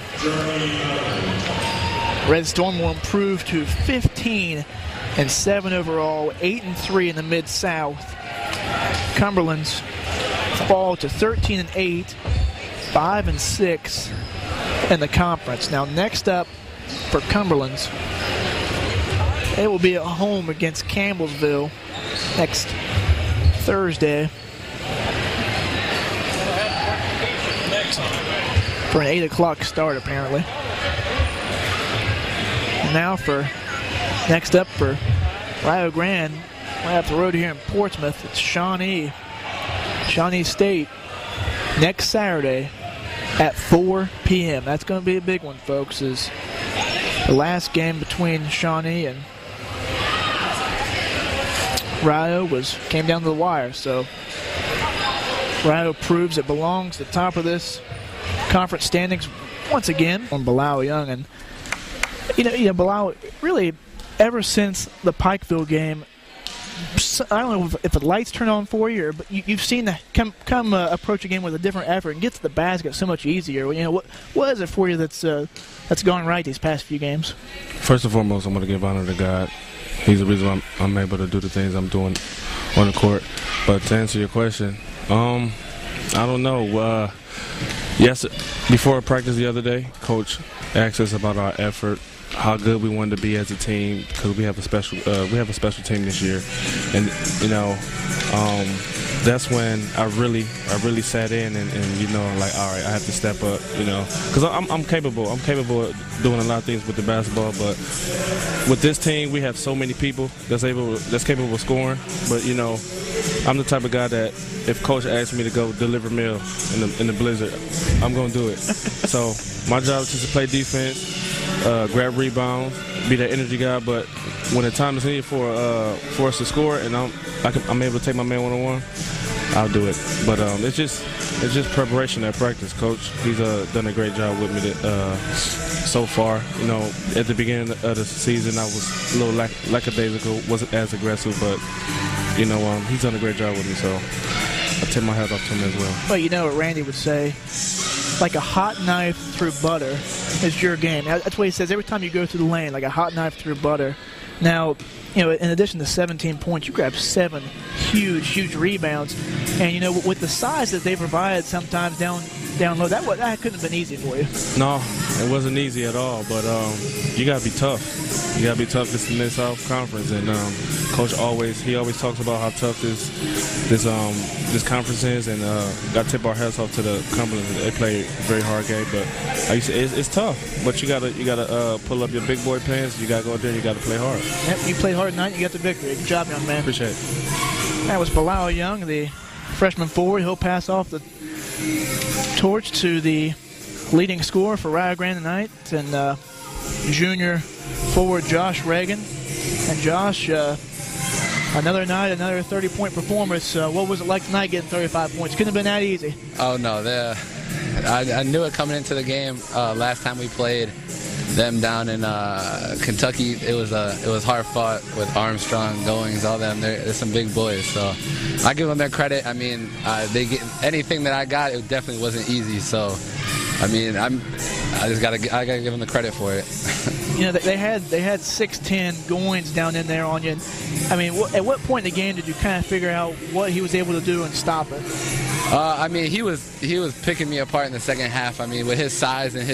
Red Storm will improve to 15-7 overall, 8-3 in the Mid-South. Cumberland's fall to 13-8, 5-6 in the conference. Now next up for Cumberland's, it will be at home against Campbellsville next Thursday for an 8 o'clock start apparently. Now for next up for Rio Grande, right up the road here in Portsmouth, it's Shawnee State next Saturday at 4 p.m. That's going to be a big one, folks, is the last game between Shawnee and Rio came down to the wire, so Rio proves it belongs at the top of this conference standings once again on Bilal Young. And you know, Bilal, really, ever since the Pikeville game, I don't know if the lights turn on for you, but you've seen that come approach a game with a different effort and get to the basket so much easier. You know, what is it for you that's gone right these past few games? First and foremost, I'm going to give honor to God. He's the reason I'm able to do the things I'm doing on the court. But to answer your question, I don't know. Yes, before practice the other day, Coach asked us about our effort, how good we wanted to be as a team, because we have a special team this year, and you know, that's when I really sat in and you know, like, all right, I have to step up, you know, because I'm capable of doing a lot of things with the basketball, but with this team we have so many people that's capable of scoring. But you know, I'm the type of guy that if Coach asks me to go deliver mail in the blizzard, I'm gonna do it. So my job is just to play defense, grab rebounds, be that energy guy. But when the time is needed for us to score, and I'm able to take my man one-on-one, I'll do it. But it's just preparation at practice. Coach, he's done a great job with me so far. You know, at the beginning of the season, I was a little lackadaisical, wasn't as aggressive, but you know, he's done a great job with me. So I tip my hat off to him as well. Well, you know what Randy would say, like a hot knife through butter is your game. That's what he says every time you go through the lane, like a hot knife through butter. Now, you know, in addition to 17 points, you grabbed 7 huge rebounds. And, you know, with the size that they provide sometimes down low, that couldn't have been easy for you. No, it wasn't easy at all. But you got to be tough. You got to be tough. This is the Mid-South Conference. And Coach always talks about how tough this conference is. And got to tip our hats off to the Cumberland. They play a very hard game. But like you said, it's tough. But you gotta pull up your big boy pants. You got to go out there and you got to play hard. Yep, you played hard tonight. You got the victory. Good job, young man. Appreciate it. That was Bilal Young, the freshman forward. He'll pass off the torch to the leading scorer for Rio Grande tonight, and junior forward Josh Reagan. And Josh, another night, another 30-point performance. What was it like tonight getting 35 points? Couldn't have been that easy. Oh, no. I knew it coming into the game. Last time we played them down in Kentucky, it was hard fought with Armstrong, Goings, all them. There's some big boys, so I give them their credit. I mean, they get anything that I got. It definitely wasn't easy. So, I mean, I gotta give them the credit for it. You know, they had 6'10" Goings down in there on you. I mean, at what point in the game did you kind of figure out what he was able to do and stop it? I mean, he was picking me apart in the second half. I mean, with his size and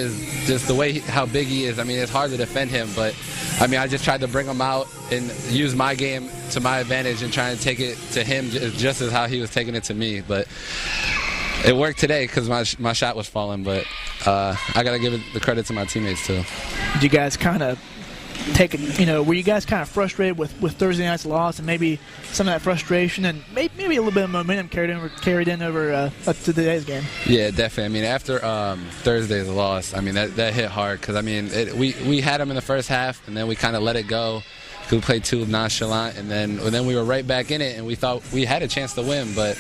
just the way how big he is. I mean, it's hard to defend him. But I mean, I just tried to bring him out and use my game to my advantage and try and take it to him just as how he was taking it to me. But It worked today because my shot was falling, but I got to give the credit to my teammates, too. Did you guys kind of were you guys kind of frustrated with Thursday night's loss and maybe some of that frustration and maybe a little bit of momentum carried in over up to today's game? Yeah, definitely. I mean, after Thursday's loss, I mean, that hit hard because, I mean, we had them in the first half, and then we kind of let it go. We played too nonchalant, and then we were right back in it, and we thought we had a chance to win. But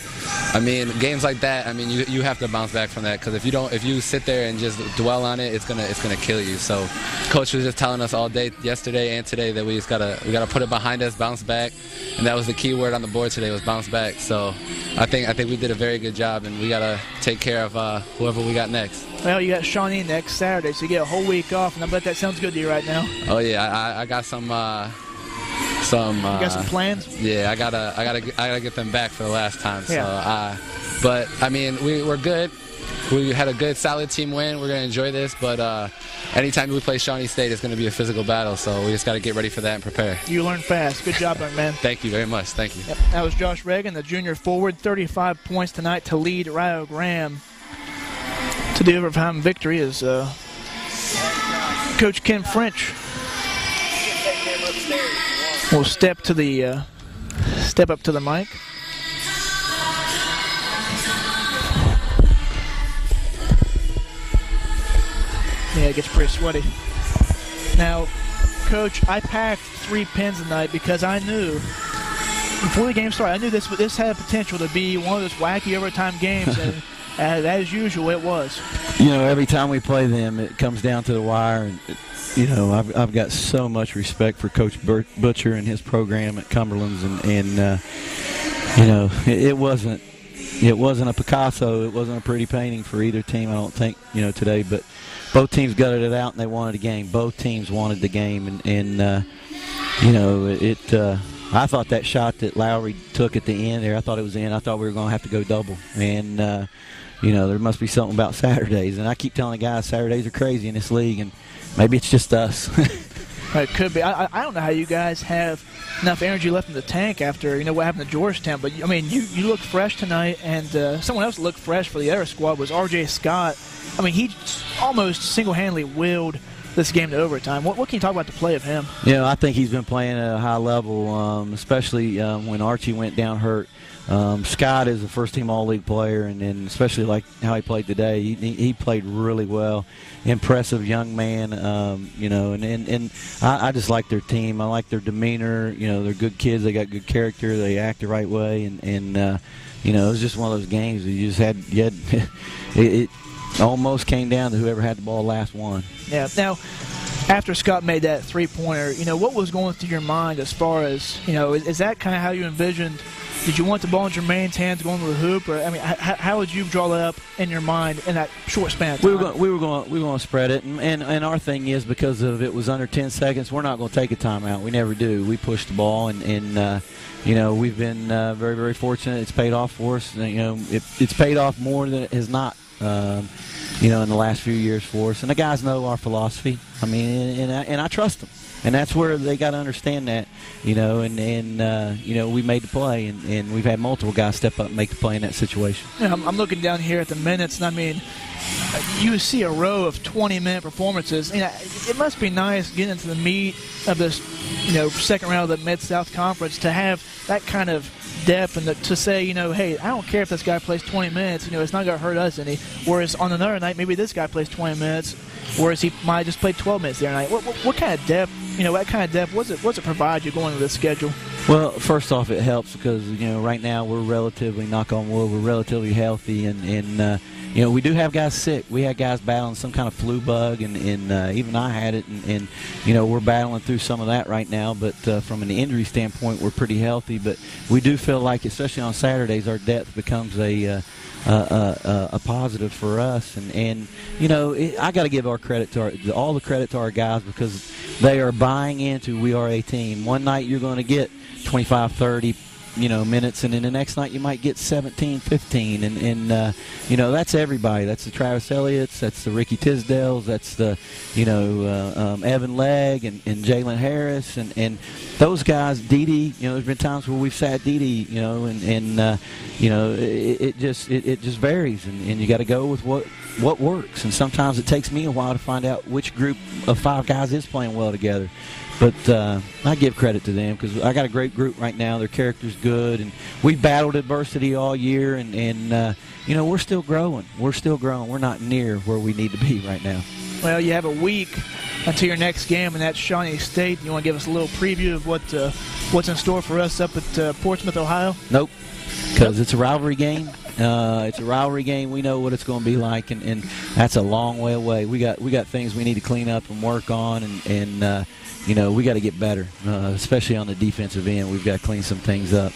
I mean, games like that, I mean, you have to bounce back from that because if you sit there and just dwell on it, it's gonna kill you. So, coach was just telling us all day, yesterday and today, that we gotta put it behind us, bounce back, and that was the key word on the board today was bounce back. So, I think we did a very good job, and we gotta take care of whoever we got next. Well, you got Shawnee next Saturday, so you get a whole week off, and I bet that sounds good to you right now. Oh yeah, I got some. You got some plans? Yeah, I gotta get them back for the last time. So, but I mean, we're good. We had a good, solid team win. We're gonna enjoy this, but anytime we play Shawnee State, it's gonna be a physical battle. So we just gotta get ready for that and prepare. You learn fast. Good job, young man. Thank you very much. Thank you. Yep. That was Josh Reagan, the junior forward, 35 points tonight to lead Rio Grande to the overtime victory. Is Coach Ken French will step up to the mic. Yeah, it gets pretty sweaty. Now, Coach, I packed 3 pins tonight because I knew before the game started, I knew this had potential to be one of those wacky overtime games, and as usual, it was. You know, every time we play them, it comes down to the wire, and you know, I've got so much respect for Coach Butcher and his program at Cumberland's, and you know, it wasn't a Picasso, it wasn't a pretty painting for either team, I don't think, you know, today, but both teams gutted it out and they wanted a game. Both teams wanted the game, and you know, I thought that shot that Lowry took at the end there, I thought it was in. I thought we were going to have to go double, and you know, there must be something about Saturdays, and I keep telling the guys Saturdays are crazy in this league, and maybe it's just us. It could be. I don't know how you guys have enough energy left in the tank after, you know, what happened to Georgetown. But, I mean, you looked fresh tonight, and someone else that looked fresh for the other squad was R.J. Scott. I mean, he almost single-handedly willed this game to overtime. What can you talk about the play of him? You know, I think he's been playing at a high level, especially when Archie went down hurt. Scott is a first-team All-League player, and especially like how he played today, he played really well. Impressive young man, you know, and I just like their team. I like their demeanor. You know, they're good kids. They got good character. They act the right way, and you know, it was just one of those games that you just had it almost came down to whoever had the ball last one. Yeah. Now, after Scott made that three-pointer, you know, what was going through your mind as far as, you know, is that kind of how you envisioned? Did you want the ball in Jermaine's hands going to the hoop, or I mean, how would you draw that up in your mind in that short span of time? We were going to spread it, and our thing is, because of it was under 10 seconds, we're not going to take a timeout. We never do. We push the ball, and you know, we've been very, very fortunate. It's paid off for us. You know, it's paid off more than it has not. You know, in the last few years for us, and the guys know our philosophy. I mean, and I trust them. And that's where they got to understand that, you know, and you know, we made the play, and we've had multiple guys step up and make the play in that situation. Yeah, I'm looking down here at the minutes, and I mean, you see a row of 20-minute performances. You know, it must be nice getting into the meat of this, you know, second round of the Mid-South Conference to have that kind of depth and to say, you know, hey, I don't care if this guy plays 20 minutes, you know, it's not going to hurt us any. Whereas on another night, maybe this guy plays 20 minutes, whereas he might have just played 12 minutes the other night. What kind of depth, you know, what kind of depth, what's it provide you going into this schedule? Well, first off, it helps because, you know, right now we're relatively, knock on wood, we're relatively healthy, and you know, we do have guys sick. We had guys battling some kind of flu bug, and even I had it, and you know, we're battling through some of that right now. But from an injury standpoint, we're pretty healthy. But we do feel like, especially on Saturdays, our depth becomes a positive for us. And you know, I got to give our credit to all the credit to our guys, because they are buying into we are a team. One night you're going to get 25, 30, minutes, and then the next night you might get 17, 15, and that's everybody. That's the Travis Elliott's, that's the Ricky Tisdale's, that's the Evan Legg and Jalen Harris, and those guys. Dede, there's been times where we've sat Dede, it just varies, and you got to go with what works, and sometimes it takes me a while to find out which group of 5 guys is playing well together. But I give credit to them because I got a great group right now. Their character's good, and we've battled adversity all year, and we're still growing. We're still growing. We're not near where we need to be right now. Well, you have a week until your next game, and that's Shawnee State. You want to give us a little preview of what's in store for us up at Portsmouth, Ohio? Nope, because it's a rivalry game. It's a rivalry game. We know what it's going to be like, and that's a long way away. We got things we need to clean up and work on, and we got to get better, especially on the defensive end. We've got to clean some things up,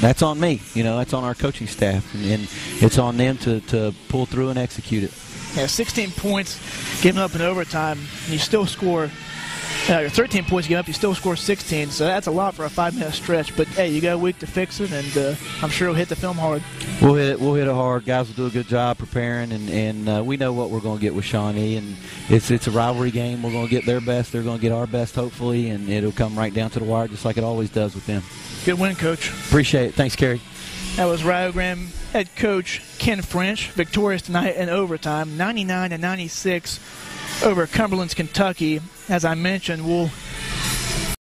that's on me. That's on our coaching staff, and it's on them to pull through and execute it. Yeah, 16 points given up in overtime, and you still score. 13 points given up, you still score 16, so that's a lot for a 5-minute stretch. But hey, you got a week to fix it, and I'm sure we'll hit the film hard. We'll hit it hard. Guys will do a good job preparing, and we know what we're going to get with Shawnee, and it's a rivalry game. We're going to get their best. They're going to get our best, hopefully, and it'll come right down to the wire, just like it always does with them. Good win, Coach. Appreciate it. Thanks, Kerry. That was Rio Grande head coach Ken French, victorious tonight in overtime, 99-96 over Cumberland's Kentucky. As I mentioned, we'll